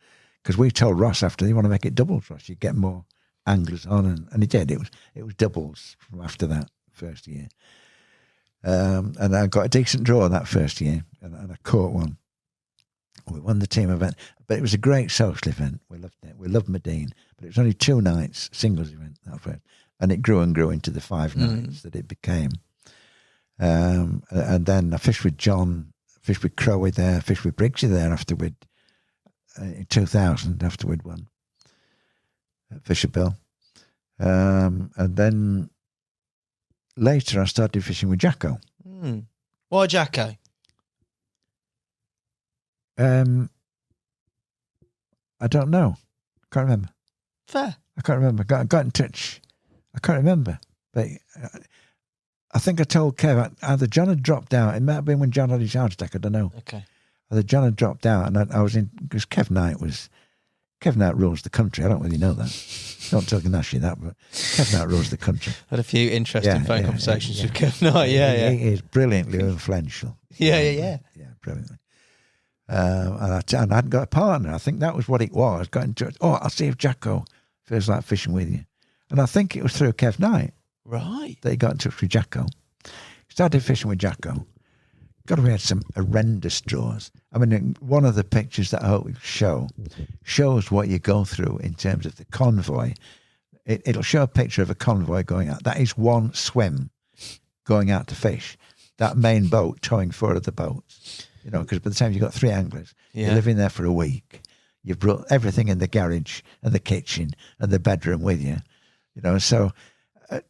Because we told Ross after, you want to make it doubles, Ross, you get more anglers on, and he did. It was doubles from after that first year. And I got a decent draw that first year, and I caught one. We won the team event, but it was a great social event. We loved it. We loved Medine, but it was only 2 nights, singles event that first, and it grew and grew into the 5 nights that it became. And then I fished with John, fished with Crowe there, fished with Briggsy there after in 2000, after we'd won Fisher Bill. And then later I started fishing with Jacko. Why Jacko? I don't know. Can't remember. Fair. I can't remember. Got in touch. I can't remember. But I think I told Kev, either John had dropped out. It might have been when John had his heart attack. I don't know. Okay. Either John had dropped out, and I was in, because Kev Knight rules the country. I don't really know that. Don't tell Nash that, but Kev Knight rules the country. Had a few interesting phone conversations with Kev Knight. He is brilliantly influential. Yeah, brilliantly. And I hadn't got a partner. I think that was what it was. Got in touch. Oh, I'll see if Jacko feels like fishing with you. And I think it was through Kev Knight. Right. That he got in touch with Jacko. Started fishing with Jacko. God, we had some horrendous draws. I mean, one of the pictures that I hope we shows what you go through in terms of the convoy. It'll show a picture of a convoy going out. That is one swim going out to fish. That main boat towing 4 other boats. You know, because by the time you've got 3 anglers, you're living there for a week. You've brought everything in the garage and the kitchen and the bedroom with you. You know, so,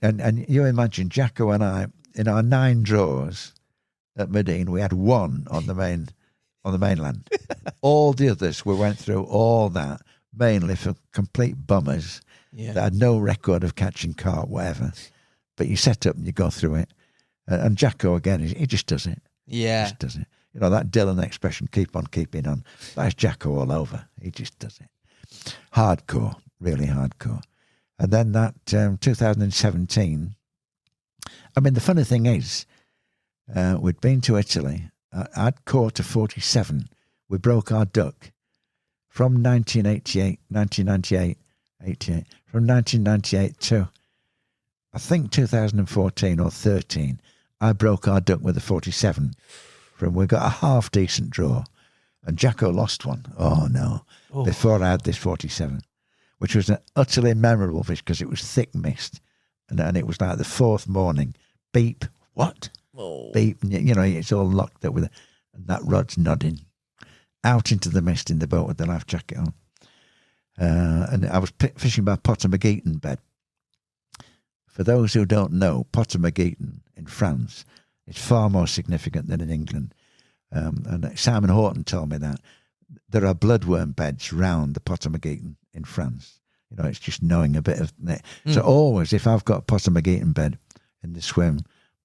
and you imagine Jacko and I, in our 9 draws at Medine, we had 1 on the mainland. All the others, we went through all that, mainly for complete bummers that had no record of catching carp, whatever. But you set up and you go through it. And Jacko, again, he just does it. Yeah. He just does it. You know, that Dylan expression, keep on keeping on, that's Jacko all over. He just does it. Hardcore, really hardcore. And then that 2017, I mean, the funny thing is, we'd been to Italy. I'd caught a 47. We broke our duck from 1998 from 1998 to, I think, 2014 or 13. I broke our duck with a 47. We got a half decent draw, and Jacko lost one. Oh no! Before I had this 47, which was an utterly memorable fish because it was thick mist, And it was like the fourth morning. Beep. What? Beep. And, you know, it's all locked up with and that rod's nodding. Out into the mist in the boat with the life jacket on. And I was fishing by Potter-McGeaton bed. For those who don't know, Potter-McGeaton in France is far more significant than in England. And Simon Horton told me that there are bloodworm beds round the Potter-McGeaton in France. You know, it's just knowing a bit of it. So always, if I've got a Potter-McGeaton bed in the swim,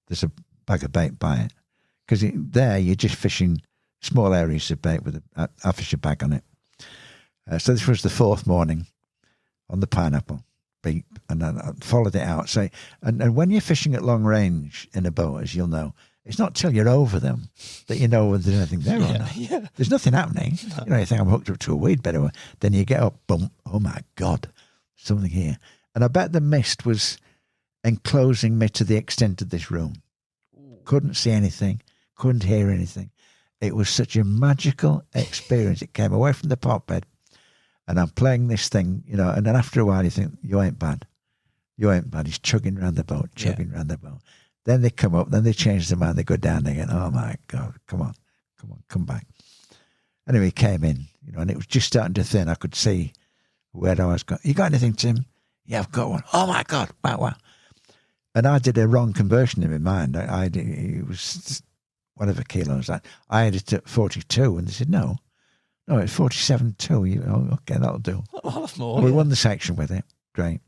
there's a bag of bait by it. Because there you're just fishing small areas of bait with I fish a bag on it. So this was the fourth morning on the Pineapple. Beep, and then I followed it out. So, and when you're fishing at long range in a boat, as you'll know, it's not till you're over them that you know whether there's anything there or not. Yeah. There's nothing happening. No. You know, you think I'm hooked up to a weed bed, then you get up, boom, oh my God, something here. And I bet the mist was enclosing me to the extent of this room. Couldn't see anything, couldn't hear anything. It was such a magical experience. It came away from the pot bed. And I'm playing this thing, you know, and then after a while you think, you ain't bad. You ain't bad. He's chugging around the boat, around the boat. Then they come up, then they change their mind, they go down again. Oh my God, come on, come back. Anyway, he came in, you know, and it was just starting to thin. I could see where I was going. You got anything, Tim? Yeah, I've got one. Oh my God, wow. And I did a wrong conversion in my mind. It was whatever kilos. I had it at 42, and they said, no, it's 47.2. Okay, that'll do. I'll have more. We won the section with it. Great.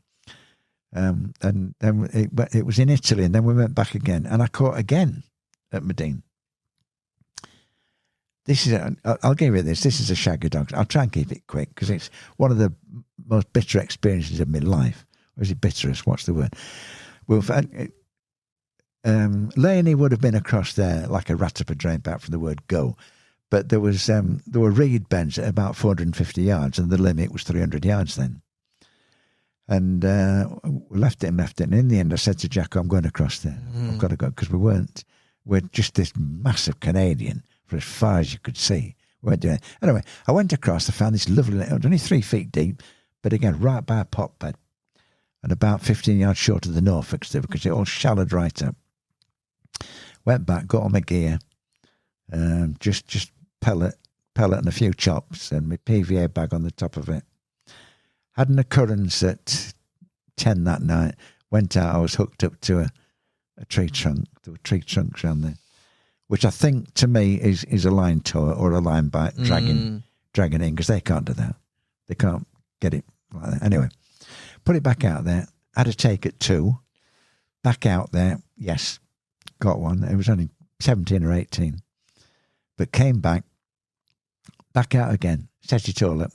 And then it was in Italy, and then we went back again, and I caught again at Medine. I'll give you this. This is a shaggy dog. I'll try and keep it quick because it's one of the most bitter experiences of my life. Or is it bitterest? What's the word? Well, Leonie would have been across there like a rat up a drain back from the word go. But there were reed bends at about 450 yards, and the limit was 300 yards then. And we left it. And in the end, I said to Jacko, I'm going across there. I've got to go, because we're just this massive Canadian for as far as you could see. We weren't doing it. Anyway, I went across. I found this lovely, it was only 3 feet deep, but again, right by a pot bed, and about 15 yards short of the Norfolk still, because it all shallowed right up. Went back, got all my gear, just pellet and a few chops, and my PVA bag on the top of it. Had an occurrence at 10 that night. Went out, I was hooked up to a tree trunk. There were tree trunks around there, which I think to me is a line tow or a line bite dragging in, because they can't do that. They can't get it like that. Anyway, put it back out there. Had a take at 2. Back out there. Yes, got one. It was only 17 or 18. But came back out again, set it all up.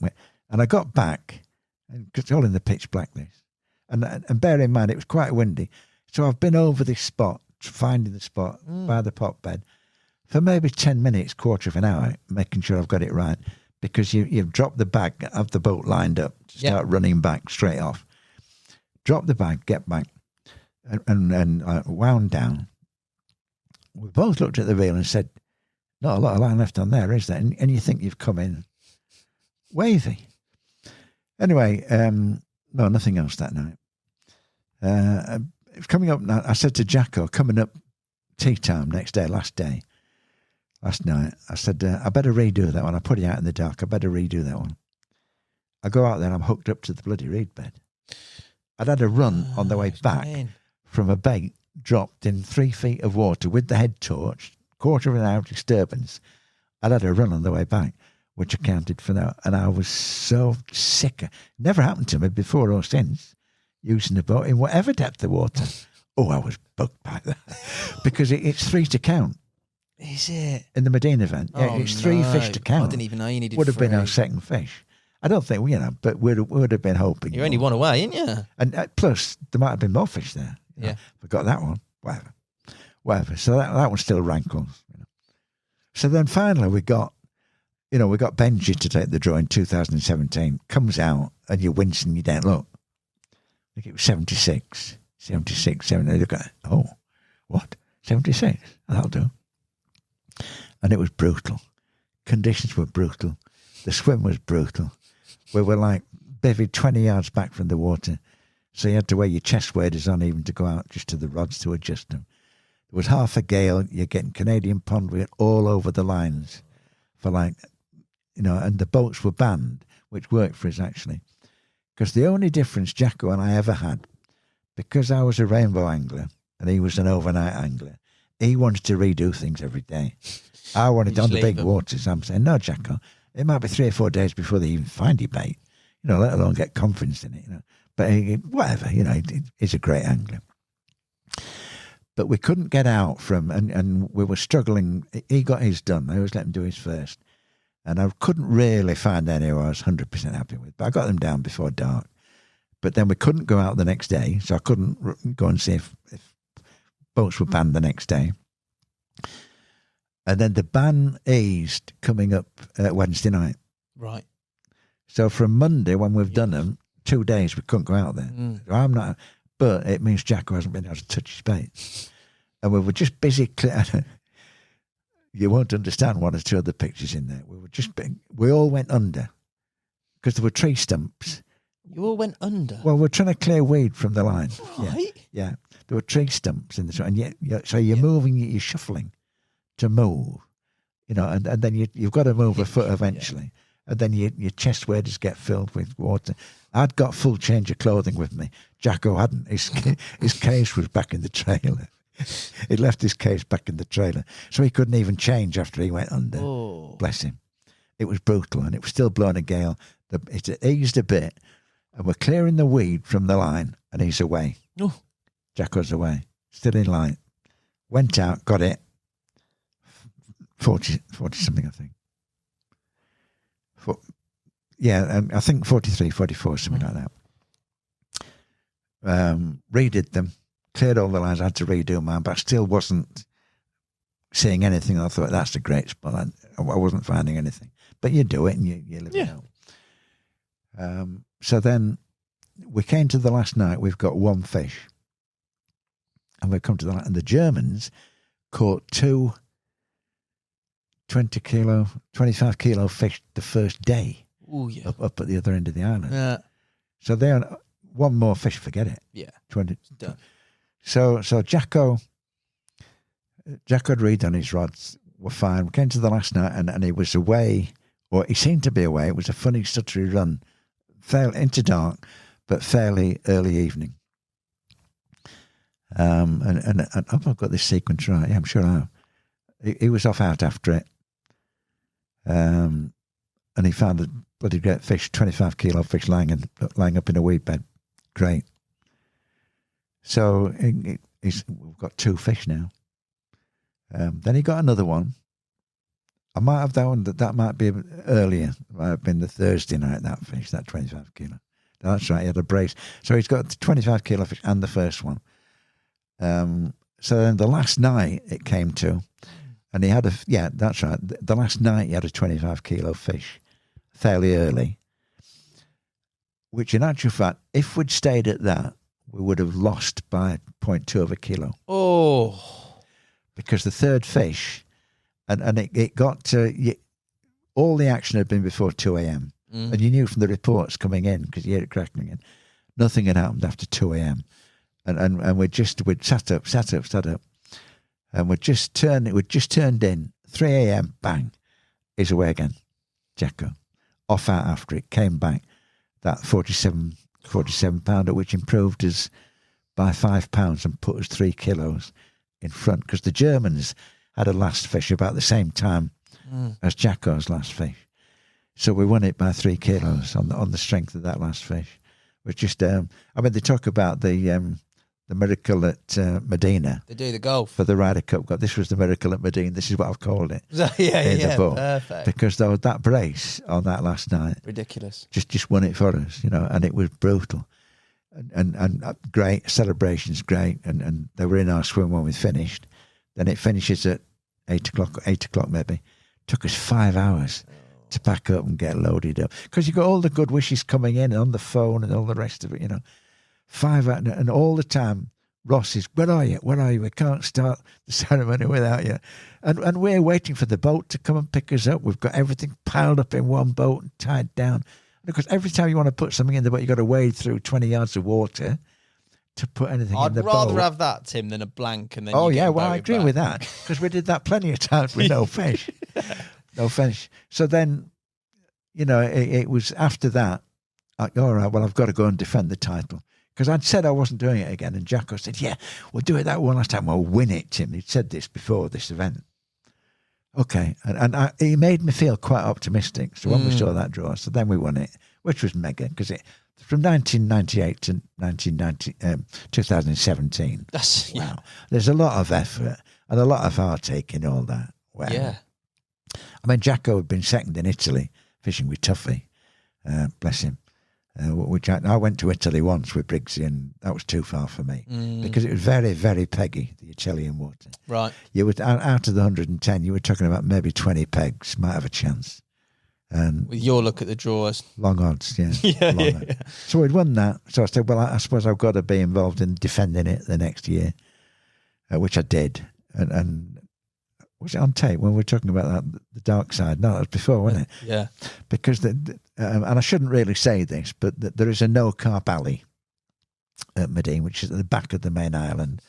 And I got back, and it's all in the pitch blackness. And bear in mind, it was quite windy. So I've been over this spot, finding the spot by the pot bed, for maybe 10 minutes, quarter of an hour, making sure I've got it right. Because you've dropped the bag of the boat lined up to start running back straight off. Drop the bag, get back, and wound down. We both looked at the reel and said, not a lot of line left on there, is there? And you think you've come in wavy. Anyway, no, nothing else that night. It was coming up. I said to Jacko, coming up tea time next night, I said, I better redo that one. I put it out in the dark. I better redo that one. I go out there, I'm hooked up to the bloody reed bed. I'd had a run on the way back from a bait dropped in 3 feet of water with the head torch, quarter of an hour disturbance. I'd had a run on the way back, which accounted for that. And I was so sick. Never happened to me before or since, using the boat in whatever depth of water. Oh, I was bugged by that. Because it's 3 to count. Is it? In the Medina event. Yeah, it's 3 fish to count. I didn't even know you needed Would have 3. been our second fish. I don't think, but would have been hoping. You're only one away, ain't you? And plus, there might have been more fish there. Yeah. Forgot that one. Whatever. So that one still rankles. So then finally we got Benji to take the draw in 2017. Comes out and you're wincing, you don't look. I think it was 76, 70. Look at it. Oh, what? 76? That'll do. And it was brutal. Conditions were brutal. The swim was brutal. We were like bivvied 20 yards back from the water. So you had to wear your chest waders on even to go out just to the rods to adjust them. There was half a gale. You're getting Canadian pondweed all over the lines for and the boats were banned, which worked for us actually. Because the only difference Jacko and I ever had, because I was a rainbow angler and he was an overnight angler, he wanted to redo things every day. I wanted on the big waters. I'm saying, no, Jacko, it might be 3 or 4 days before they even find your bait, let alone get confidence in it, But whatever, he's a great angler. But we couldn't get out from, and we were struggling. He got his done. I always let him do his first. And I couldn't really find any I was 100% happy with. But I got them down before dark. But then we couldn't go out the next day, so I couldn't go and see if boats were banned the next day. And then the ban eased coming up Wednesday night. Right. So from Monday, when we've done them, 2 days we couldn't go out there. So I'm not, but it means Jacko hasn't been able to touch his bait. And we were just busy. You won't understand one or two of the pictures in there. We all went under because there were tree stumps. You all went under? Well, we're trying to clear weed from the line. Right. Yeah. There were tree stumps in the, and you're moving, you're shuffling to move, and then you've got to move a foot eventually. And then your chest waders get filled with water. I'd got full change of clothing with me. Jacko hadn't. His case was back in the trailer. He'd left his case back in the trailer. So he couldn't even change after he went under. Oh. Bless him. It was brutal, and it was still blowing a gale. It eased a bit, and we're clearing the weed from the line, and he's away. Oh. Jacko's away. Still in line. Went out, got it. 40 something, I think. I think 43, 44, something like that. Redid them, cleared all the lines. I had to redo mine, but I still wasn't seeing anything. I thought, that's a great spot. I wasn't finding anything. But you do it and you live it out. So then we came to the last night. We've got one fish. And we've come to and the Germans caught 2 25 kilo fish the first day. Oh, yeah. Up at the other end of the island. Yeah. So they're one more fish, forget it. Yeah. 20. Done. So Jacko had redone his rods, were fine. We came to the last night and he was away, or he seemed to be away. It was a funny, stuttery run, into dark, but fairly early evening. And I've got this sequence right. Yeah, I'm sure I have. He was off out after it. And he found a bloody great fish, 25 kilo fish lying up in a weed bed. Great. So we've got 2 fish now. Then he got another one. I might have that one, that might be earlier. It might have been the Thursday night, that fish, that 25 kilo. That's right, he had a brace. So he's got the 25 kilo fish and the first one. So then the last night it came to, and he had that's right. The last night he had a 25 kilo fish, fairly early. Which in actual fact, if we'd stayed at that, we would have lost by 0.2 of a kilo. Oh. Because the third fish, and it got to, all the action had been before 2 a.m. And you knew from the reports coming in, because you hear it crackling in, nothing had happened after 2 a.m. And we'd sat up, and we'd just turned in, 3 a.m., bang, he's away again, Jacko. Off out after it, came back, that 47 pounder, which improved us by 5 pounds and put us 3 kilos in front, because the Germans had a last fish about the same time as Jacko's last fish. So we won it by 3 kilos on the strength of that last fish. Which just, they talk about the miracle at Medina. They do the Gulf for the Ryder Cup. This was the miracle at Medina. This is what I've called it. in the book. Perfect. Because there was that brace on that last night. Ridiculous. Just won it for us, and it was brutal. And great celebrations, great. And they were in our swim when we finished. Then it finishes at 8 o'clock maybe. Took us 5 hours to pack up and get loaded up, because you got all the good wishes coming in on the phone and all the rest of it, 5 hours, and all the time Ross is, where are you, we can't start the ceremony without you, and we're waiting for the boat to come and pick us up. We've got everything piled up in one boat and tied down, Because every time you want to put something in the boat, you've got to wade through 20 yards of water to put anything in the boat. I'd rather have that, Tim, than a blank. And then I I agree with that, because we did that plenty of times with no fish. No fish. So then, it was after that, all right, well, I've got to go and defend the title. Because I'd said I wasn't doing it again, and Jacko said, yeah, we'll do it that one last time. We'll win it, Tim. He'd said this before this event. Okay, and he made me feel quite optimistic. So when we saw that draw, so then we won it, which was mega, because from 1998 to 2017. Wow. There's a lot of effort and a lot of heartache in all that. Wow. Yeah. I mean, Jacko had been second in Italy, fishing with Tuffy, bless him. Which I went to Italy once with Briggsy, and that was too far for me because it was very, very peggy, the Italian water. Right. You would out of the 110, you were talking about maybe 20 pegs might have a chance. And with your look at the drawers, long odds, yeah. Odds. So we'd won that. So I said, well, I suppose I've got to be involved in defending it the next year, which I did. And was it on tape when we were talking about that, the dark side? No, that was before, wasn't it? Yeah. Because, and I shouldn't really say this, but there is a no-carp alley at Medine, which is at the back of the main island.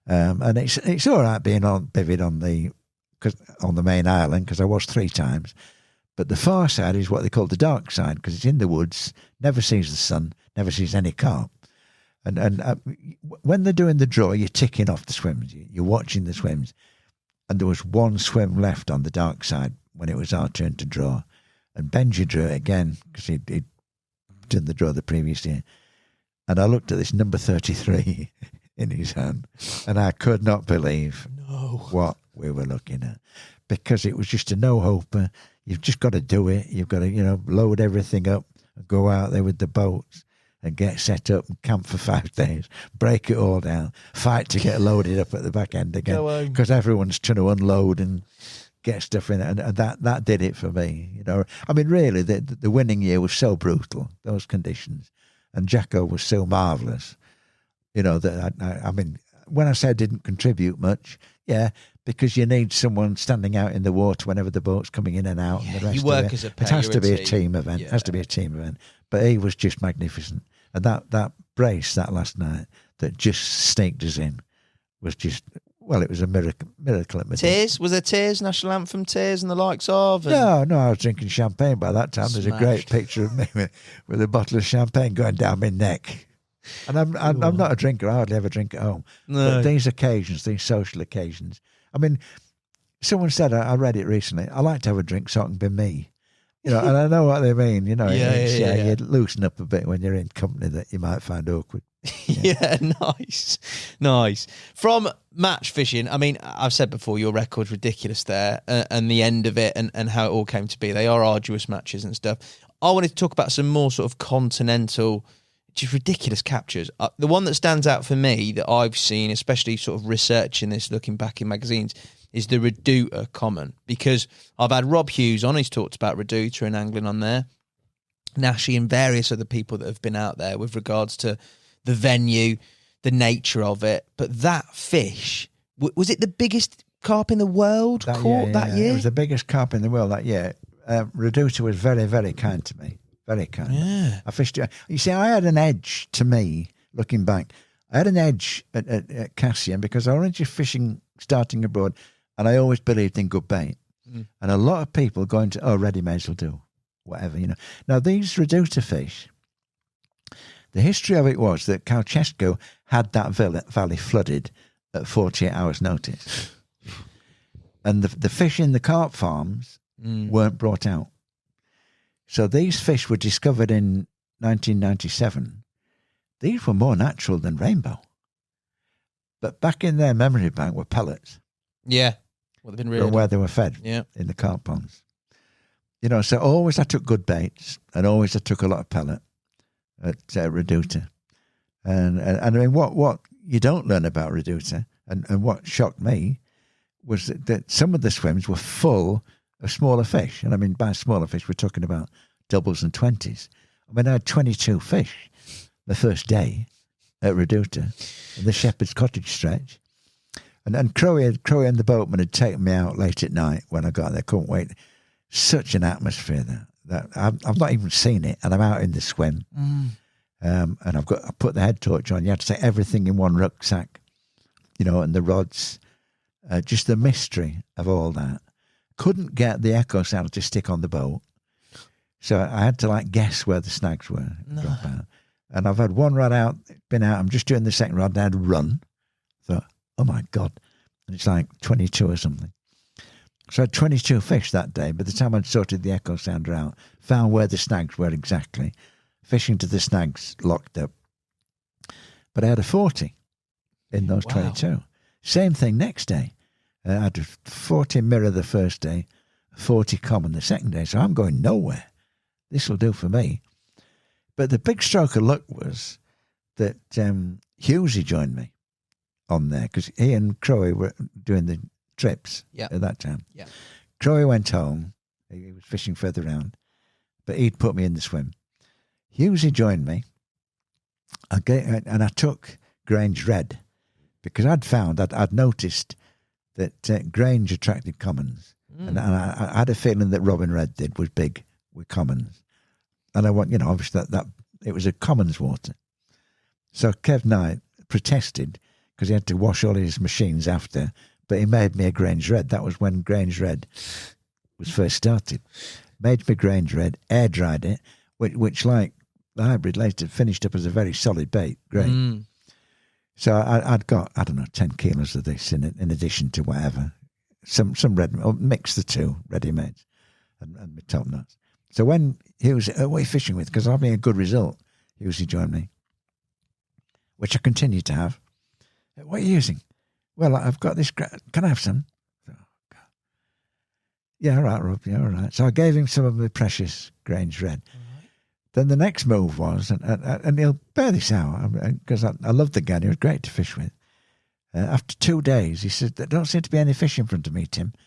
And it's all right being bivvied on the main island, because I was 3 times. But the far side is what they call the dark side, because it's in the woods, never sees the sun, never sees any carp. And when they're doing the draw, you're ticking off the swims. You're watching the swims. And there was 1 swim left on the dark side when it was our turn to draw. And Benji drew it again, because he'd done the draw the previous year. And I looked at this number 33 in his hand, and I could not believe what we were looking at, because it was just a no-hoper. You've just got to do it. You've got to, load everything up and go out there with the boats and get set up and camp for 5 days, break it all down, fight to get loaded up at the back end again, because everyone's trying to unload and get stuff in it, and that did it for me. I mean, really, the winning year was so brutal, those conditions, and Jacko was so marvellous. That I mean, when I say I didn't contribute much, because you need someone standing out in the water whenever the boat's coming in and out. And the rest you work of it. as a It has to be a team event. It has to be a team event. But he was just magnificent. And that brace that last night that just sneaked us in was just, well, it was a miracle at Medina. Tears? Was there tears, national anthem tears and the likes of? No, I was drinking champagne by that time. There's a great picture of me with a bottle of champagne going down my neck. And I'm not a drinker. I hardly ever drink at home. No. But these occasions, these social occasions, I mean, someone said, I read it recently, I like to have a drink so I can be me. And I know what they mean. You loosen up a bit when you're in company that you might find awkward. Yeah, nice. From match fishing, I mean, I've said before, your record's ridiculous there, and the end of it and how it all came to be. They are arduous matches and stuff. I wanted to talk about some more sort of continental, just ridiculous captures. The one that stands out for me that I've seen, especially sort of researching this, looking back in magazines, is the Reduta Common, because I've had Rob Hughes on, he's talked about Reduta and angling on there, Nash and various other people that have been out there with regards to the venue, the nature of it. But that fish, was it the biggest carp in the world caught that year? It was the biggest carp in the world that year. Reduta was very, very kind to me. Very kind. Yeah. I fished it. You see, I had an edge to me, looking back. I had an edge at Cassian because I was just fishing, starting abroad, and I always believed in good bait. And a lot of people going to, ready-mades will do, whatever, Now, these Reduta fish, the history of it was that Ceausescu had that valley flooded at 48 hours' notice. And the fish in the carp farms weren't brought out. So these fish were discovered in 1997. These were more natural than rainbow. But back in their memory bank were pellets. Yeah. Well, they've been reared. From where they were fed in the carp ponds. So always I took good baits, and always I took a lot of pellet at Reduta. And I mean, what you don't learn about Reduta, and what shocked me, was that some of the swims were full of smaller fish. And I mean, by smaller fish, we're talking about doubles and 20s. I mean, I had 22 fish the first day at Reduta in the Shepherd's Cottage stretch. And Crowe and the boatman had taken me out late at night when I got there. Couldn't wait. Such an atmosphere there. that I've not even seen it, and I'm out in the swim, and I put the head torch on. You had to take everything in one rucksack, and the rods, just the mystery of all that. Couldn't get the echo sounder to stick on the boat, so I had to guess where the snags were. Drop out. And I've had one rod out, been out. I'm just doing the second rod. And I had to run. Thought, oh my God, and it's 22 or something. So I had 22 fish that day. By the time I'd sorted the echo sounder out, found where the snags were exactly, fishing to the snags locked up. But I had a 40 in those 22. Same thing next day. I had a 40 mirror the first day, 40 common the second day. So I'm going nowhere. This will do for me. But the big stroke of luck was that Hughesy joined me on there because he and Crowe were doing the trips at that time. Yeah. Crowe went home. He was fishing further around, but he'd put me in the swim. Hughesy joined me, and I took Grange Red because I'd noticed that Grange attracted commons, and I had a feeling that Robin Red was big with commons, and I want obviously that it was a commons water. So Kev Knight protested because he had to wash all his machines after, but he made me a Grange Red. That was when Grange Red was first started. Made me Grange Red, air dried it, which like the hybrid later finished up as a very solid bait. Great. So I'd got, 10 kilos of this in addition to whatever. Some red, or mix the two, ready-made, and my top nuts. So when he was away fishing with, because having a good result, he joined me, which I continue to have. What are you using? Well, I've got this. Can I have some? Oh, God. Yeah, all right, Rob. Yeah, all right. So I gave him some of my precious Grange Red. Then the next move was, and he'll bear this out, because I loved the guy. He was great to fish with. After 2 days, he said, there don't seem to be any fish in front of me, Tim. Do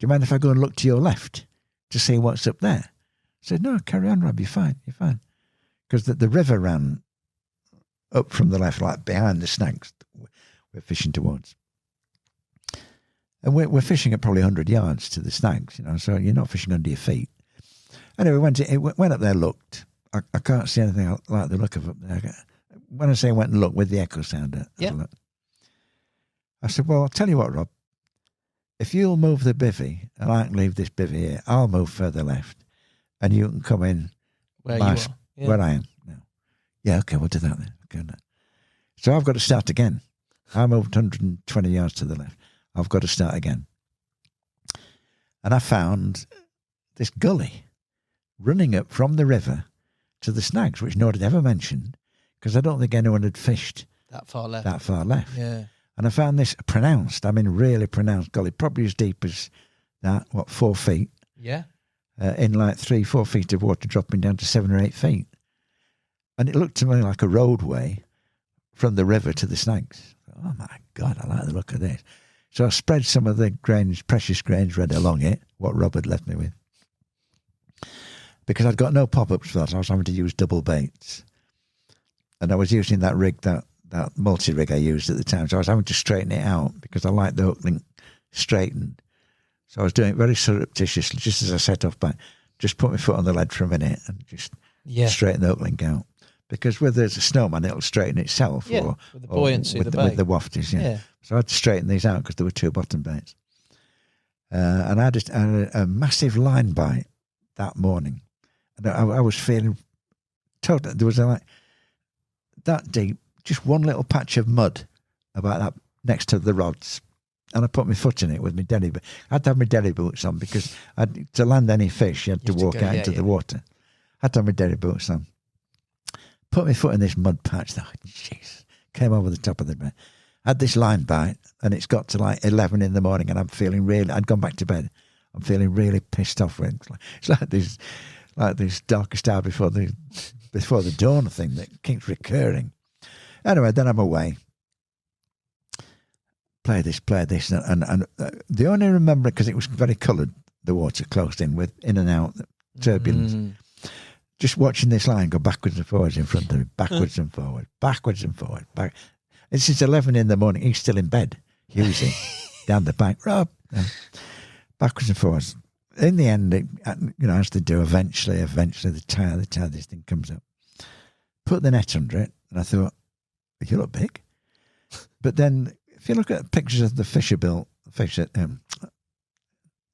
you mind if I go and look to your left to see what's up there? I said, no, carry on, Rob, you're fine. Because the river ran up from the left, like behind the snags we're fishing towards. And we're fishing at probably 100 yards to the snags, so you're not fishing under your feet. Anyway, went up there, looked. I can't see anything like the look of up there. When I say went and looked with the echo sounder, I said, well, I'll tell you what, Rob. If you'll move the bivvy, and I can leave this bivvy here, I'll move further left, and you can come in where I am now. Yeah, okay, we'll do that then. Okay, so I've got to start again. I moved 120 yards to the left. I've got to start again. And I found this gully running up from the river to the snags, which nobody had ever mentioned, because I don't think anyone had fished that far left. Yeah. And I found this really pronounced gully, probably as deep as that, 4 feet? Yeah. In 3-4 feet of water dropping down to 7 or 8 feet. And it looked to me like a roadway from the river to the snags. Oh my God, I like the look of this. So I spread some of the precious Grange Red along it, what Rob had left me with. Because I'd got no pop-ups for that, I was having to use double baits. And I was using that rig, that multi-rig I used at the time, so I was having to straighten it out because I like the hook link straightened. So I was doing it very surreptitiously, just as I set off back. Just put my foot on the lead for a minute and just straighten the hook link out. Because whether it's a snowman, it'll straighten itself. Yeah, with the buoyancy of the bait. With the wafties, yeah. So I had to straighten these out because there were 2 bottom baits. And I had a massive line bite that morning. And I was feeling total. There was that deep, just one little patch of mud about that next to the rods. And I put my foot in it with my deli boots. I had to have my deli boots on because to land any fish, you had to walk out into the water. I had to have my deli boots on. Put my foot in this mud patch. Jeez. Came over the top of the bed. Had this line bite, and it's got to 11 in the morning, and I'm feeling really. I'd gone back to bed. I'm feeling really pissed off with it. It's like this darkest hour before the dawn thing that keeps recurring. Anyway, then I'm away. Play this, and the only remember because it was very coloured. The water closed in with in and out turbulence. Just watching this line go backwards and forwards in front of me, backwards and forwards. This is 11 in the morning. He's still in bed, Hughesy, down the bank. Rob, backwards and forwards. in the end, as they do, eventually the tire, this thing comes up. Put the net under it, and I thought, you look big. But then, if you look at pictures of the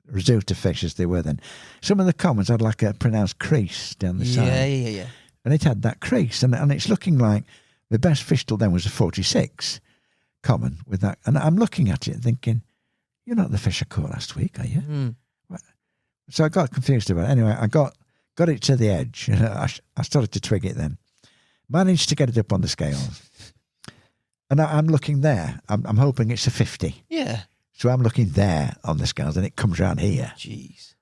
Risotto fish as they were then, some of the commons had like a pronounced crease down the side. Yeah. And it had that crease, and it's looking like the best fish till then was a 46 common with that. And I'm looking at it and thinking, you're not the fish I caught last week, are you? Mm. So I got confused about it. Anyway, I got it to the edge. I started to twig it then. Managed to get it up on the scales. And I'm looking there. I'm hoping it's a 50. Yeah. So I'm looking there on the scales, and it comes around here. Jeez.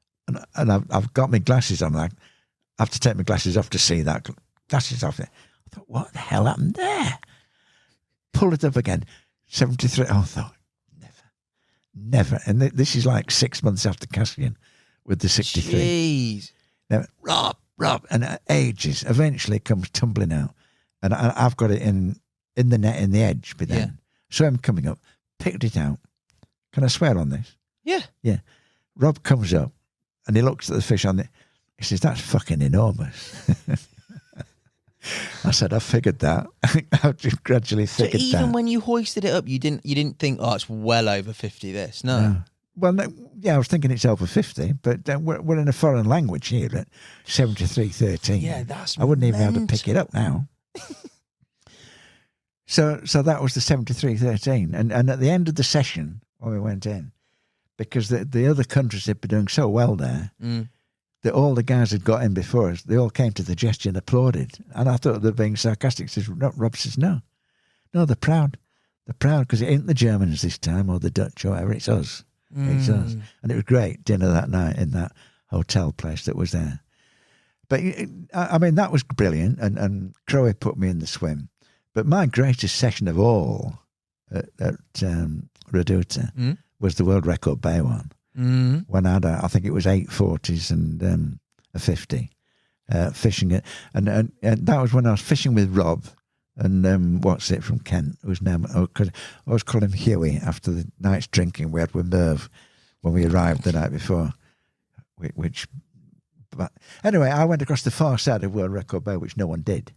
And I've got my glasses on. I have to take my glasses off to see that. Glasses off. I thought, what the hell happened there? Pull it up again. 73. Oh, I thought, never. And this is like 6 months after casting with the 63. Jeez. Now, Rob, and ages. Eventually it comes tumbling out. And I've got it in the net, in the edge. But then, Yeah. So I'm coming up, picked it out. Can I swear on this? Yeah. Yeah. Rob comes up and he looks at the fish on it. He says, that's fucking enormous. I said, I figured that. I've just gradually figured that. So even when you hoisted it up, you didn't think, oh, it's well over 50, this? No. Well, no, yeah, I was thinking it's over 50, but we're in a foreign language here at 73.13. Yeah, that's I wouldn't even be able to mental. pick it up now. So that was the 73.13. And at the end of the session, when we went in, because the other countries had been doing so well there, that all the guys had got in before us, they all came to the gesture and applauded. And I thought they were being sarcastic. Rob says, no, they're proud. They're proud because it ain't the Germans this time or the Dutch or whatever, it's us. It's us. And it was great dinner that night in that hotel place that was there. But, I mean, that was brilliant. And Crowe put me in the swim. But my greatest session of all at Reduta was the world record bay one. When I had, I think it was 840s and a 50, fishing it. And that was when I was fishing with Rob and from Kent, whose name, I always call him Huey after the night's drinking we had with Merv when we arrived the night before. But anyway, I went across the far side of World Record Bay, which no one did.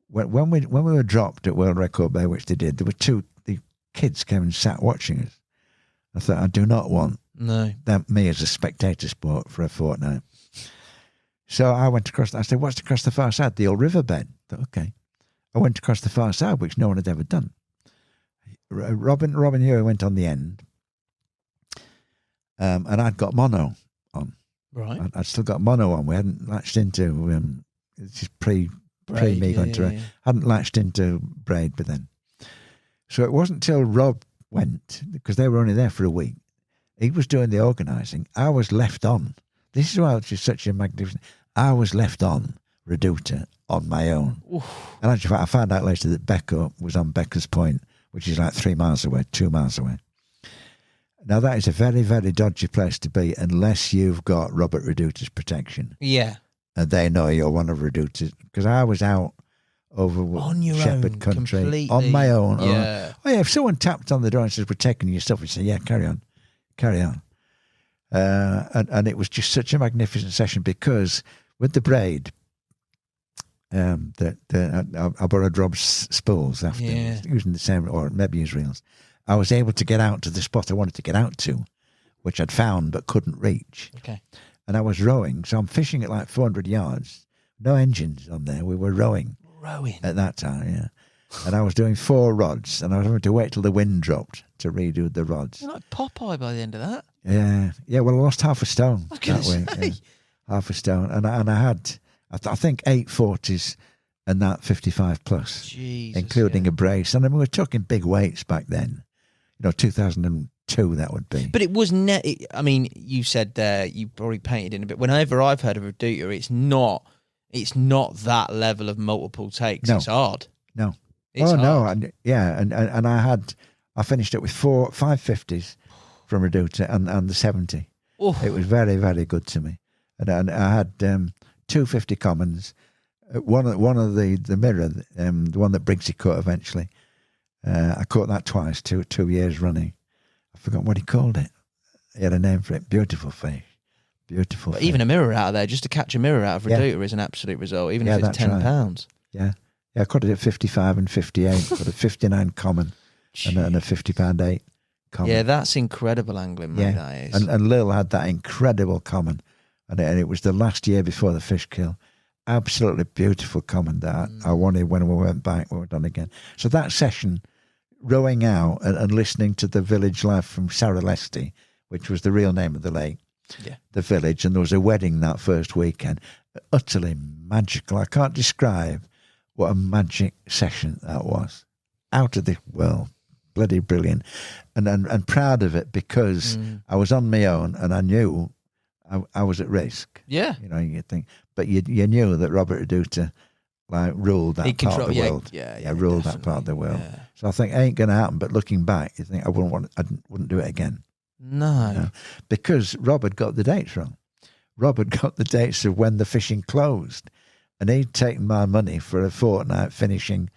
When we were dropped at World Record Bay, which they did, there were the kids came and sat watching us. I thought, I do not want me as a spectator sport for a fortnight. So I went across. I said, what's across the far side? The old riverbed. I thought, okay. I went across the far side, which no one had ever done. Robin Huey went on the end, and I'd got mono on. Right. I'd still got mono on. We hadn't latched into it's just pre me going to. Hadn't latched into braid, but then. So it wasn't till Rob went, because they were only there for a week. He was doing the organising. I was left on. This is why it's just such a magnificent. I was left on Reduta on my own. Oof. And actually, I found out later that Becca was on Becca's Point, which is like 2 miles away. Now, that is a very, very dodgy place to be unless you've got Robert Reduta's protection. Yeah. And they know you're one of Reduta's. Because I was out over on your Shepherd own, Country completely. on my own. Yeah. Oh, yeah, if someone tapped on the door and says, we're taking your stuff, you say, yeah, carry on. And it was just such a magnificent session because with the braid, I borrowed Rob's spools after, using the same, or maybe his reels. I was able to get out to the spot I wanted to get out to, which I'd found but couldn't reach. Okay. And I was rowing, so I'm fishing at like 400 yards. No engines on there. We were rowing. At that time, yeah. And I was doing 4 rods, and I was having to wait till the wind dropped to redo the rods. You're like Popeye by the end of that. Yeah. Well, I lost half a stone that way. Yeah. Half a stone, and I had, I think 840s and that 55 plus, Jesus, including a brace. And I mean, we were talking big weights back then. 2002 that would be. But it was I mean, you said there you probably painted in a bit. Whenever I've heard of Reduta, it's not that level of multiple takes. No. It's hard. No. It's hard. No, and I finished it with 5 50s from Reduta and the 70. Oof. It was very, very good to me. And I had 250 commons, one of the mirror, the one that Briggsy caught eventually. I caught that twice, 2 years running. I forgot what he called it. He had a name for it. Beautiful fish. Beautiful. But even a mirror out of there, just to catch a mirror out of Reduta is an absolute result, even if it's £10. Yeah. Yeah, I caught it at 55 and 58. Got a 59 common and a £50 8 common. Yeah, that's incredible angling, mate, that is. And Lil had that incredible common. And it was the last year before the fish kill. Absolutely beautiful common that I wanted when we went back, we were done again. So that session, rowing out and listening to the village life from Saralesti, which was the real name of the lake, the village, and there was a wedding that first weekend, utterly magical. I can't describe what a magic session that was. Out of this world. Bloody brilliant. And proud of it because I was on my own and I knew I was at risk. Yeah. You know, you think, but you knew that Robert Reduta ruled that part of the world. Ruled that part of the world. Yeah. So I think it ain't going to happen. But looking back, you think I wouldn't do it again. No. You know? Because Robert got the dates wrong. Robert got the dates of when the fishing closed, and he'd taken my money for a fortnight, finishing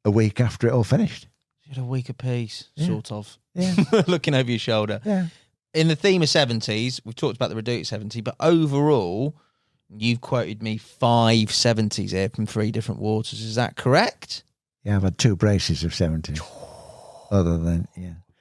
a week after it all finished. You had a week apiece, sort of. Yeah. Looking over your shoulder. Yeah. In the theme of 70s, we've talked about the Reduta 70, but overall, you've quoted me 5 70s here from 3 different waters. Is that correct? Yeah, I've had 2 braces of 70s. Other than,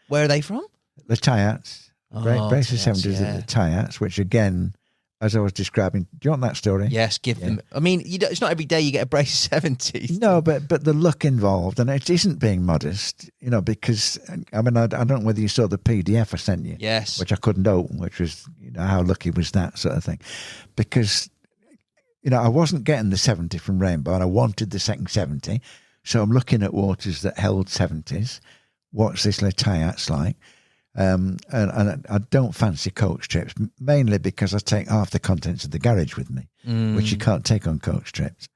Where are they from? The Tyats. Braces of 70s are the Tyats, which again, as I was describing, do you want that story? Yes, give them. I mean, it's not every day you get a brace of 70s. No, but the luck involved, and it isn't being modest, you know, because, I mean, I don't know whether you saw the PDF I sent you. Yes. Which I couldn't open, which was, you know, how lucky was that sort of thing. Because, you know, I wasn't getting the 70 from Rainbow, and I wanted the second 70. So I'm looking at waters that held 70s. What's this Tyats like? And I don't fancy coach trips, mainly because I take half the contents of the garage with me, which you can't take on coach trips.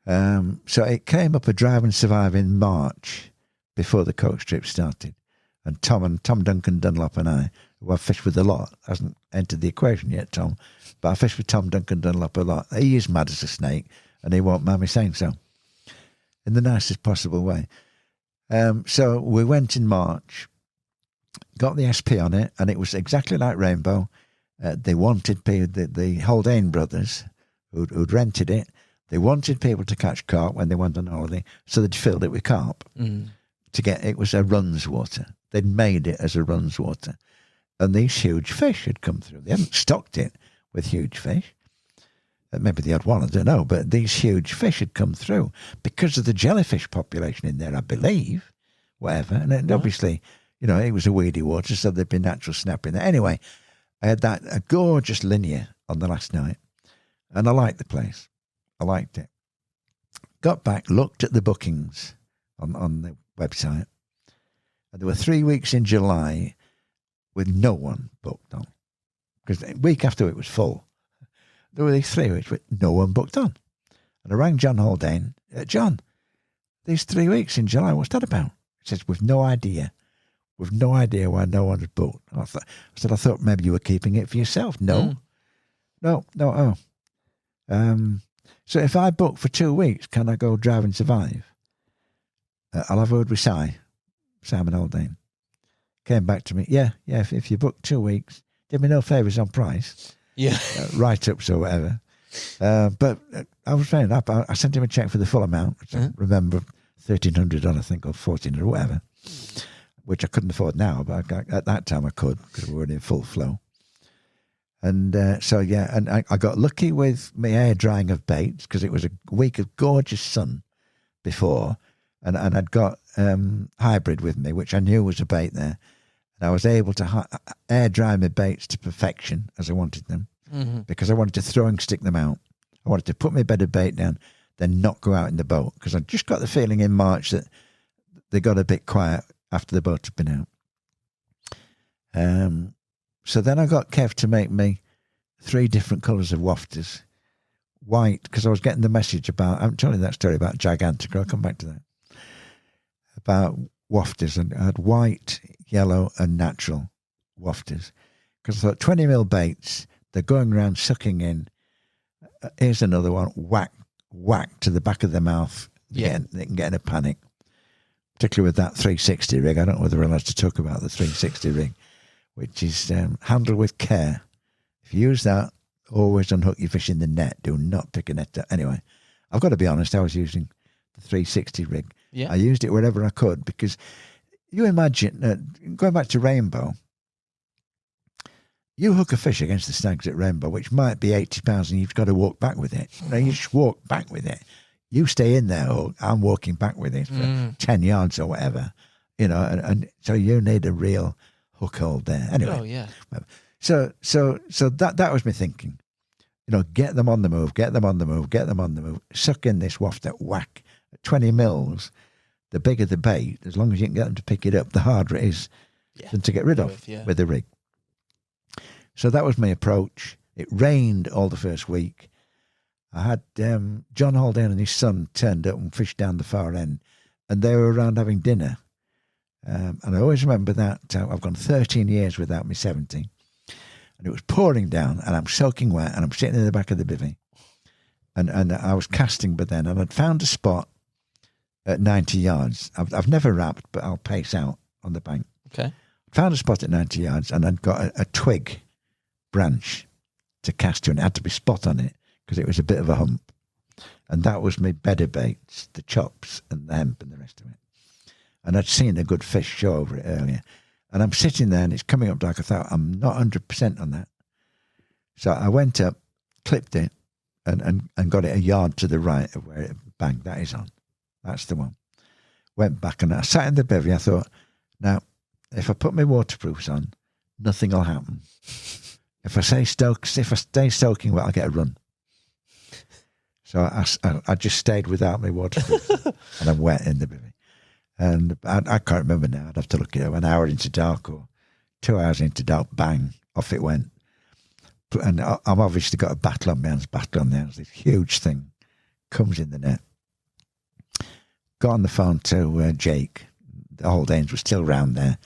So it came up a drive and survive in March before the coach trip started. And Tom Duncan Dunlop and I, who I've fished with a lot, hasn't entered the equation yet, Tom, but I fished with Tom Duncan Dunlop a lot. He is mad as a snake, and he won't mind me saying so, in the nicest possible way. So we went in March, got the SP on it, and it was exactly like Rainbow. They wanted people, the Haldane brothers, who'd rented it, they wanted people to catch carp when they went on holiday, so they'd filled it with carp. It was a runs water. They'd made it as a runs water. And these huge fish had come through. They hadn't stocked it with huge fish. Maybe they had one, I don't know, but these huge fish had come through because of the jellyfish population in there, I believe, whatever. And obviously, you know, it was a weedy water, so there'd be natural snap in there. Anyway, I had a gorgeous linear on the last night, and I liked the place. I liked it. Got back, looked at the bookings on the website, and there were 3 weeks in July with no one booked on. Because the week after it was full. There were these 3 weeks with no one booked on. And I rang John Haldane. John, these 3 weeks in July, what's that about? He says, we've no idea. We've no idea why no one had booked. I thought maybe you were keeping it for yourself. No. No. So if I book for 2 weeks, can I go drive and survive? I'll have a word with Simon Haldane. Came back to me. Yeah. If you book 2 weeks, did me no favours on price. Yeah. Write-ups or whatever. But I was paying up. I sent him a cheque for the full amount, which I remember $1,300 on, I think, or $1,400 or whatever, which I couldn't afford now, but at that time I could because we were in full flow. And and I got lucky with my air drying of baits because it was a week of gorgeous sun before, and I'd got hybrid with me, which I knew was a bait there. And I was able to air dry my baits to perfection as I wanted them, because I wanted to throw and stick them out. I wanted to put my bed of bait down, then not go out in the boat, because I just got the feeling in March that they got a bit quiet after the boat had been out. So then I got Kev to make me 3 different colours of wafters. White, because I was getting the message about, I'm telling you that story about Gigantic, I'll come back to that, about wafters, and I had white, yellow and natural wafters, because I thought 20mm baits, they're going around sucking in. Here's another one, whack to the back of the mouth. They can get in a panic, particularly with that 360 rig. I don't know whether we're allowed to talk about the 360 rig, which is handled with care, If you use that, always unhook your fish in the net. Do not pick a net up. Anyway, I've got to be honest, I was using the 360 rig. Yeah. I used it wherever I could because you imagine, going back to Rainbow, you hook a fish against the snags at Rainbow, which might be 80 pounds, and you've got to walk back with it. You just walk back with it. You stay in there, or I'm walking back with it for 10 yards or whatever, and so you need a real hook hold there. Anyway, Oh, yeah. so that was me thinking, get them on the move, get them on the move, suck in this waft at whack at 20 mils. The bigger the bait, as long as you can get them to pick it up, the harder it is than to get rid of with the rig. So that was my approach. It rained all the first week. I had John Haldane and his son turned up and fished down the far end, and they were around having dinner. And I always remember that. I've gone 13 years without me 70. And it was pouring down, and I'm soaking wet, and I'm sitting in the back of the bivvy. And I was casting by then, and I'd found a spot at 90 yards. I've never wrapped, but I'll pace out on the bank. Okay. Found a spot at 90 yards, and I'd got a twig branch to cast to, and it had to be spot on it because it was a bit of a hump. And that was my bedder baits, the chops and the hemp and the rest of it. And I'd seen a good fish show over it earlier. And I'm sitting there, and it's coming up dark. I thought, I'm not 100% on that. So I went up, clipped it, and got it a yard to the right of where it banged. That is on. That's the one. Went back, and I sat in the bevy. I thought, now, if I put my waterproofs on, nothing will happen. If I stay soaking wet, I'll get a run. So I just stayed without my waterproofs, and I'm wet in the bivvy. And I can't remember now. I'd have to look it up. An hour into dark or 2 hours into dark, bang, off it went. And I've obviously got a battle on my hands. This huge thing comes in the net. Got on the phone to Jake. The Haldanes were still round there.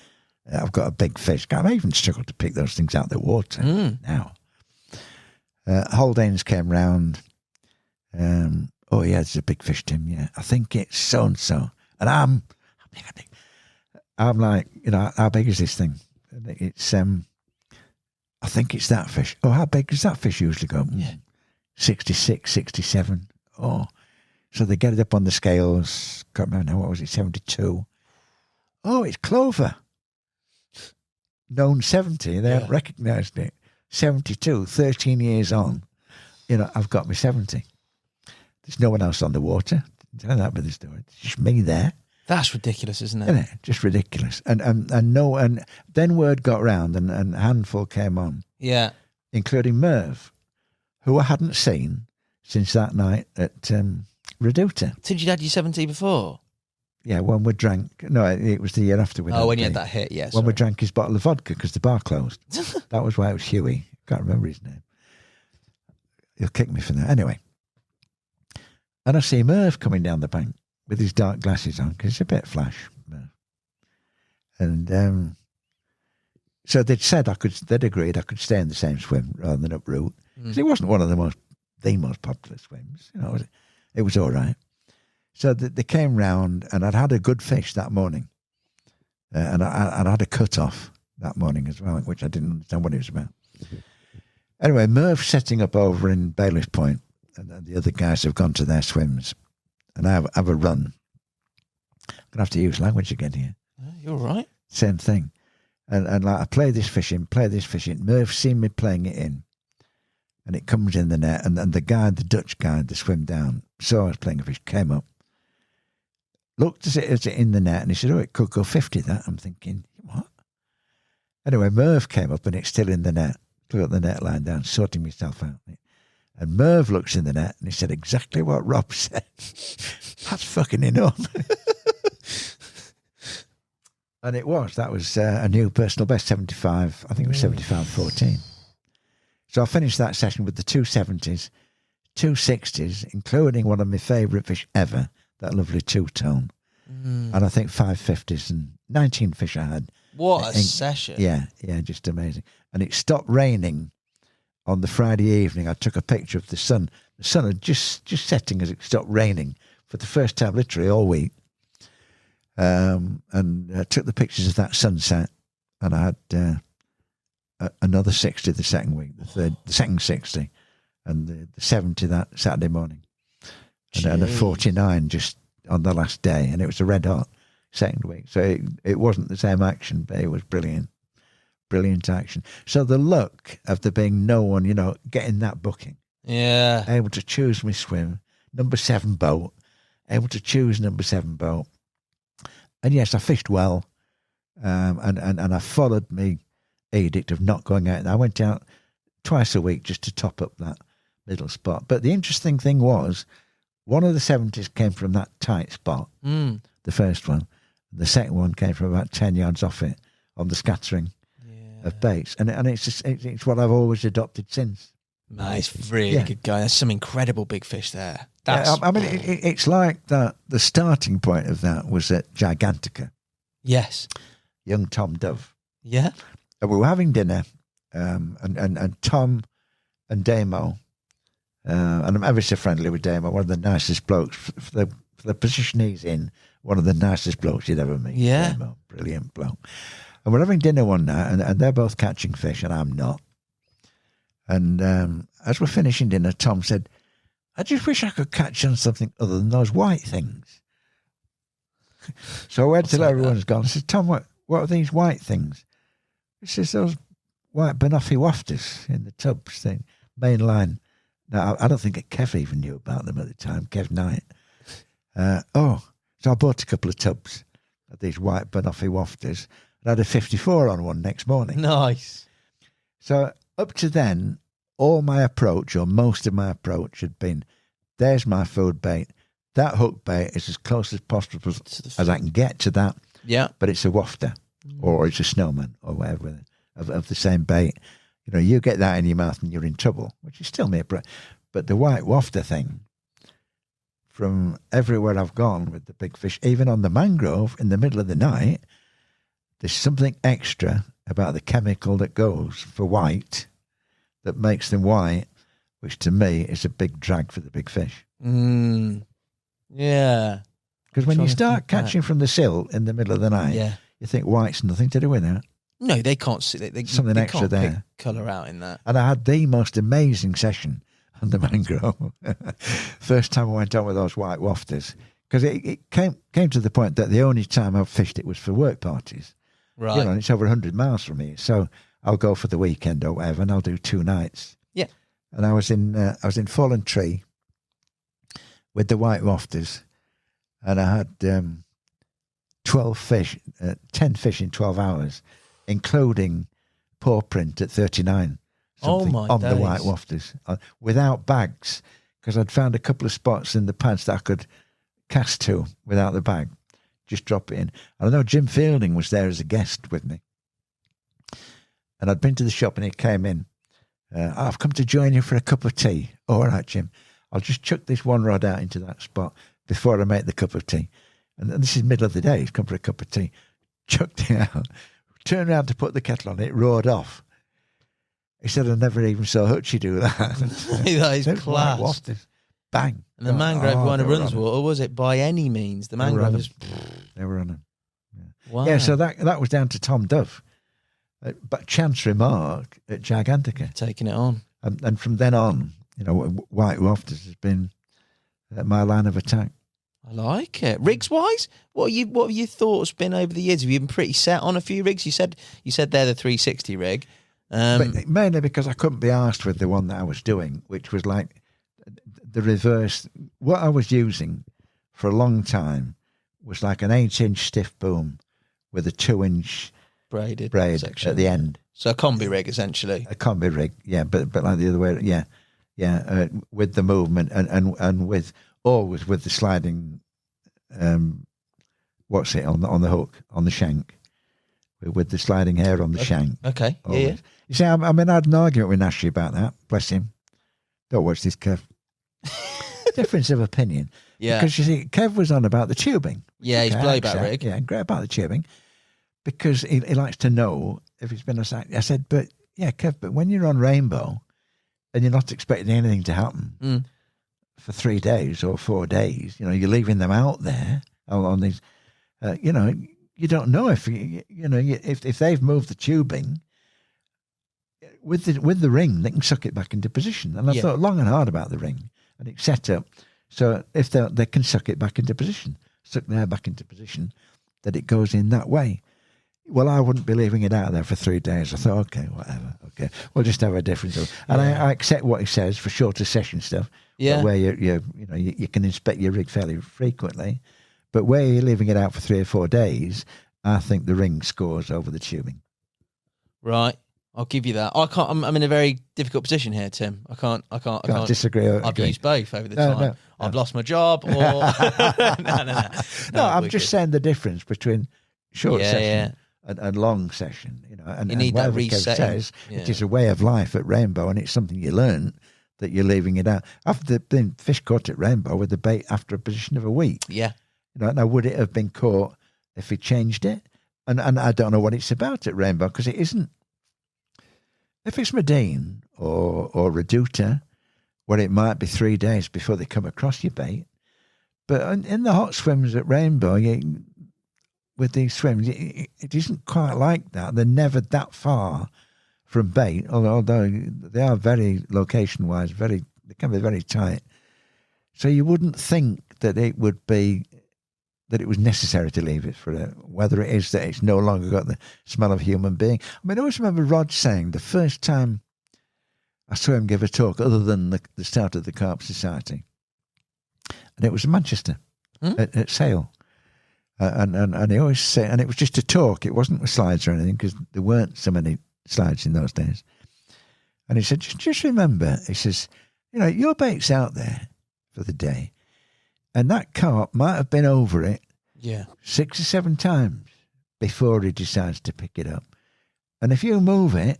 I've got a big fish. I even struggled to pick those things out of the water now. Haldanes came round. Oh, yeah, there's a big fish, Tim. Yeah, I think it's so-and-so. And I'm like, how big is this thing? It's, I think it's that fish. Oh, how big does that fish usually go? 66, 67. Oh, so they get it up on the scales. Can't remember now, what was it, 72? Oh, it's clover. Known 70, they haven't recognised it. 72, 13 years on. I've got me 70. There's no one else on the water. Tell that with the story. It's just me there. That's ridiculous, isn't it? Isn't it? Just ridiculous. And then word got round, and a handful came on. Yeah. Including Merv, who I hadn't seen since that night at Reduta. Since you'd had your 70 before? Yeah, when we drank. No, it was the year after we. Oh, when you had that hit, yes. When we drank his bottle of vodka because the bar closed. That was why it was Huey. Can't remember his name. He'll kick me for that. Anyway. And I see Merv coming down the bank with his dark glasses on because it's a bit flash, Merv. And so they'd agreed I could stay in the same swim rather than uproot. Because it wasn't one of the most popular swims. It was all right. So they came round, and I'd had a good fish that morning. And I'd had a cut-off that morning as well, which I didn't understand what it was about. Anyway, Merv's setting up over in Bailiff's Point, and the other guys have gone to their swims, and I have a run. I'm going to have to use language again here. You're right. Same thing. And like I play this fish in. Merv's seen me playing it in, and it comes in the net, and the Dutch guy, the swim down, saw I was playing a fish, came up, looked at it in the net, and he said, oh, it could go 50, that. I'm thinking, what? Anyway, Merv came up, and it's still in the net. Got the net line down, sorting myself out. And Merv looks in the net, and he said exactly what Rob said. That's fucking enough. And it was. That was a new personal best, 75. I think it was 75.14. So I finished that session with the 270s, 260s, including one of my favourite fish ever, that lovely two-tone. And I think 550s and 19 fish I had. What a session. Yeah, just amazing. And it stopped raining on the Friday evening. I took a picture of the sun. The sun had just setting as it stopped raining for the first time literally all week. And I took the pictures of that sunset, and I had another 60 the second week, the second 60, and the 70 that Saturday morning, and a 49 just on the last day, and it was a red hot second week. So it wasn't the same action, but it was brilliant action. So the luck of there being no one, getting that booking, able to choose my swim, number 7 boat, able to choose number 7 boat, and yes, I fished well, and I followed me edict of not going out. I went out twice a week just to top up that middle spot. But the interesting thing was, one of the 70s came from that tight spot, the first one. The second one came from about 10 yards off it on the scattering of baits. And it's what I've always adopted since. Nice, really good guy. There's some incredible big fish there. It's like that. The starting point of that was at Gigantica. Yes. Young Tom Dove. Yeah. And we were having dinner, and Tom and Damo, and I'm ever so friendly with Damo, one of the nicest blokes for the position he's in, one of the nicest blokes you'd ever meet. Yeah. Damo, brilliant bloke. And we're having dinner one night, and they're both catching fish, and I'm not. And as we're finishing dinner, Tom said, "I just wish I could catch on something other than those white things." So I went till everyone's gone. I said, "Tom, what are these white things?" He says, "Those white banoffee wafters in the tubs thing, main line." Now, I don't think Kev even knew about them at the time, Kev Knight. So I bought a couple of tubs of these white banoffee wafters, and I had a 54 on one next morning. Nice. So up to then, all my approach, or most of my approach, had been, there's my food bait. That hook bait is as close as possible as I can get to that. Yeah. But it's a wafter, or it's a snowman, or whatever, of the same bait. You get that in your mouth and you're in trouble, which is still me. But the white wafter thing, from everywhere I've gone with the big fish, even on the mangrove in the middle of the night, there's something extra about the chemical that goes for white that makes them white, which to me is a big drag for the big fish. Yeah. Because when you start catching from the sill in the middle of the night, you think white's nothing to do with that. No, they can't see something they extra can't there. Pick colour out in that. And I had the most amazing session on the mangrove. First time I went on with those white wafters, because it came to the point that the only time I've fished it was for work parties. Right. And it's over 100 miles from here, so I'll go for the weekend or whatever, and I'll do 2 nights. Yeah. And I was in Fallen Tree with the white wafters, and I had 12 fish, 10 fish in 12 hours, including paw print at 39. Oh my on days. The white wafters, without bags, because I'd found a couple of spots in the pads that I could cast to without the bag. Just drop it in. And I know Jim Fielding was there as a guest with me. And I'd been to the shop and he came in. I've come to join you for a cup of tea. All right, Jim. I'll just chuck this one rod out into that spot before I make the cup of tea. And this is middle of the day. He's come for a cup of tea. Chucked it out. Turned around to put the kettle on. It roared off. He said, I never even saw Hutchie do that. That is class. Wafters. Bang. And the mangrove one of Runswater, was it by any means? The mangrove was... They were on them. Yeah. Wow. Yeah, so that was down to Tom Dove. But chance remark at Gigantica. Taking it on. And from then on, white wafters has been my line of attack. I like it. Rigs wise, what have your thoughts been over the years? Have you been pretty set on a few rigs? You said they're the 360 rig. But mainly because I couldn't be arsed with the one that I was doing, which was like the reverse. What I was using for a long time was like an 8-inch stiff boom with a 2-inch braid section at the end. So a combi rig, essentially. A combi rig, yeah, but like the other way, yeah, with the movement and with always with the sliding, on the hook, on the shank, with the sliding hair on the shank. Okay, always. yeah. You see, I had an argument with Nash about that. Bless him. Don't watch this, Kev. Difference of opinion. Yeah. Because you see, Kev was on about the tubing. Yeah, he's blowback rig. Yeah, great about the tubing. Because he likes to know if he's been a sack. I said, but yeah, Kev, but when you're on Rainbow and you're not expecting anything to happen for 3 days or 4 days, you're leaving them out there on these, you don't know if, if they've moved the tubing with the ring, they can suck it back into position. And I thought long and hard about the ring, and it's set up so if they can suck it back into position, suck the air back into position, that it goes in that way. Well, I wouldn't be leaving it out there for 3 days. I thought, okay, whatever. Okay, we'll just have a different. And I accept what he says for shorter session stuff. Yeah, where you can inspect your rig fairly frequently, but where you're leaving it out for 3 or 4 days, I think the ring scores over the tubing. Right, I'll give you that. I can't. I'm in a very difficult position here, Tim. I can't disagree. I've used both over the time. No. I've lost my job, or no. I'm just saying the difference between short session. Yeah. And long session, and you need and that resetting. Says, it is a way of life at Rainbow, and it's something you learn that you're leaving it out. After been fish caught at Rainbow with the bait after a position of a week. Yeah. Now would it have been caught if he changed it? And I don't know what it's about at Rainbow, because it isn't. If it's Medine or Reduta, where it might be 3 days before they come across your bait, but in the hot swims at Rainbow, with these swims, it isn't quite like that. They're never that far from bait, although they are very location-wise, they can be very tight. So you wouldn't think that it was necessary to leave it for whether it is that it's no longer got the smell of a human being. I mean, I always remember Rod saying the first time I saw him give a talk, other than the start of the Carp Society, and it was in Manchester at Sale. And he always say, and it was just a talk. It wasn't with slides or anything, because there weren't so many slides in those days. And he said, just remember, he says, your bait's out there for the day, and that carp might have been over it 6 or 7 times before he decides to pick it up. And if you move it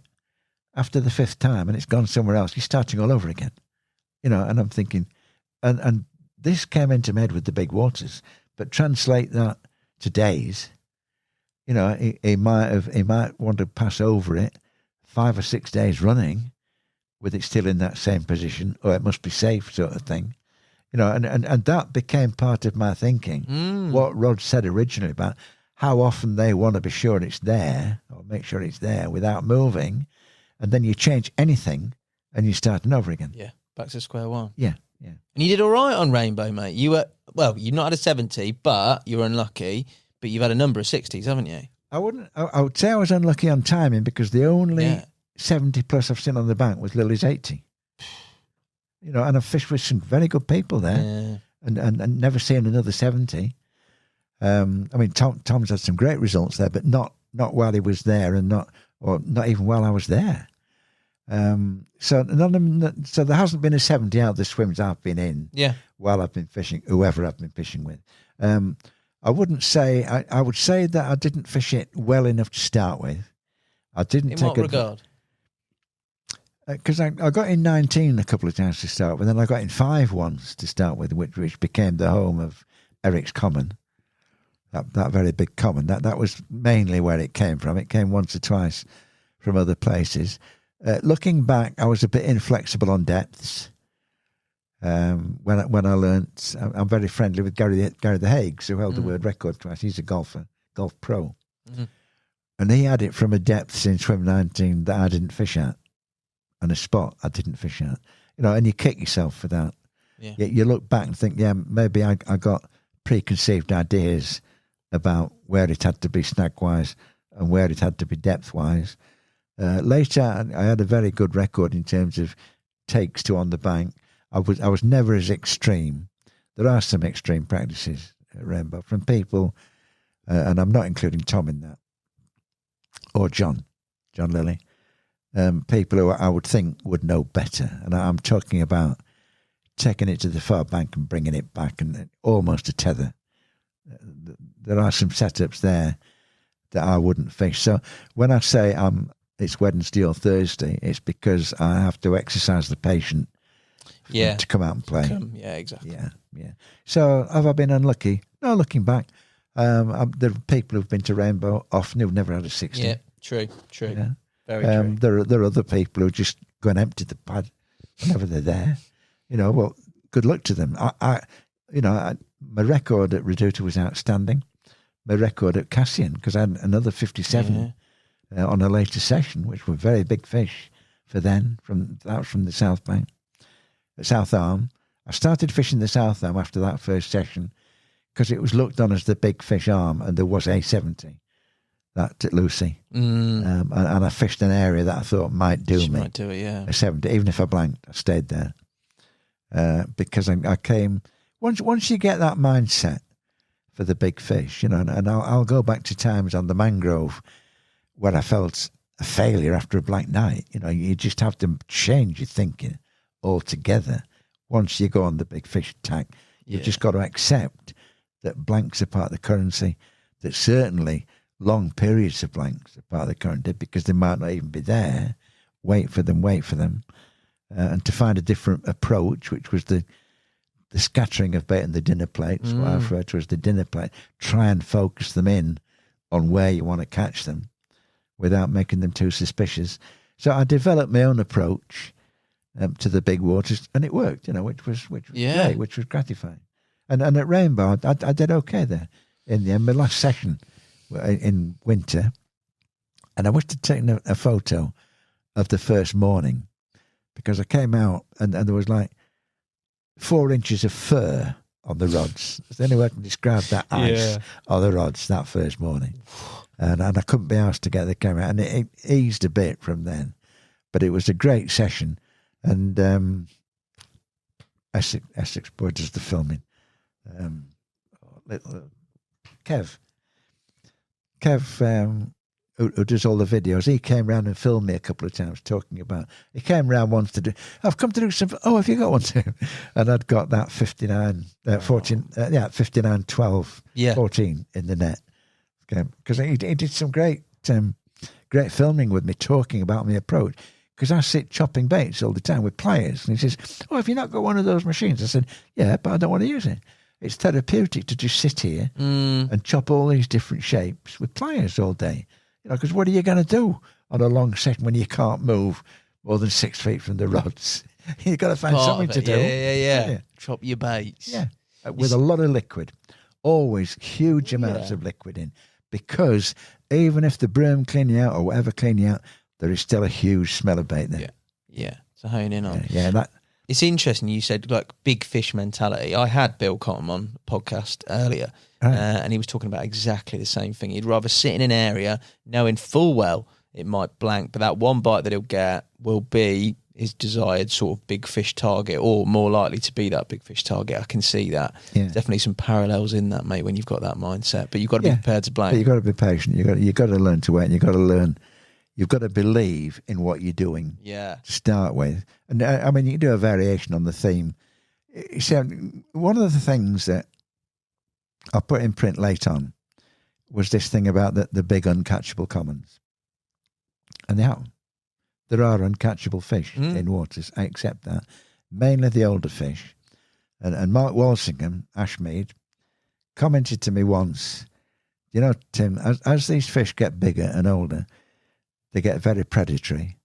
after the 5th time and it's gone somewhere else, you're starting all over again. And I'm thinking, and this came into my head with the big waters. But translate that to days. He might want to pass over it 5 or 6 days running, with it still in that same position, or it must be safe, sort of thing. And that became part of my thinking. What Rod said originally about how often they want to be sure it's there, or make sure it's there without moving, and then you change anything and you're starting over again. Yeah, back to square one. Yeah. And you did all right on Rainbow, mate. You've not had a 70, but you were unlucky. But you've had a number of 60s, haven't you? I would say I was unlucky on timing, because the only 70 plus I've seen on the bank was Lily's 80. And I've fished with some very good people there, and never seen another 70. I mean, Tom's had some great results there, but not while he was there, and not even while I was there. So there hasn't been a 70 out of the swims I've been in while I've been fishing, whoever I've been fishing with. I wouldn't say, I would say that I didn't fish it well enough to start with. I didn't in take what regard? Because I got in 19 a couple of times to start with, and I got in 5 once to start with, which became the home of Eric's Common. That very big common. That was mainly where it came from. It came once or twice from other places. Looking back, I was a bit inflexible on depths. When I learnt, I'm very friendly with Gary the Hagues, who held the world record twice. He's a golf pro. And he had it from a depth in swim 19 that I didn't fish at, and a spot I didn't fish at. And you kick yourself for that. Yeah. You look back and think, maybe I got preconceived ideas about where it had to be snag-wise and where it had to be depth-wise. Later, I had a very good record in terms of takes to on the bank. I was never as extreme. There are some extreme practices at Rainbow from people, and I'm not including Tom in that, or John Lilly, people who I would think would know better. And I'm talking about taking it to the far bank and bringing it back, and almost a tether. There are some setups there that I wouldn't fish. So when I say it's Wednesday or Thursday, it's because I have to exercise the patient to come out and play. Exactly. Yeah. So have I been unlucky? No, looking back. There are people who've been to Rainbow often who've never had a 60. Yeah, true. Yeah. Very true. There are other people who just go and empty the pad whenever they're there. Well, good luck to them. My record at Reduta was outstanding. My record at Cassian, because I had another 57 on a later session, which were very big fish, for then. That was from the South Bank, South Arm. I started fishing the South Arm after that first session because it was looked on as the big fish arm, and there was a 70, that at Lucy. And I fished an area that I thought might do me. Might do it, yeah. A 70, even if I blanked, I stayed there. Because I came, once you get that mindset for the big fish, you know, and I'll go back to times on the mangrove where I felt a failure after a blank night. You know, you just have to change your thinking altogether. Once you go on the big fish attack, you've just got to accept that blanks are part of the currency, that certainly long periods of blanks are part of the currency because they might not even be there. Wait for them. And to find a different approach, which was the scattering of bait and the dinner plates, what I refer to as the dinner plate, try and focus them in on where you want to catch them without making them too suspicious. So I developed my own approach to the big waters, and it worked, you know, which was great, which was gratifying. And at Rainbow, I did okay there in the end. My last session in winter, and I must have taken a photo of the first morning because I came out and there was like 4 inches of fur on the rods. Is there any way I can describe that ice on the rods that first morning? And I couldn't be asked to get the camera out, and it eased a bit from then. But it was a great session. And Essex boy does the filming. Kev, who does all the videos, he came round and filmed me a couple of times talking about. He came round once to do. I've come to do some. Oh, have you got one too? And I'd got that 59, 12, 14 in the net. Because he did some great filming with me, talking about my approach. Because I sit chopping baits all the time with pliers. And he says, "Oh, have you not got one of those machines?" I said, "Yeah, but I don't want to use it. It's therapeutic to just sit here and chop all these different shapes with pliers all day. You know, because what are you going to do on a long session when you can't move more than 6 feet from the rods? You've got to find something to do. Yeah. Chop your baits. Yeah, with a lot of liquid. Always huge amounts of liquid in. Because even if the broom clean you out or whatever clean you out, there is still a huge smell of bait there. Yeah. To hone in on. Yeah. It's interesting you said like big fish mentality. I had Bill Cotton on the podcast earlier, and he was talking about exactly the same thing. He'd rather sit in an area knowing full well it might blank, but that one bite that he'll get will be his desired sort of big fish target, or more likely to be that big fish target. I can see that. Yeah. Definitely some parallels in that, mate, when you've got that mindset. But you've got to be prepared to blank. But you've got to be patient. You've got to learn to wait, and you've got to learn. You've got to believe in what you're doing to start with. And I mean, you can do a variation on the theme. See, one of the things that I put in print late on was this thing about the big uncatchable commons. And there are uncatchable fish in waters. I accept that. Mainly the older fish. And Mark Walsingham, Ashmead, commented to me once, you know, Tim, as these fish get bigger and older, they get very predatory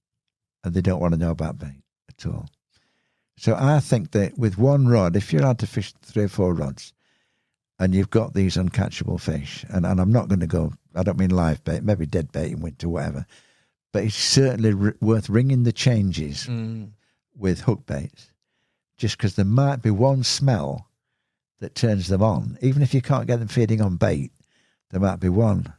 and they don't want to know about bait at all. So I think that with one rod, if you're allowed to fish 3 or 4 rods and you've got these uncatchable fish, and I'm not going to go, I don't mean live bait, maybe dead bait in winter, whatever, but it's certainly worth ringing the changes with hook baits, just because there might be one smell that turns them on. Even if you can't get them feeding on bait, there might be one.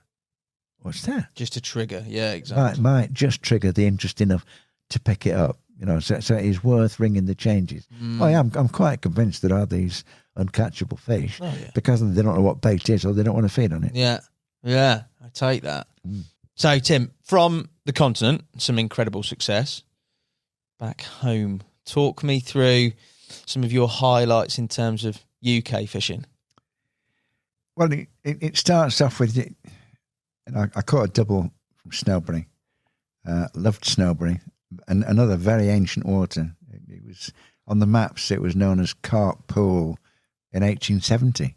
What's that? Just a trigger, yeah, exactly. Might just trigger the interest enough to pick it up, you know. So it is worth ringing the changes. I'm quite convinced there are these uncatchable fish because they don't know what bait is or they don't want to feed on it. Yeah, I take that. So, Tim, from the continent, some incredible success. Back home, talk me through some of your highlights in terms of UK fishing. Well, it starts off with it. I caught a double from Snowbury. Loved Snowbury. And another very ancient water. It was on the maps. It was known as Carp Pool in 1870.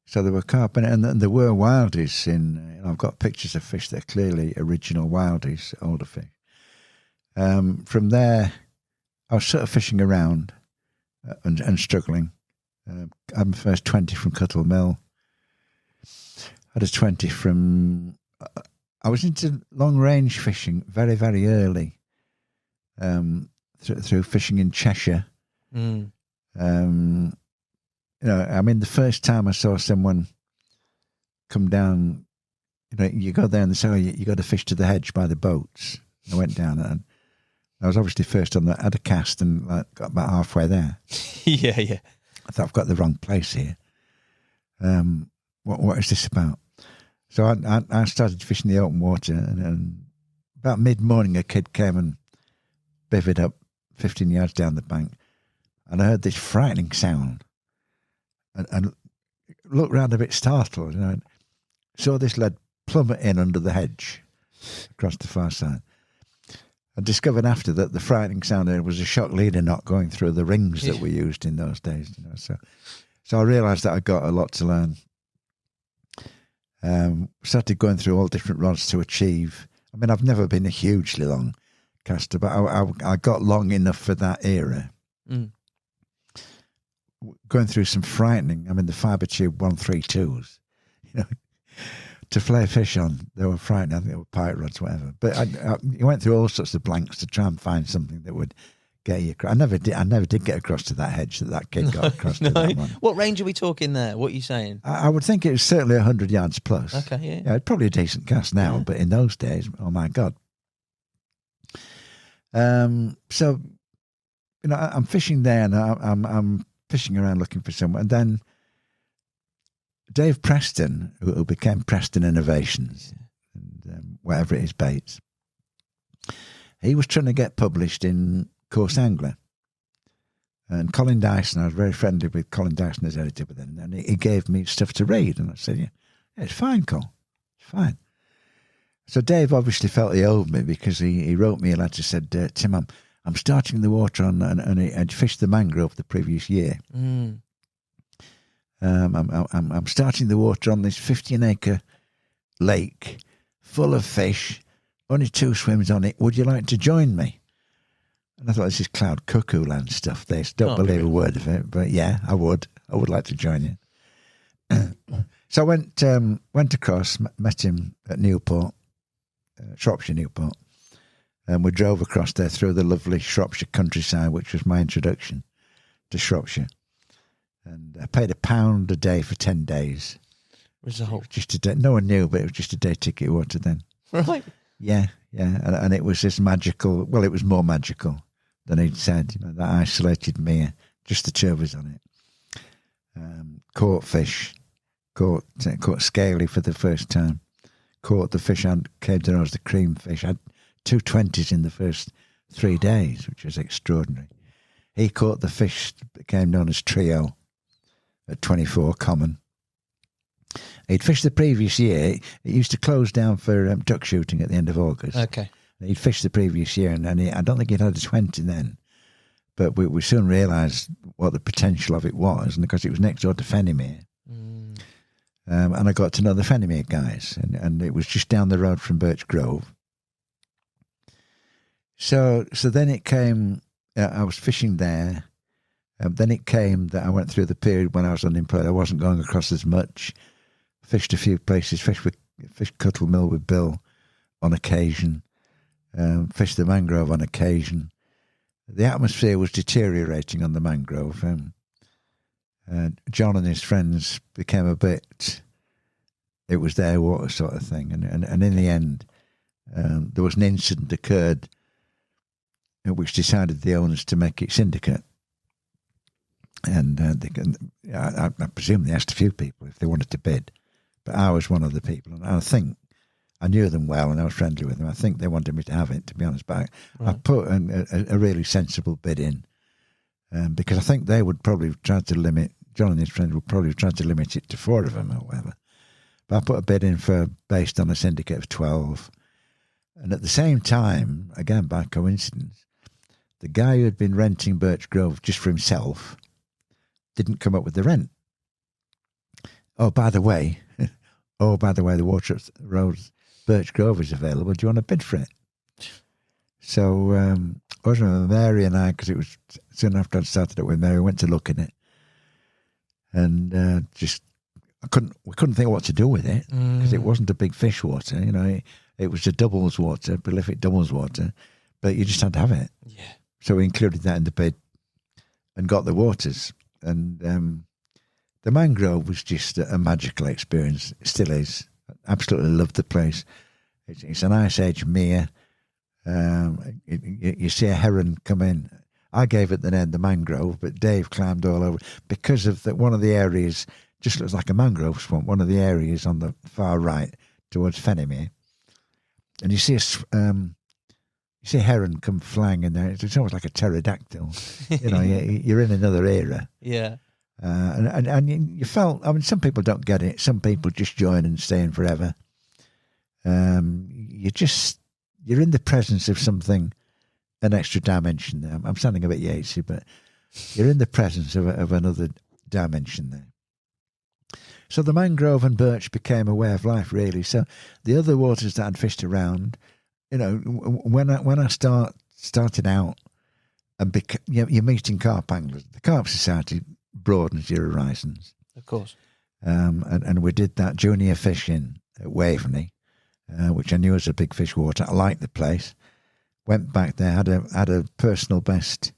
So there were carp in it, and there were wildies in. I've got pictures of fish that are clearly original wildies, older fish. From there, I was sort of fishing around and struggling. I had my first 20 from Cuttle Mill. I had a 20 from. I was into long range fishing very, very early. through fishing in Cheshire. You know, I mean, the first time I saw someone come down, you know, you go there and they say, oh, you got to fish to the hedge by the boats. I went down and I was obviously first on had a cast and got about halfway there. Yeah. I thought I've got the wrong place here. What is this about? So I started fishing the open water, and about mid-morning a kid came and bivvied up 15 yards down the bank, and I heard this frightening sound and looked round a bit startled, you know, and saw this lad plummet in under the hedge across the far side. I discovered after that the frightening sound was a shock leader knot going through the rings that we used in those days, you know. So I realised that I got a lot to learn. Started going through all different rods to achieve. I mean, I've never been a hugely long caster, but I got long enough for that era. Going through some frightening, I mean, the fibre tube 132s, you know, to flay fish on, they were frightening. I think they were pipe rods, whatever. But you went through all sorts of blanks to try and find something that would get you across. I never did get across to that hedge that kid got across to that one. What range are we talking there? What are you saying? I would think it was certainly 100 yards plus. Okay, yeah, it's probably a decent cast now, but in those days, oh my God. So, you know, I'm fishing there and I'm fishing around looking for someone, and then Dave Preston, who became Preston Innovations, and whatever it is, Bates, he was trying to get published in Course Angler. And Colin Dyson, I was very friendly with Colin Dyson as editor, but then and he gave me stuff to read, and I said, yeah, it's fine, Col, it's fine. So Dave obviously felt he owed me, because he wrote me a letter, said, Tim, I'm starting the water on, and I'd fished the mangrove the previous year. I'm starting the water on this 15-acre lake full of fish, only 2 swims on it. Would you like to join me? And I thought, this is cloud cuckoo land stuff. They don't believe a word of it, but yeah, I would like to join you. So I went across, met him at Newport, Shropshire Newport, and we drove across there through the lovely Shropshire countryside, which was my introduction to Shropshire. And I paid £1 a day for 10 days. Result? Just a day. No one knew, but it was just a day ticket water then. Right. Yeah. And it was this magical, well, it was more magical than he'd said, you know, that isolated mere, just the two of us on it. Caught fish, caught scaly for the first time. Caught the fish and came to know as the cream fish. I had 2 20s in the first 3 days, which was extraordinary. He caught the fish that became known as trio at 24 common. He'd fished the previous year. It used to close down for duck shooting at the end of August. Okay. He'd fished the previous year, and I don't think he'd had a 20 then. But we soon realised what the potential of it was, and because it was next door to Fenimere. And I got to know the Fenimere guys, and it was just down the road from Birch Grove. So then it came, I was fishing there. Then it came that I went through the period when I was unemployed. I wasn't going across as much. Fished a few places, fished Cuttle Mill with Bill on occasion, fished the mangrove on occasion. The atmosphere was deteriorating on the mangrove. John and his friends became a bit, it was their water sort of thing. And in the end, there was an incident occurred which decided the owners to make it Syndicate. And I presume they asked a few people if they wanted to bid. But I was one of the people, and I think I knew them well, and I was friendly with them. I think they wanted me to have it, to be honest. But I put a really sensible bid in, because I think they would probably have tried to limit, John and his friends would probably have tried to limit it to 4 of them or whatever. But I put a bid in based on a syndicate of 12. And at the same time, again by coincidence, the guy who had been renting Birch Grove just for himself didn't come up with the rent. Oh, by the way, the water road Birch Grove is available. Do you want to bid for it? So Mary and I, because it was soon after I'd started it with Mary, went to look at it, and we couldn't think what to do with it, because it wasn't a big fish water. You know, it was a doubles water, prolific doubles water, but you just had to have it. Yeah. So we included that in the bid and got the waters. And the mangrove was just a magical experience. It still is. Absolutely loved the place. It's an Ice Age mere. You see a heron come in. I gave it the name the mangrove, but Dave climbed all over because of one of the areas just looks like a mangrove swamp. One of the areas on the far right towards Fenimore, and you see a heron come flying in there. It's almost like a pterodactyl. You're in another era. Yeah. And you felt. I mean, some people don't get it. Some people just join and stay in forever. You're in the presence of something. An extra dimension there. I'm sounding a bit Yatesy, but you're in the presence of another dimension there. So the mangrove and birch became a way of life, really. So the other waters that I'd fished around, when I started out, and you're meeting carp anglers, the Carp Society broadens your horizons. Of course. And we did that junior fishing at Waveney, which I knew was a big fish water. I liked the place. Went back there, had a personal best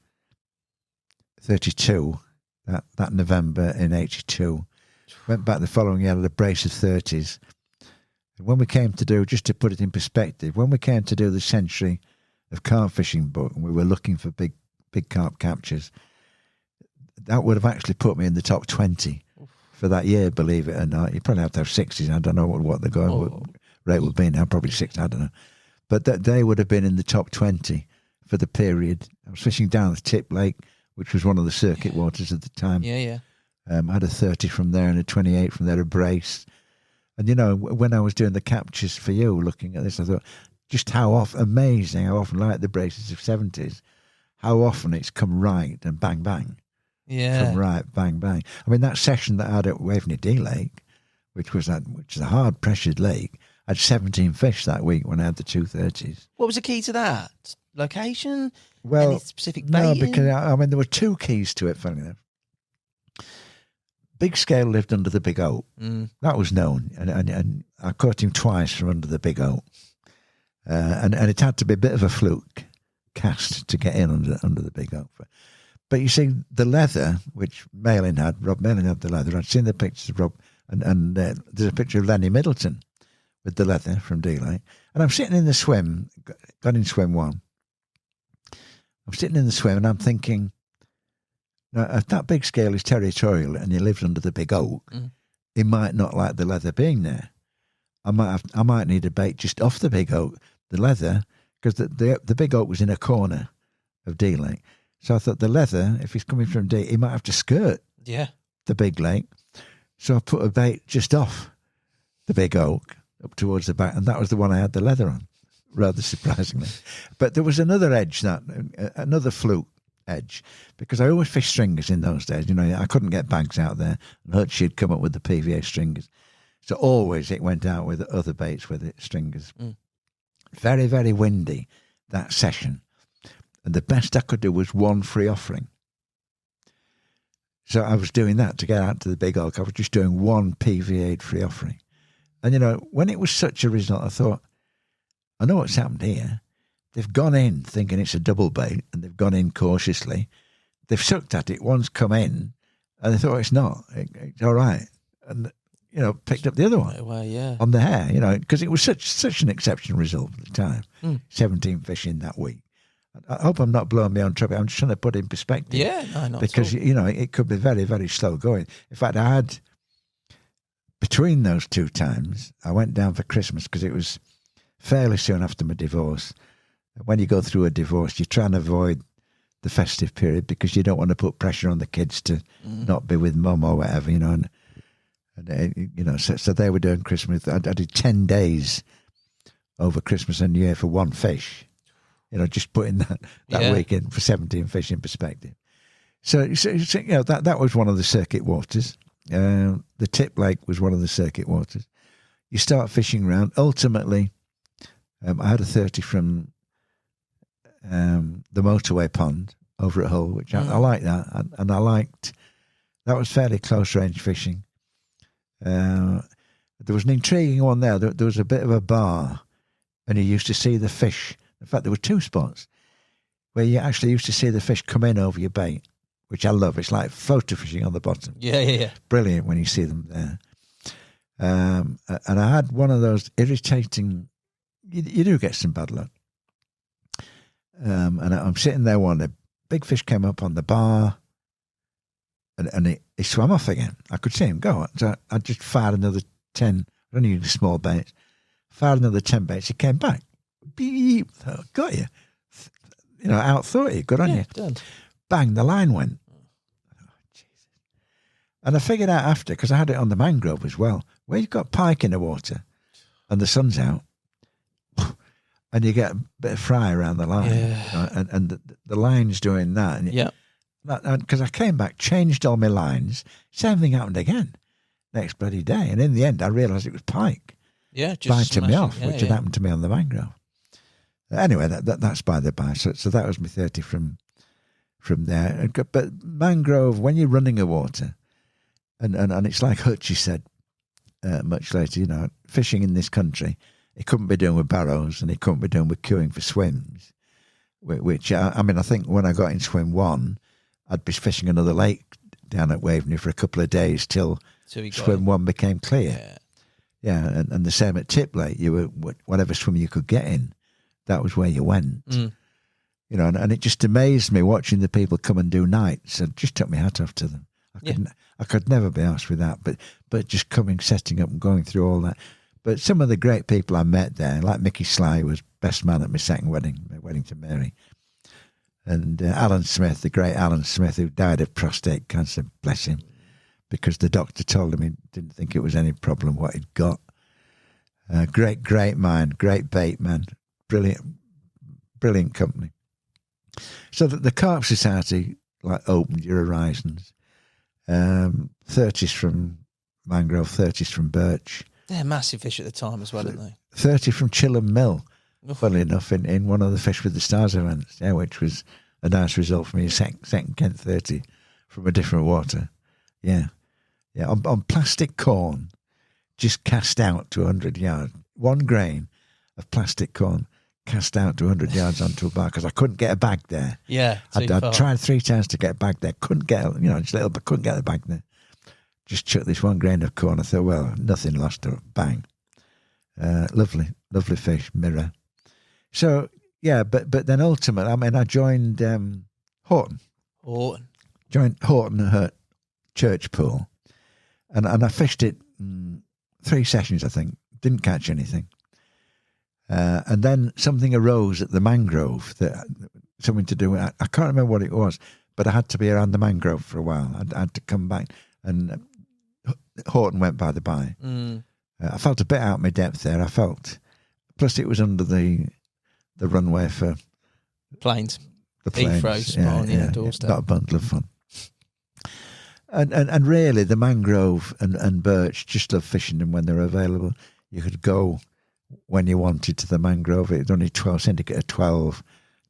32 that November in 82. Went back the following year, had a brace of 30s. And when we came to do, just to put it in perspective, when we came to do the Century of Carp Fishing book, and we were looking for big carp captures, that would have actually put me in the top 20 for that year, believe it or not. You probably have to have 60s. I don't know what the going rate would be now, probably 6, I don't know. But they would have been in the top 20 for the period. I was fishing down the Tip Lake, which was one of the circuit waters at the time. Yeah. I had a 30 from there and a 28 from there, a brace. And, when I was doing the captures for you, looking at this, I thought just how often, like the braces of 70s, how often it's come right and bang, bang. Yeah. Come right, bang, bang. I mean, that session that I had at Waveney D Lake, which is a hard pressured lake, I had 17 fish that week when I had the 230s. What was the key to that? Location? Well, any specific baiting? No, because there were two keys to it, funny enough. Big Scale lived under the Big Oak. That was known, and I caught him twice from under the Big Oak. And it had to be a bit of a fluke cast to get in under the Big Oak. But you see, the leather, which Rob Malin had the leather. I'd seen the pictures of Rob, and there's a picture of Lenny Middleton with the leather from D-Lake. And I'm sitting in the swim, got in swim 1. I'm sitting in the swim and I'm thinking, now, if that Big Scale is territorial and he lives under the Big Oak, he might not like the leather being there. I might need a bait just off the Big Oak, the leather, because the Big Oak was in a corner of D-Lake. So I thought the leather, if he's coming from D, he might have to skirt the Big Lake. So I put a bait just off the Big Oak, up towards the back, and that was the one I had the leather on, rather surprisingly. But there was another edge, another fluke edge, because I always fished stringers in those days. I couldn't get bags out there, and Hutch had come up with the PVA stringers. So always it went out with other baits with it, stringers. Very, very windy, that session. And the best I could do was one free offering. So I was doing that to get out to the Big Oak. I was just doing one PVA free offering. And, when it was such a result, I thought, I know what's happened here. They've gone in thinking it's a double bait, and they've gone in cautiously. They've sucked at it, one's come in, and they thought it's not. It's all right. And, picked up the other one on the hair, because it was such an exceptional result at the time. 17 fish in that week. I hope I'm not blowing my own trumpet. I'm just trying to put it in perspective. Yeah, no, not because, it could be very, very slow going. In fact, I had... Between those two times, I went down for Christmas because it was fairly soon after my divorce. When you go through a divorce, you try and avoid the festive period because you don't want to put pressure on the kids to not be with mum or whatever, So they were doing Christmas. I did 10 days over Christmas and New Year for one fish. Just putting that week in for 17 fish in perspective. So that was one of the circuit waters. The Tip Lake was one of the circuit waters. You start fishing around. Ultimately, I had a 30 from the motorway pond over at Hull, which I liked that. And I liked, that was fairly close range fishing. There was an intriguing one there. There was a bit of a bar, and you used to see the fish. In fact, there were two spots. where you actually used to see the fish come in over your bait, which I love. It's like photo fishing on the bottom. Yeah. Brilliant when you see them there. And I had one of those irritating. You do get some bad luck. And I'm sitting there one day. Big fish came up on the bar, and he swam off again. I could see him go. So I just fired another 10. I only used small baits. Fired another 10 baits. He came back. Beep. Oh, got you. Outthought you. Good on you. Done. Bang, the line went. Oh, Jesus. And I figured out after, because I had it on the mangrove as well, where you've got pike in the water and the sun's out, and you get a bit of fry around the line, and the line's doing that. Because I came back, changed all my lines, same thing happened again next bloody day. And in the end, I realised it was pike. Yeah, just biting me off, which had happened to me on the mangrove. Anyway, that's by the by. So that was my 30 from there. But mangrove, when you're running a water, and it's like Hutchie said much later, fishing in this country, it couldn't be done with barrows and it couldn't be done with queuing for swims, which, I think when I got in swim 1, I'd be fishing another lake down at Waveney for a couple of days till swim 1 became clear. Yeah, and the same at Tip Lake. You were whatever swim you could get in, that was where you went. And it just amazed me watching the people come and do nights. It just took my hat off to them. I could never be asked with that, but just coming, setting up, and going through all that. But some of the great people I met there, like Mickey Sly was best man at my second wedding, my wedding to Mary, and Alan Smith, the great Alan Smith, who died of prostate cancer, bless him, because the doctor told him he didn't think it was any problem what he'd got. Great mind, great bait man, brilliant company. So that the Carp Society opened your horizons. 30s from mangrove, 30s from birch. They're massive fish at the time as well, aren't they? 30 from Chilham Mill, funnily enough, in one of the Fish with the Stars events, which was a nice result for me. Second Kent 30 from a different water. Yeah. On plastic corn, just cast out to 100 yards. 1 grain of plastic corn cast out to 100 yards onto a bar because I couldn't get a bag there. Yeah, I'd tried 3 times to get a bag there. Couldn't get, just a little bit, couldn't get the bag there. Just chucked this 1 grain of corn. I thought, well, nothing lost. Bang. Lovely fish, mirror. So, yeah, but then ultimately, I joined Horton. Joined Horton at Church Pool. And I fished it 3 sessions, I think. Didn't catch anything. And then something arose at the mangrove, something to do with, I can't remember what it was, but I had to be around the mangrove for a while. I had to come back, and Horton went by the by. I felt a bit out of my depth there. Plus it was under the runway for planes. The planes. Heathrow, doorstep. Not a bundle of fun. And really, the mangrove and birch, just love fishing them when they're available. You could go when you wanted to the mangrove. It was only 12, Syndicate of 12,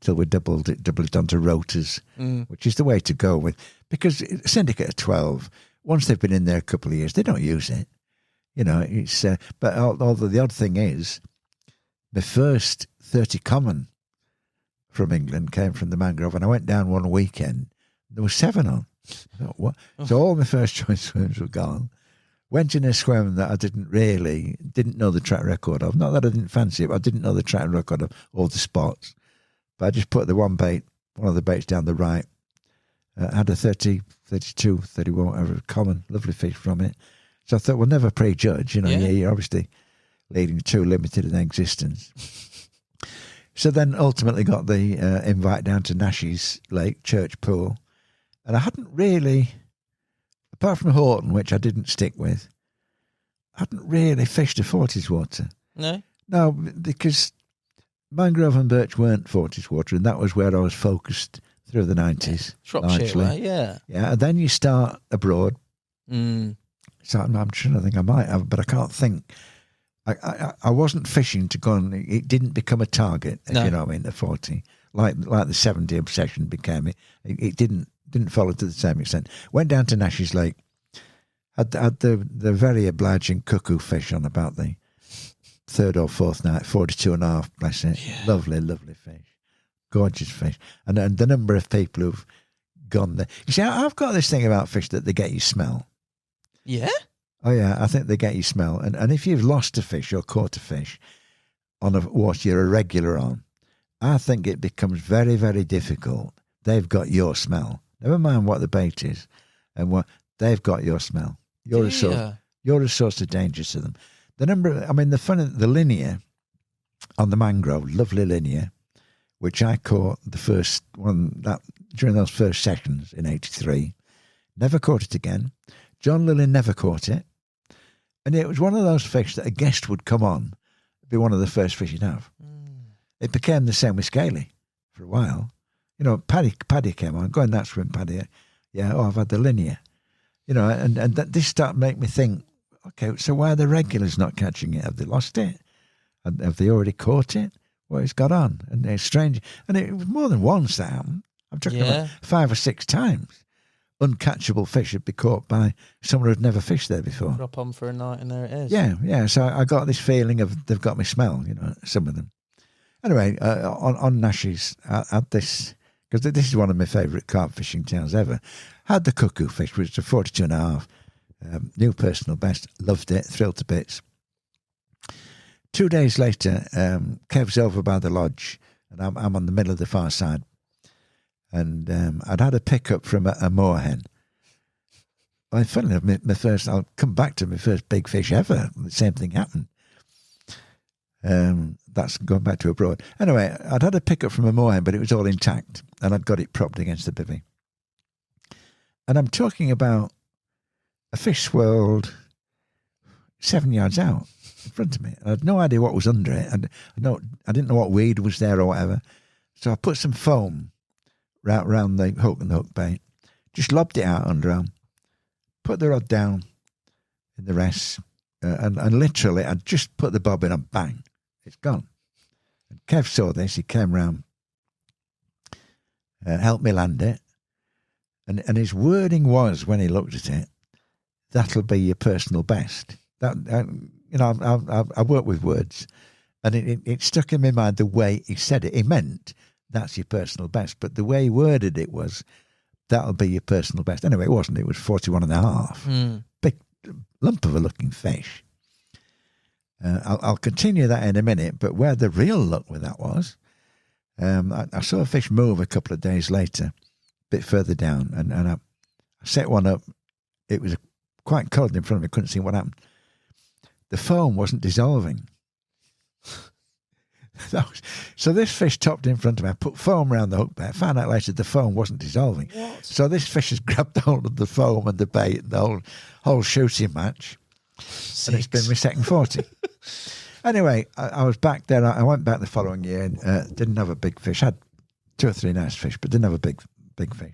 till we doubled it onto rotors, which is the way to go with. Because Syndicate of 12, once they've been in there a couple of years, they don't use it. It's but although the odd thing is, the first 30 common from England came from the mangrove, and I went down one weekend, there were 7 on. I thought, what? So all my first choice swims were gone. Went in a swim that I didn't know the track record of. Not that I didn't fancy it, but I didn't know the track record of all the spots. But I just put the one of the baits down the right. Had a 30, 32, 31, whatever, common, lovely fish from it. So I thought, we'll never prejudge. You're obviously leading too limited in existence. So then ultimately got the invite down to Nash's Lake, Church Pool. And I hadn't really, apart from Horton, which I didn't stick with, I hadn't really fished a 40s water. No, because mangrove and birch weren't 40s water, and that was where I was focused through the 90s. Shropshire way, yeah. Yeah, and then you start abroad. So I'm trying to think, I might have, but I can't think. I wasn't fishing to go on. It didn't become a target, if you know what I mean, the 40. Like the 70 obsession became it. It didn't follow to the same extent. Went down to Nash's Lake, had the very obliging cuckoo fish on about the 3rd or 4th night, 42.5, bless it. Yeah. Lovely fish. gorgeous fish. And the number of people who've gone there. You see, I've got this thing about fish that they get you smell. Yeah? Oh, yeah, I think they get you smell. And if you've lost a fish or caught a fish on a water you're a regular on, I think it becomes very, very difficult. They've got your smell. Never mind what the bait is. And what they've got your smell. You're a source of danger to them. The linear on the mangrove, lovely linear, which I caught the first one during those first sessions in 83. Never caught it again. John Lilly never caught it. And it was one of those fish that a guest would come on, be one of the first fish you'd have. It became the same with Scaly for a while. You know, Paddy came on, go in that swim, Paddy. Yeah, I've had the linear. You know, and this started to make me think, okay, so why are the regulars not catching it? Have they lost it? Have they already caught it? Well, it's got on. And it's strange. And it was more than once that happened. I'm talking about 5 or 6 times. Uncatchable fish would be caught by someone who'd never fished there before. Drop on for a night and there it is. Yeah. So I got this feeling of they've got me smell, you know, some of them. Anyway, on Nash's, I had this, because this is one of my favourite carp fishing tales ever. Had the cuckoo fish, which is a 42.5, new personal best, loved it, thrilled to bits. 2 days later, Kev's over by the lodge, and I'm on the middle of the far side. And I'd had a pickup from a moorhen. Well, funny enough, I'll come back to my first big fish ever. The same thing happened. That's going back to abroad. Anyway, I'd had a pickup from a moorhen, but it was all intact, and I'd got it propped against the bivvy. And I'm talking about a fish swirled 7 yards out in front of me. I had no idea what was under it, and I didn't know what weed was there or whatever. So I put some foam round the hook and the hook bait, just lobbed it out under them, put the rod down in the rest, and literally I'd just put the bob in and bang, it's gone. And Kev saw this, he came round, helped me land it, and his wording was, when he looked at it, that'll be your personal best. That you know, I work with words, and it stuck in my mind the way he said it. He meant that's your personal best, but the way he worded it was, that'll be your personal best. Anyway, it wasn't. It was 41.5. Big lump of a looking fish. I'll continue that in a minute, but where the real luck with that was, I saw a fish move a couple of days later, a bit further down, and I set one up. It was quite cold in front of me, couldn't see what happened. The foam wasn't dissolving. So this fish topped in front of me. I put foam around the hook bait. I found out later the foam wasn't dissolving. What? So this fish has grabbed hold of the foam and the bait and the whole shooting match. 6. And it's been my second 40. Anyway, I was back there. I went back the following year and didn't have a big fish. Had 2 or 3 nice fish, but didn't have a big fish.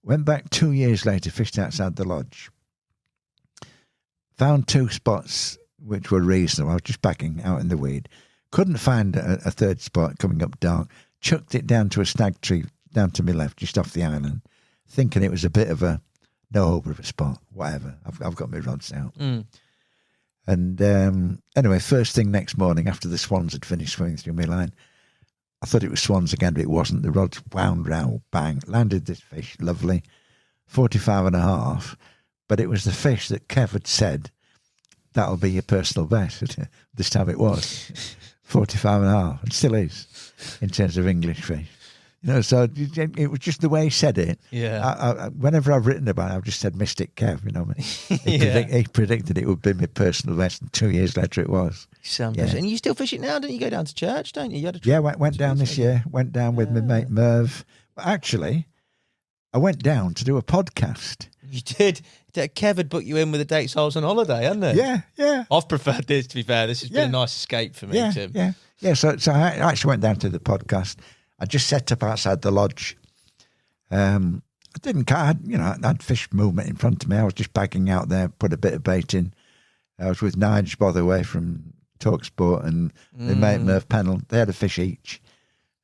Went back 2 years later, fished outside the lodge. Found 2 spots which were reasonable. I was just backing out in the weed. Couldn't find a third spot coming up dark. Chucked it down to a snag tree down to my left, just off the island, thinking it was a bit of a no-over of a spot. Whatever. I've got my rods out. And anyway, first thing next morning, after the swans had finished swimming through my line, I thought it was swans again, but it wasn't. The rods wound round, bang, landed this fish, lovely, 45.5. But it was the fish that Kev had said, that'll be your personal best. This time it was 45.5. It still is in terms of English fish. You know, so it was just the way he said it. Yeah. Whenever I've written about it, I've just said Mystic Kev, you know. He predicted it would be my personal best, and 2 years later it was. And you still fish it now, don't you? Go down to church, don't you? Went down this year. Went down with my mate Merv. But actually, I went down to do a podcast. You did. Kev had booked you in with the dates I was on holiday, hadn't it? Yeah. I've preferred this, to be fair. This has been a nice escape for me, Tim. Yeah. So I actually went down to the podcast. I just set up outside the lodge. I had fish movement in front of me. I was just bagging out there, put a bit of bait in. I was with Nige, by the way, from Talksport, and my mate Merv Pennell. They had a fish each.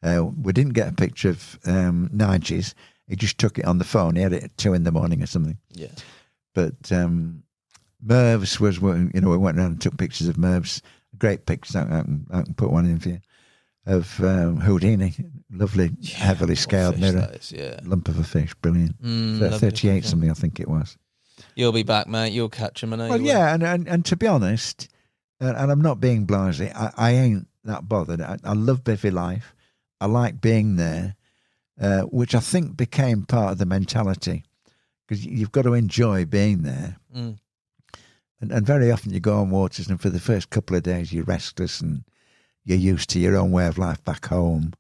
We didn't get a picture of Nige's. He just took it on the phone. He had it at 2 a.m. or something. Yeah. But Merv's was, we went around and took pictures of Merv's. Great pictures. I can put one in for you. of Houdini. Lovely, heavily scaled mirror. Lump of a fish, brilliant. 38 something, I think it was. You'll be back, mate. You'll catch him. I know. Well, yeah, and to be honest, and I'm not being blasé, I ain't that bothered. I love bivvy life. I like being there, which I think became part of the mentality, because you've got to enjoy being there. And very often you go on waters, and for the first couple of days you're restless and you're used to your own way of life back home.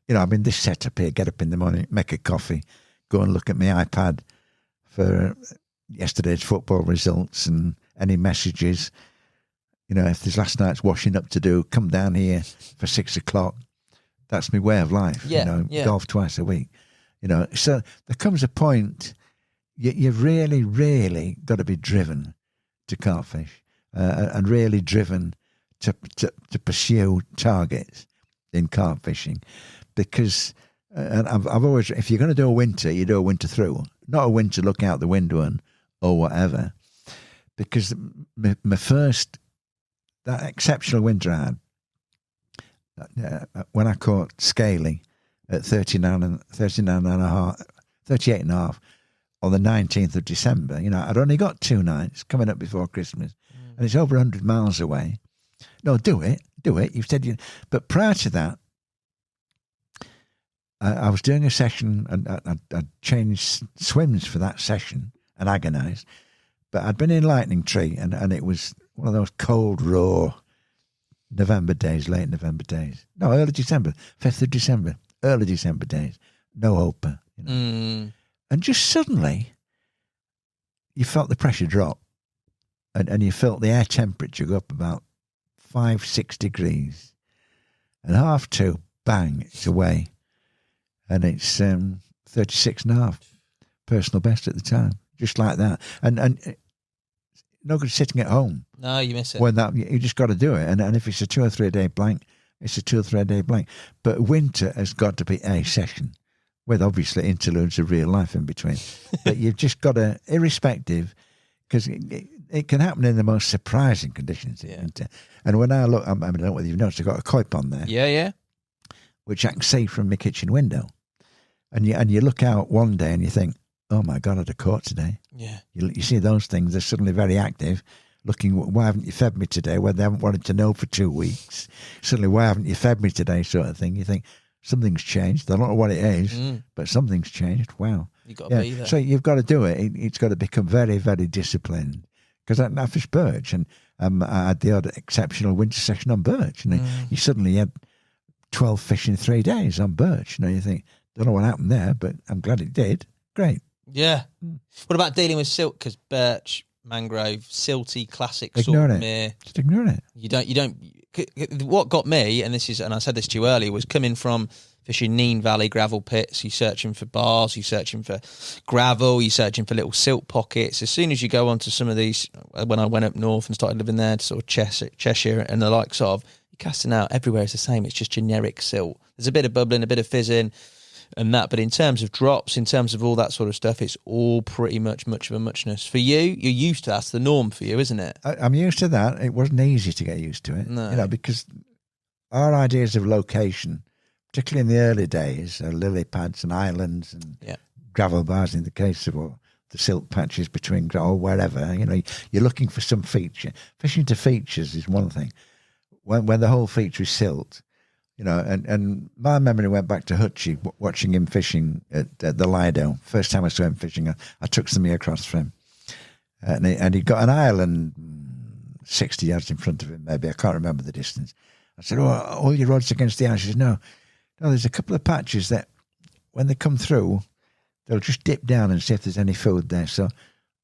You know, I mean, this setup here, get up in the morning, make a coffee, go and look at my iPad for yesterday's football results and any messages. You know, if there's last night's washing up to do, come down here for 6 o'clock. That's my way of life. Golf twice a week. You know, so there comes a point you've really, really got to be driven to carpfish and really driven to pursue targets in carp fishing, because and I've always, if you're going to do a winter, you do a winter through, not a winter look out the window or whatever, because my first, that exceptional winter I had, when I caught scaly at 38 and a half on the 19th of December, you know, I'd only got 2 nights coming up before Christmas, and it's over 100 miles away. No, do it. You said you, but prior to that, I was doing a session, and I'd changed swims for that session and agonised, but I'd been in Lightning Tree, and it was one of those cold, raw November days, late November days. No, early December, 5th of December, early December days. No open, you know. And just suddenly, you felt the pressure drop, and you felt the air temperature go up about 5-6 degrees, and 2:30, bang, it's away, and it's 36.5, personal best at the time, just like that. And no good sitting at home. No, you miss it. When that, you just got to do it, and if it's a 2 or 3 day blank, it's a 2 or 3 day blank. But winter has got to be a session, with obviously interludes of real life in between. But you've just got to, irrespective, because it can happen in the most surprising conditions. And when I look, I don't know whether you've noticed, I've got a coip on there. Yeah. Which I can see from my kitchen window. And you look out one day and you think, oh my God, I'd have caught today. Yeah. You see those things, they're suddenly very active, looking, why haven't you fed me today? Well, they haven't wanted to know for 2 weeks. Suddenly, why haven't you fed me today, sort of thing. You think, something's changed. I don't know what it is, but something's changed. Wow. You've got to be there. So you've got to do it. It's got to become very, very disciplined. Because I fish birch, and I had the odd exceptional winter session on birch. And you suddenly had 12 fish in 3 days on birch. You know, you think, don't know what happened there, but I'm glad it did. Great. Yeah. What about dealing with silt? Because birch, mangrove, silty, classic ignore sort it. of mere. Just ignore it. You don't. What got me, and I said this to you earlier, was coming from fishing Neen Valley gravel pits. You're searching for bars, you're searching for gravel, you're searching for little silt pockets. As soon as you go onto some of these, when I went up north and started living there, to sort of Cheshire and the likes of, you're casting out everywhere. It's the same. It's just generic silt. There's a bit of bubbling, a bit of fizzing, and that. But in terms of drops, in terms of all that sort of stuff, it's all pretty much of a muchness. For you, you're used to that. That's the norm for you, isn't it? I'm used to that. It wasn't easy to get used to it. No. You know, because our ideas of location, particularly in the early days, lily pads and islands and gravel bars in the case of the silt patches between, or wherever, you know, you're looking for some feature. Fishing to features is one thing. When the whole feature is silt, you know, and my memory went back to Hutchie, watching him fishing at the Lido. First time I saw him fishing, I took some across for him. And he got an island 60 yards in front of him, maybe. I can't remember the distance. I said, all your rods against the ice? He said, no, there's a couple of patches that when they come through, they'll just dip down and see if there's any food there. So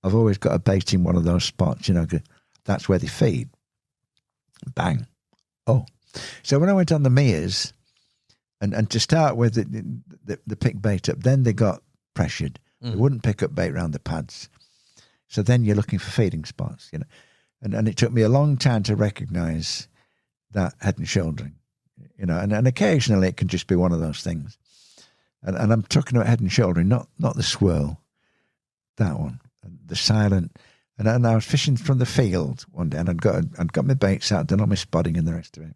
I've always got a bait in one of those spots, you know, 'cause that's where they feed. Bang. Oh. So when I went on the Mears, and to start with, the pick bait up, then they got pressured. They wouldn't pick up bait around the pads. So then you're looking for feeding spots, you know. And it took me a long time to recognise that head and shouldering, you know, and occasionally it can just be one of those things. And I'm talking about head and shouldering, not the swirl, that one, the silent. And I was fishing from the field one day, and I'd got my baits out, done all my spotting and the rest of it.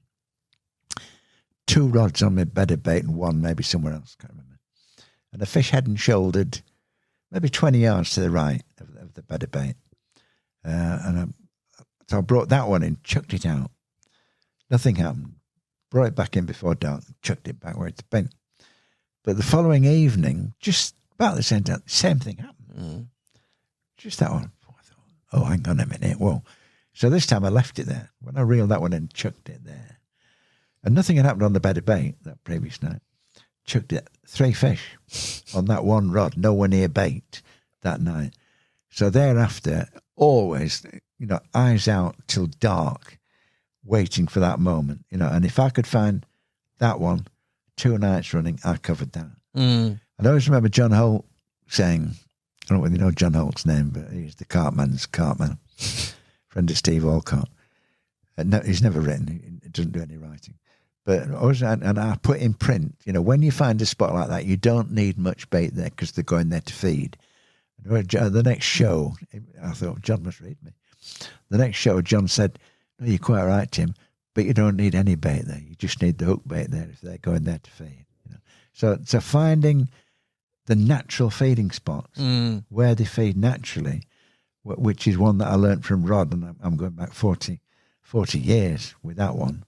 2 rods on my bed of bait and 1 maybe somewhere else, can't remember. And the fish head and shouldered maybe 20 yards to the right of the bed of bait. So I brought that one in, chucked it out. Nothing happened. Brought it back in before dark, chucked it back where it's been. But the following evening, just about the same time, same thing happened. Just that one. I thought, oh, hang on a minute. Whoa. So this time I left it there. When I reeled that one in, chucked it there. And nothing had happened on the bed of bait that previous night. Chucked it, 3 fish on that 1 rod, nowhere near bait that night. So thereafter, always, eyes out till dark, waiting for that moment, and if I could find that one 2 nights running, I covered that. I always remember John Holt saying, I don't really know John Holt's name, but he's the Carpman's Carpman, friend of Steve Alcott. No, he's never written, he doesn't do any writing. But and I put in print, when you find a spot like that, you don't need much bait there because they're going there to feed. The next show, I thought, John must read me. The next show, John said, no, you're quite right, Tim, but you don't need any bait there. You just need the hook bait there if they're going there to feed. So finding the natural feeding spots where they feed naturally, which is one that I learned from Rod, and I'm going back 40 years with that one,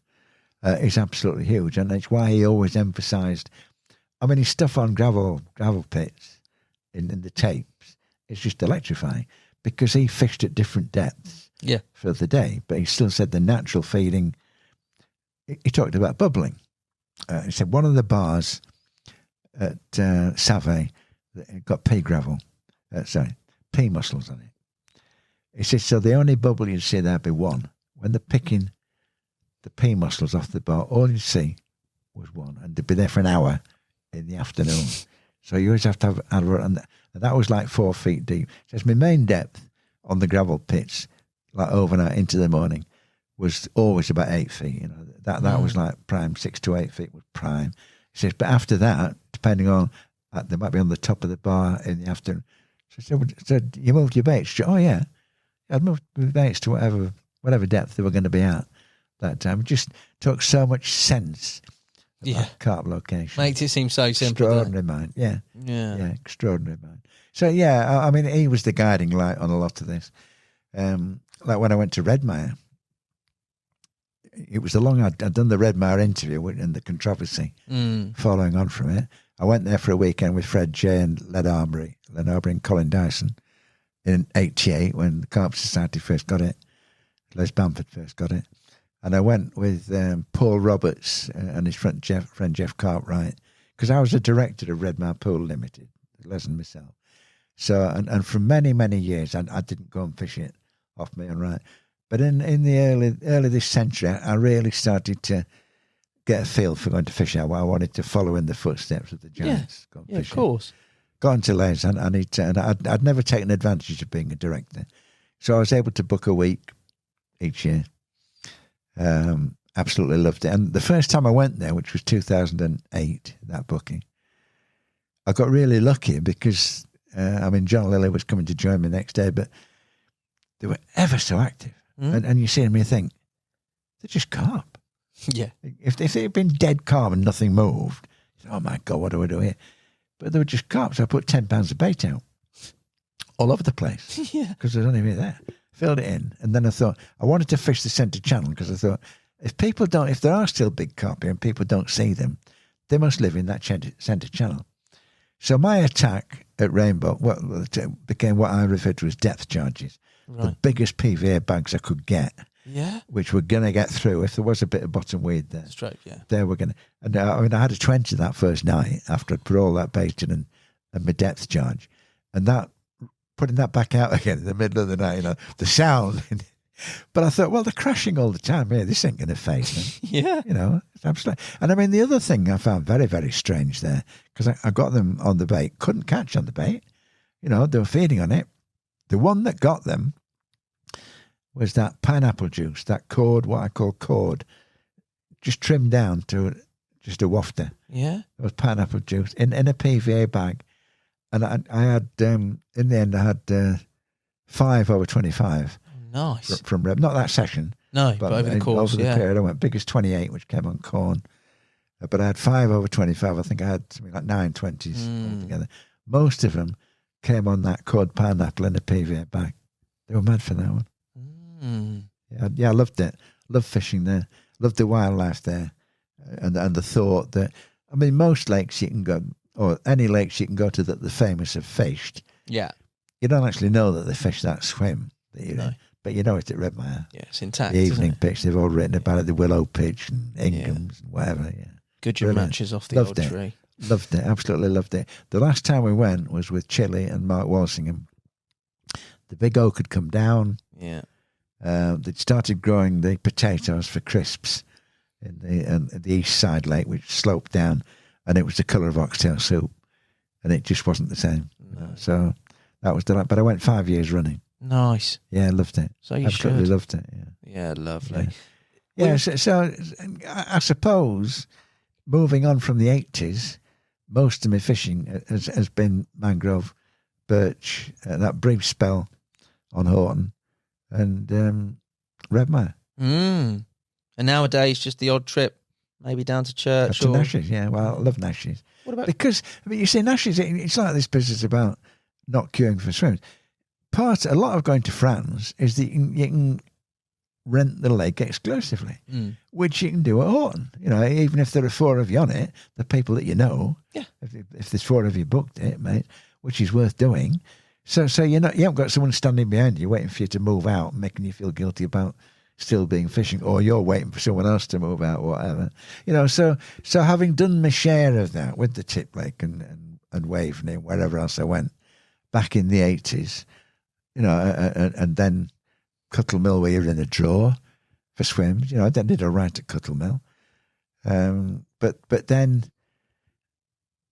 is absolutely huge. And it's why he always emphasised, his stuff on gravel pits in the tapes, it's just electrifying because he fished at different depths for the day, but he still said the natural feeding. He talked about bubbling. He said one of the bars at Save got pea mussels on it. He said, so the only bubble you'd see there'd be one. When they're picking the pea mussels off the bar, all you'd see was one, and they'd be there for an hour in the afternoon. So you always have to have, and that was like 4 feet deep. So it's my main depth on the gravel pits, like overnight into the morning, was always about 8 feet. That was like prime, 6 to 8 feet was prime. He says, but after that, depending on, they might be on the top of the bar in the afternoon. So I said, you moved your baits? Said, oh yeah, I'd moved my baits to whatever depth they were going to be at that time. It just took so much sense. Carp location makes it seem so simple. Extraordinary mind, yeah, extraordinary mind. So he was the guiding light on a lot of this. Like when I went to Redmire, it was I'd done the Redmire interview and the controversy following on from it. I went there for a weekend with Fred J and Len Arbery and Colin Dyson in '88 when the Carp Society first got it. Les Bamford first got it. And I went with Paul Roberts and his friend Jeff Cartwright, because I was a director of Redmire Pool Limited, Les and myself. So, and for many, many years, I didn't go and fish it off my own right. But in the early this century, I really started to get a feel for going to fish out. I wanted to follow in the footsteps of the giants. Yeah, of course. Got into Les, and I'd never taken advantage of being a director. So I was able to book a week each year. Absolutely loved it. And the first time I went there, which was 2008, that booking, I got really lucky because, John Lilly was coming to join me next day, but they were ever so active. And you see them and you think, they're just carp. Yeah. If they had been dead calm and nothing moved, oh my God, what do I do here? But they were just carp, so I put 10 pounds of bait out all over the place. Yeah. Because there's only me there. Filled it in, and then I thought I wanted to fish the centre channel because I thought if there are still big carp here and people don't see them, they must live in that centre channel. So my attack at Rainbow became what I referred to as depth charges, the biggest PVA bags I could get, which were going to get through if there was a bit of bottom weed there. Straight, yeah. They were going to, and I had a 20 that first night after I'd put all that bait in and my depth charge, and that. Putting that back out again in the middle of the night, the sound. But I thought, well, they're crashing all the time here. This ain't going to faze them. Yeah. It's absolutely. And the other thing I found very, very strange there, because I got them on the bait, couldn't catch on the bait. They were feeding on it. The one that got them was that pineapple juice, that cord, what I call cord, just trimmed down to just a wafter. Yeah. It was pineapple juice in a PVA bag. And I had, in the end, I had 5 over 25. Nice. From Reb. Not that session. No, but over the course, over the period, I went biggest 28, which came on corn. But I had 5 over 25. I think I had something like 9 20s altogether. Most of them came on that cod pineapple in a PVA bag. They were mad for that one. Yeah, I loved it. Loved fishing there. Loved the wildlife there, and the thought that, I mean, most lakes you can go, or any lakes you can go to that the famous have fished. Yeah. You don't actually know that they fish that swim, No. but you know it at Redmire. Yeah, it's intact. The evening isn't it? pitch, they've all written about it, the willow pitch and Inghams and whatever. Yeah, Gudgeon Brilliant. matches off the Loved old it. tree. Loved it, absolutely loved it. The last time we went was with Chile and Mark Walsingham. The big oak had come down. Yeah. They'd started growing the potatoes for crisps in the east side lake, which sloped down, and it was the colour of oxtail soup, and it just wasn't the same. No. So that was delight. But I went 5 years running. Nice. Yeah, loved it. So you Absolutely should. loved it. Yeah, lovely. Yeah. So I suppose moving on from the 80s, most of my fishing has been mangrove, birch, that brief spell on Horton, and Redmire. And nowadays, just the odd trip, maybe down to church. To Nash's, yeah. Well, I love Nash's. What about? Because, I mean, you see, Nash's, it's like this business about not queuing for swims. A lot of going to France is that you can rent the lake exclusively, which you can do at Horton. You know, even if there are 4 of you on it, the people that you know, Yeah. If there's 4 of you booked it, mate, which is worth doing. So you haven't got someone standing behind you waiting for you to move out, making you feel guilty about still being fishing, or you're waiting for someone else to move out, or whatever. You know, so having done my share of that with the Tip Lake and Waveney and wherever else I went back in the 80s, you know, and then Cuttle Mill, where you're in a draw for swims. You know, I did all right at Cuttle Mill, but then,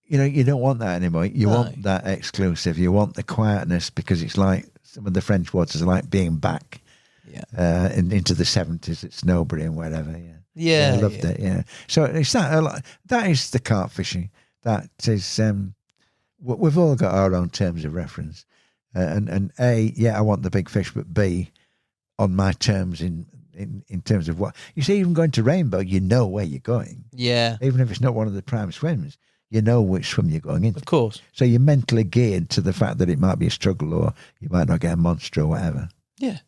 you know, you don't want that anymore. You want that exclusive. You want the quietness, because it's like some of the French waters are like being back, into the 70s at Snowbury and wherever. Yeah, I loved it. Yeah, so it's that is the carp fishing. That is, we've all got our own terms of reference, and A, I want the big fish, but B, on my terms in terms of what you see. Even going to Rainbow, you know where you're going. Yeah, even if it's not one of the prime swims. You know which swim you're going into. Of course. So you're mentally geared to the fact that it might be a struggle, or you might not get a monster or whatever. Yeah.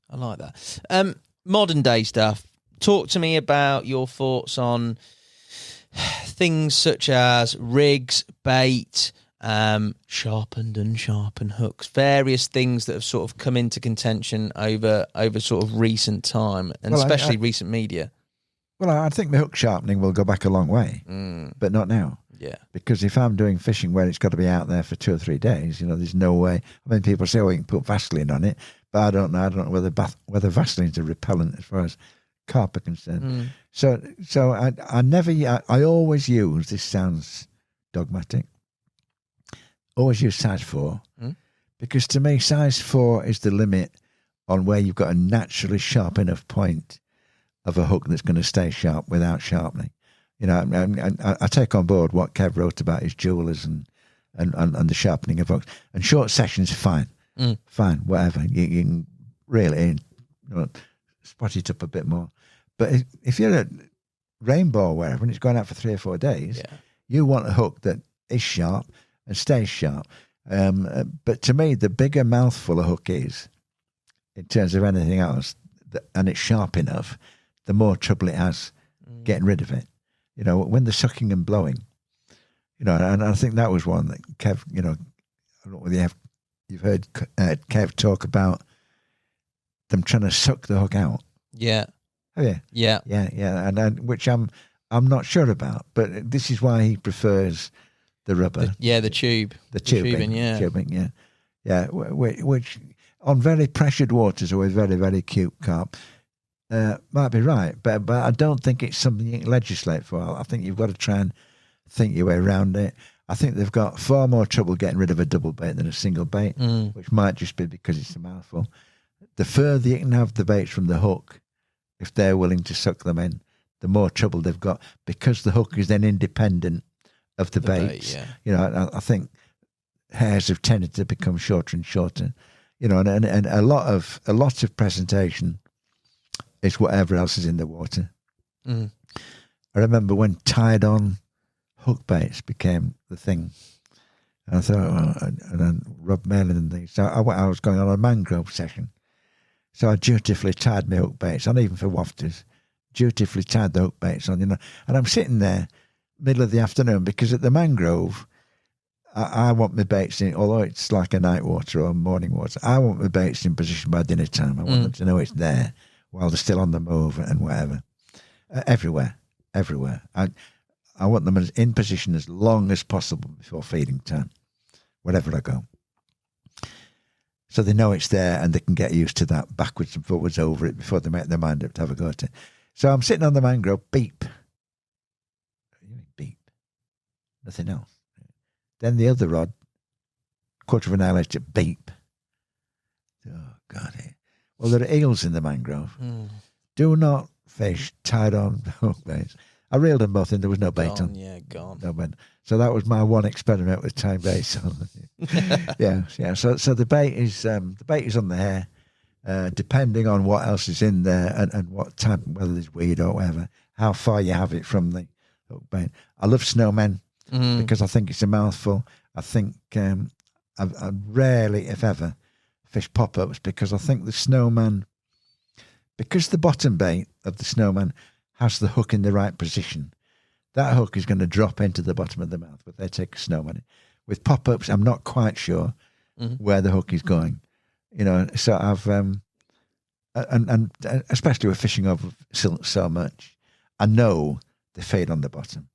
I like that. Modern day stuff. Talk to me about your thoughts on things such as rigs, bait, sharpened, unsharpened hooks, various things that have sort of come into contention over sort of recent time, and especially recent media. Well, I think the hook sharpening will go back a long way, but not now. Yeah. Because if I'm doing fishing where it's got to be out there for 2 or 3 days, you know, there's no way. I mean, people say, you can put Vaseline on it, but I don't know. I don't know whether Vaseline's a repellent as far as carp are concerned. So I always use, this sounds dogmatic, always use size 4, because to me, size 4 is the limit on where you've got a naturally sharp enough point of a hook that's going to stay sharp without sharpening. You know, and I take on board what Kev wrote about his jewellers and the sharpening of hooks. And short sessions, fine, whatever. You can really, spot it up a bit more. But if you're at Rainbow or wherever, and it's going out for 3 or 4 days, you want a hook that is sharp and stays sharp. But to me, the bigger mouthful a hook is, in terms of anything else, and it's sharp enough, the more trouble it has getting rid of it. You know, when they're sucking and blowing, you know, and I think that was one that Kev, you know, I don't know whether you've heard Kev talk about them trying to suck the hook out. Yeah. Oh yeah. Yeah. Yeah. And which I'm not sure about, but this is why he prefers the rubber. The tube. The tubing, yeah. Which on very pressured waters or with very, very cute carp, might be right, but I don't think it's something you can legislate for. I think you've got to try and think your way around it. I think they've got far more trouble getting rid of a double bait than a single bait, which might just be because it's a mouthful. The further you can have the baits from the hook, if they're willing to suck them in, the more trouble they've got, because the hook is then independent of the baits. You know, I think hairs have tended to become shorter and shorter. You know, and a lot of presentation is whatever else is in the water. I remember when tied-on hook baits became the thing. And I thought, and then Rob Malin and these. So I was going on a mangrove session. So I dutifully tied my hook baits on, even for wafters. Dutifully tied the hook baits on, And I'm sitting there, middle of the afternoon, because at the mangrove, I want my baits in, although it's like a night water or a morning water, I want my baits in position by dinner time. I want them to know it's there while they're still on the move and whatever. Everywhere. I want them in position as long as possible before feeding time, wherever I go. So they know it's there and they can get used to that backwards and forwards over it before they make their mind up to have a go at it. So I'm sitting on the mangrove, beep. Beep. Nothing else. Then the other rod, quarter of an hour later, beep. Oh, God. Well, there are eels in the mangrove. Do not fish tied on hook baits. I reeled them both in. There was no bait on. Yeah, gone. No bait. So that was my one experiment with tying baits on. yeah. So the bait is on the hair, depending on what else is in there and what type, whether there's weed or whatever, how far you have it from the hook bait. I love snowmen because I think it's a mouthful. I think I rarely, if ever, fish pop-ups because I think the snowman, because the bottom bait of the snowman has the hook in the right position, that hook is going to drop into the bottom of the mouth, but they take a snowman. With pop-ups, I'm not quite sure where the hook is going. So I've, and especially with fishing over silt so much, I know they fade on the bottom.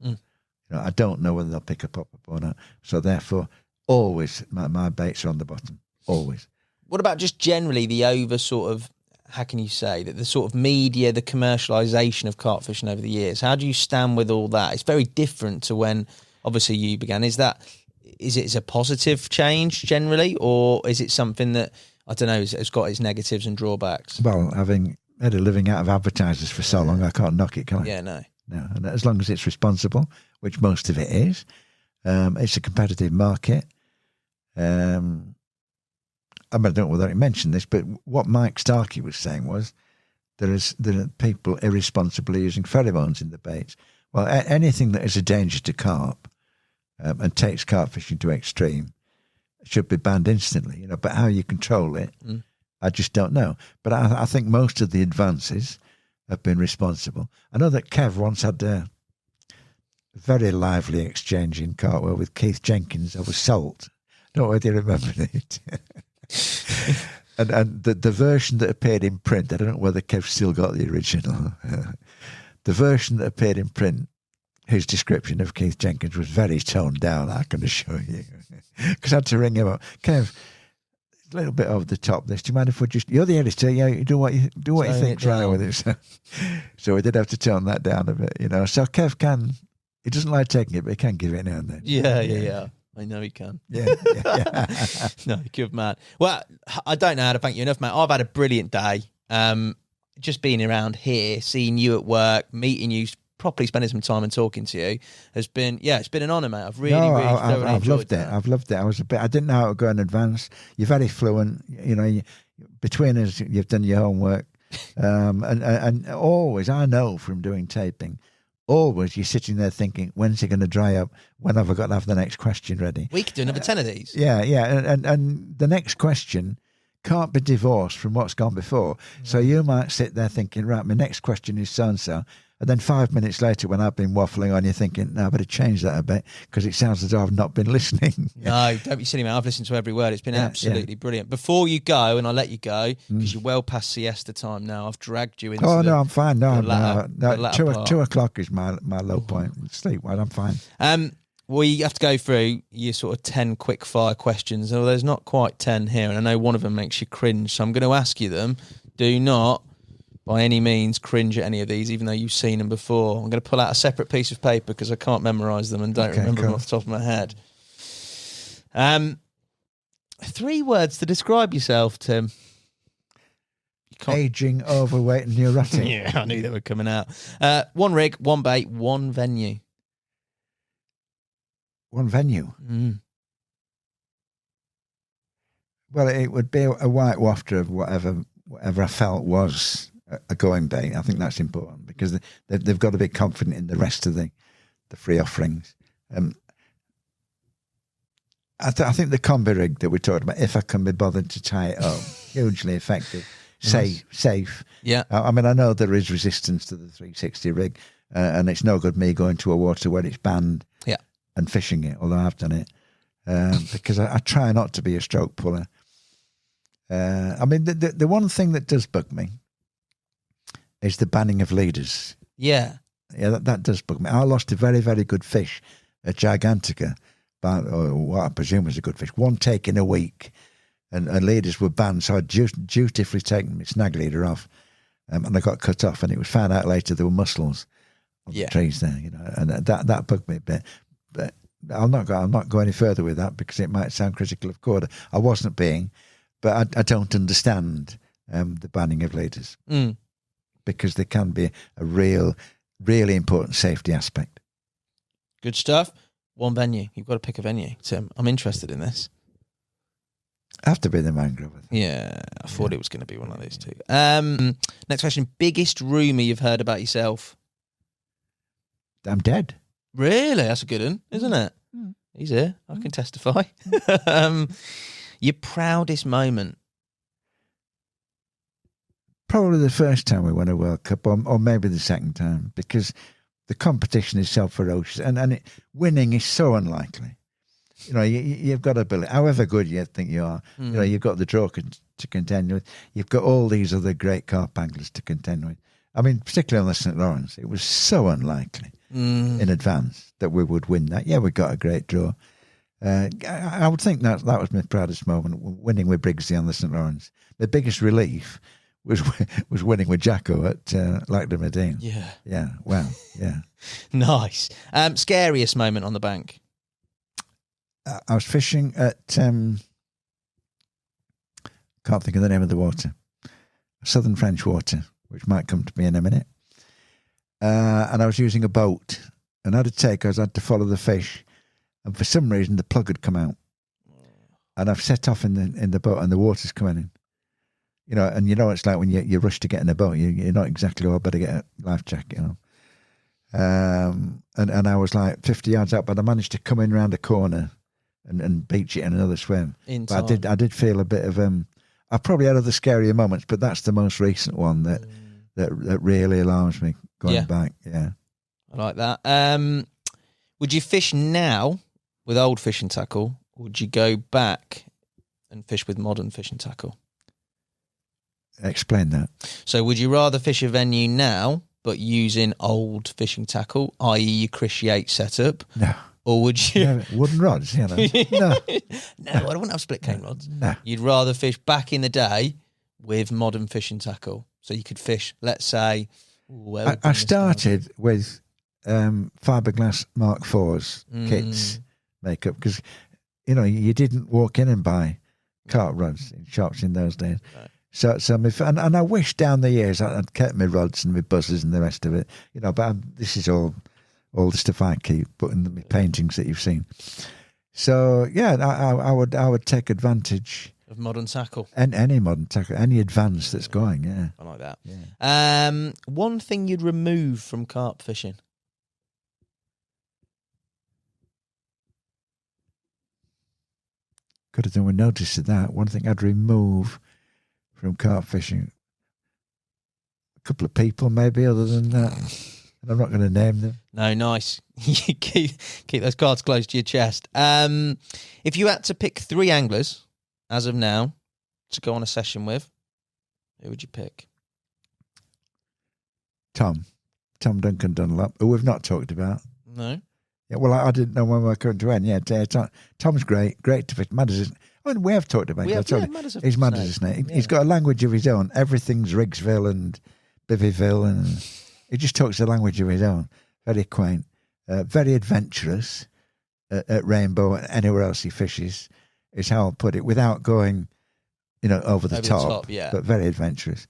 I don't know whether they'll pick a pop-up or not. So therefore, always my baits are on the bottom, always. What about just generally the over sort of, how can you say, that the sort of media, the commercialisation of carp fishing over the years? How do you stand with all that? It's very different to when obviously you began. Is it a positive change generally, or is it something that, I don't know, has got its negatives and drawbacks? Well, having had a living out of advertisers for so long, I can't knock it, can I? Yeah, no. And as long as it's responsible, which most of it is, it's a competitive market. I don't know whether I mentioned this, but what Mike Starkey was saying was there are people irresponsibly using pheromones in the baits. Well, anything that is a danger to carp and takes carp fishing to extreme should be banned instantly. But how you control it, I just don't know. But I think most of the advances have been responsible. I know that Kev once had a very lively exchange in CarpWorld with Keith Jenkins over salt. I don't know whether you remember it. and the version that appeared in print, I don't know whether Kev still got the original. The version that appeared in print, his description of Keith Jenkins was very toned down, I can assure you. Because I had to ring him up. Kev, a little bit over the top this. Do you mind if we you're the editor, you do what you think's right with it. So we did have to tone that down a bit, So Kev he doesn't like taking it, but he can give it now and then. Yeah. I know he can. Yeah. No, good man. Well, I don't know how to thank you enough, mate. I've had a brilliant day. Just being around here, seeing you at work, meeting you, properly spending some time and talking to you has been, it's been an honour, mate. I've really I've loved that. it. I've loved it. I didn't know how to go in advance. You're very fluent. Between us, you've done your homework, and always, I know from doing taping, always you're sitting there thinking, when's it going to dry up? When have I got to have the next question ready? We could do another 10 of these. Yeah. And the next question can't be divorced from what's gone before. So you might sit there thinking, right, my next question is so-and-so. And then 5 minutes later, when I've been waffling on, you're thinking, no, I better change that a bit because it sounds as though I've not been listening. No, don't be silly, man. I've listened to every word. It's been absolutely brilliant. Before you go, and I'll let you go, because you're well past siesta time now, I've dragged you into I'm fine. No, latter 2 o'clock is my low point. Sleep well, I'm fine. We have to go through your sort of 10 quick fire questions. Well, there's not quite 10 here, and I know one of them makes you cringe, so I'm going to ask you them. Do not, by any means, cringe at any of these, even though you've seen them before. I'm going to pull out a separate piece of paper because I can't memorise them and don't remember them off the top of my head. 3 words to describe yourself, Tim. Aging, overweight, and neurotic. Yeah, I knew they were coming out. 1 rig, 1 bait, 1 venue. 1 venue. Well, it would be a white wafter of whatever I felt was a going bait. I think that's important because they've got to be confident in the rest of the free offerings. I think the combi rig that we talked about, if I can be bothered to tie it up, hugely effective, safe. Yeah. I mean, I know there is resistance to the 360 rig, and it's no good me going to a water where it's banned and fishing it, although I've done it, because I try not to be a stroke puller. I mean, the one thing that does bug me is the banning of leaders. Yeah. Yeah, that does bug me. I lost a very, very good fish at Gigantica, or what I presume was a good fish, one take in a week, and leaders were banned, so I dutifully taken my snag leader off, and I got cut off, and it was found out later there were mussels on the trees there, and that bugged me a bit. But I'll not go any further with that because it might sound critical of Corda. I wasn't being, but I don't understand the banning of leaders because there can be a really important safety aspect. Good stuff. One venue. You've got to pick a venue, Tim. I'm interested in this. Have to be the mangrove. Yeah, I thought it was going to be one of these two. Next question. Biggest rumour you've heard about yourself? I'm dead. Really? That's a good one, isn't it? He's here. I can testify. Your proudest moment? Probably the first time we won a World Cup, or maybe the second time, because the competition is so ferocious, and winning is so unlikely. You've got ability, however good you think you are. You've got the draw to contend with. You've got all these other great carp anglers to contend with. I mean, particularly on the St. Lawrence, it was so unlikely in advance that we would win that. Yeah, we got a great draw. I would think that was my proudest moment, winning with Briggsy on the St. Lawrence. The biggest relief was winning with Jacko at Lac de Medina. Yeah. Wow. Yeah. Nice. Scariest moment on the bank? I was fishing at can't think of the name of the water, Southern French water, which might come to me in a minute. And I was using a boat, and I had to follow the fish, and for some reason the plug had come out, and I've set off in the boat, and the water's coming in. And it's like when you rush to get in a boat, you're not exactly, I better get a life jacket, And I was like 50 yards out, but I managed to come in round a corner and beach it in another swim. But I did feel a bit of I probably had other scarier moments, but that's the most recent one that really alarms me going back. Yeah, I like that. Would you fish now with old fishing tackle, or would you go back and fish with modern fishing tackle? Explain that. So would you rather fish a venue now but using old fishing tackle, i.e. your Chris Yates setup? No. Or would you... Yeah, wooden rods, No. No, I wouldn't have split cane rods. No. You'd rather fish back in the day with modern fishing tackle. So you could fish, let's say... I started with fiberglass Mark IV's kits makeup because, you didn't walk in and buy carp rods in shops in those days. Right. So and I wish down the years I'd kept my rods and my buzzers and the rest of it, but this is all the stuff I keep, but in my paintings that you've seen. So yeah, I would take advantage of modern tackle and any modern tackle, any advance that's going. Yeah, I like that. Yeah. One thing you'd remove from carp fishing? Could have done with notice of that. One thing I'd remove from carp fishing, a couple of people maybe. Other than that, and I'm not going to name them. No, nice. You keep those cards close to your chest. If you had to pick 3 anglers as of now to go on a session with, who would you pick? Tom Duncan Dunlop, who we've not talked about. No. Yeah, well, I didn't know when we were going to end. Yeah, Tom's great to fish. Mad as we have talked about it. He's mad as a snake. He's got a language of his own. Everything's Riggsville and Bivyville, and he just talks a language of his own. Very quaint, very adventurous at Rainbow and anywhere else he fishes, is how I'll put it, without going, over the top. Yeah. But very adventurous.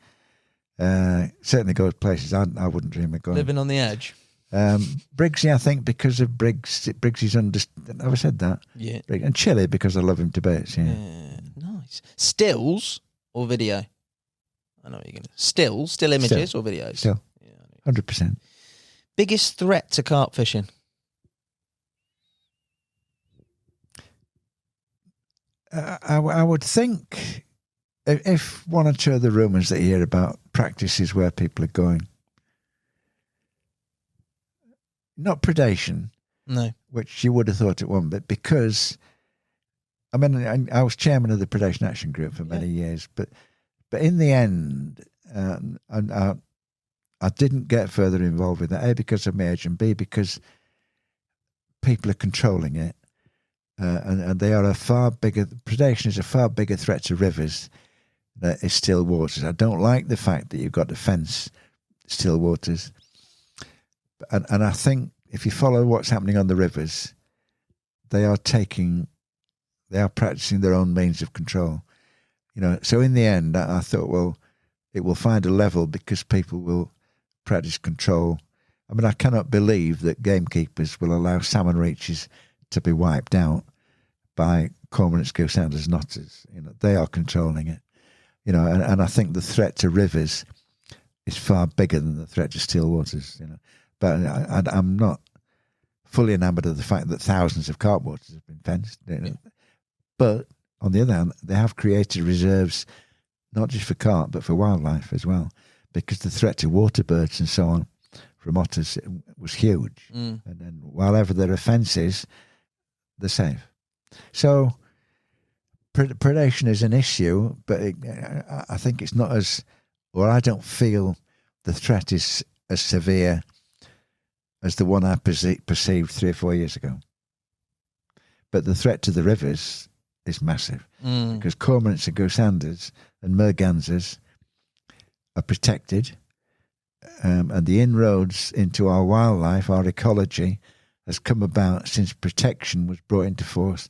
Certainly goes places I wouldn't dream of going. Living on the edge. Briggsy, I think, because of Briggsy's I've said that. Yeah. And Chili, because I love him to bits. Yeah. Nice. Stills or video? I know what you're going to... Still images or videos? Still. Yeah, I know what 100%. Biggest threat to carp fishing? I would think if one or two of the rumours that you hear about practices where people are going, not predation, No. which you would have thought it wouldn't, but because, I mean, I was chairman of the Predation Action Group for many years, but in the end, I didn't get further involved with that, A, because of my age, and B, because people are controlling it. And they are predation is a far bigger threat to rivers than is still waters. I don't like the fact that you've got to fence still waters. And I think if you follow what's happening on the rivers, they are practicing their own means of control. So in the end, I thought, well, it will find a level because people will practice control. I mean, I cannot believe that gamekeepers will allow salmon reaches to be wiped out by cormorants, goosehounders, and otters. They are controlling it. And I think the threat to rivers is far bigger than the threat to still waters. But I'm not fully enamoured of the fact that thousands of carp waters have been fenced. But on the other hand, they have created reserves not just for carp but for wildlife as well, because the threat to water birds and so on from otters was huge. And then while there are fences, they're safe. So predation is an issue, but I think it's not I don't feel the threat is as severe as the one I perceived 3 or 4 years ago. But the threat to the rivers is massive, because cormorants and goosehounders and mergansers are protected, and the inroads into our wildlife, our ecology, has come about since protection was brought into force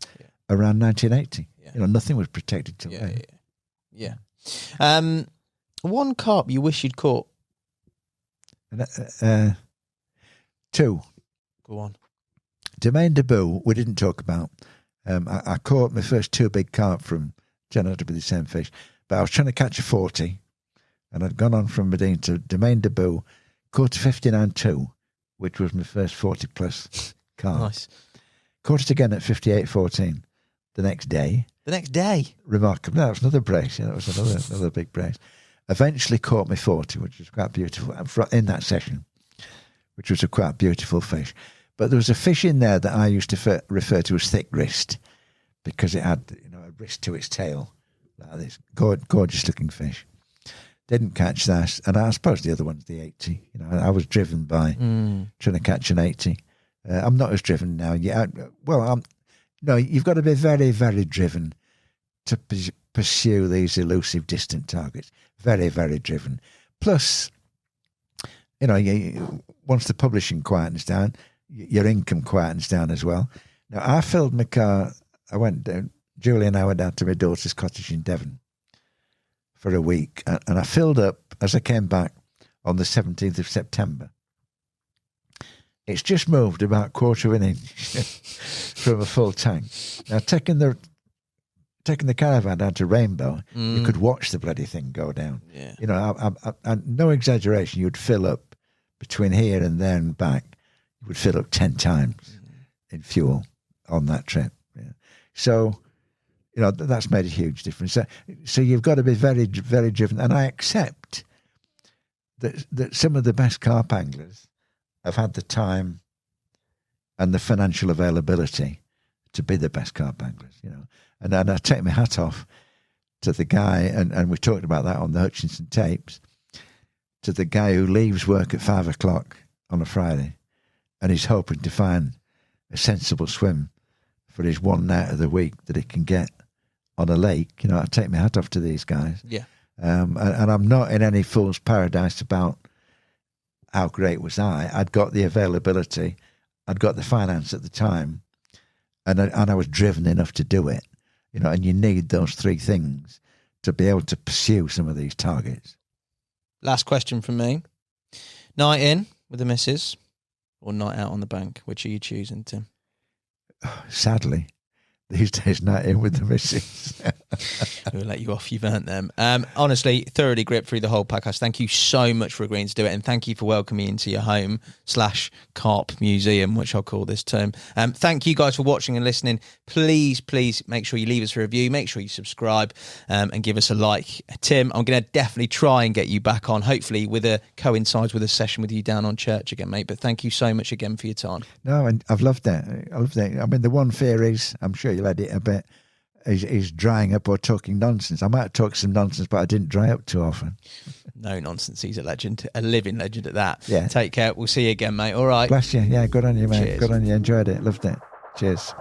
around 1980. Nothing was protected till then. Yeah. One carp you wish you'd caught? Two. Go on. Domaine debut, we didn't talk about. I caught my first 2 big carp from, not to be the same fish, but I was trying to catch a 40, and I'd gone on from Medina to Domaine debut, caught a 59.2, which was my first 40-plus carp. Nice. Caught it again at 58.14 the next day. The next day? Remarkable. That was another brace. That was another big brace. Eventually caught me 40, which was quite beautiful, in that session, which was a quite beautiful fish. But there was a fish in there that I used to refer to as thick wrist, because it had a wrist to its tail, like this gorgeous-looking fish. Didn't catch that, and I suppose the other one's the 80. I was driven by trying to catch an 80. I'm not as driven now. You've got to be very, very driven to pursue these elusive, distant targets. Very, very driven. Plus, once the publishing quietens down, your income quietens down as well. Now, I filled my car. Julie and I went down to my daughter's cottage in Devon for a week, and I filled up as I came back on the 17th of September. It's just moved about 1/4 of an inch from a full tank. Now, taking the caravan down to Rainbow, you could watch the bloody thing go down. Yeah. I no exaggeration, you'd fill up between here and there and back. You would fill up 10 times in fuel on that trip. Yeah. So, that's made a huge difference. So you've got to be very, very driven. And I accept that some of the best carp anglers have had the time and the financial availability to be the best carp anglers, And I take my hat off to the guy, and we talked about that on the Hutchinson tapes, to the guy who leaves work at 5 o'clock on a Friday and he's hoping to find a sensible swim for his one night of the week that he can get on a lake. I take my hat off to these guys. Yeah. And I'm not in any fool's paradise about how great was I. I'd got the availability, I'd got the finance at the time, and I was driven enough to do it. And you need those 3 things to be able to pursue some of these targets. Last question from me. Night in with the missus or night out on the bank? Which are you choosing, Tim? Sadly, these days, night in with the missus. We'll let you off. You've earned them. Honestly, thoroughly gripped through the whole podcast. Thank you so much for agreeing to do it, and thank you for welcoming me into your home / Carp Museum, which I'll call this term. Thank you guys for watching and listening. Please make sure you leave us a review. Make sure you subscribe and give us a like. Tim, I'm going to definitely try and get you back on, hopefully coincides with a session with you down on church again, mate. But thank you so much again for your time. No, and I've loved it. I mean, the one fear is, I'm sure you'll edit a bit, is drying up or talking nonsense. I might talk some nonsense, but I didn't dry up too often. No nonsense. He's a legend, a living legend at that. Yeah. Take care. We'll see you again, mate. All right. Bless you. Yeah, good on you, mate. Cheers. Good on you. Enjoyed it. Loved it. Cheers.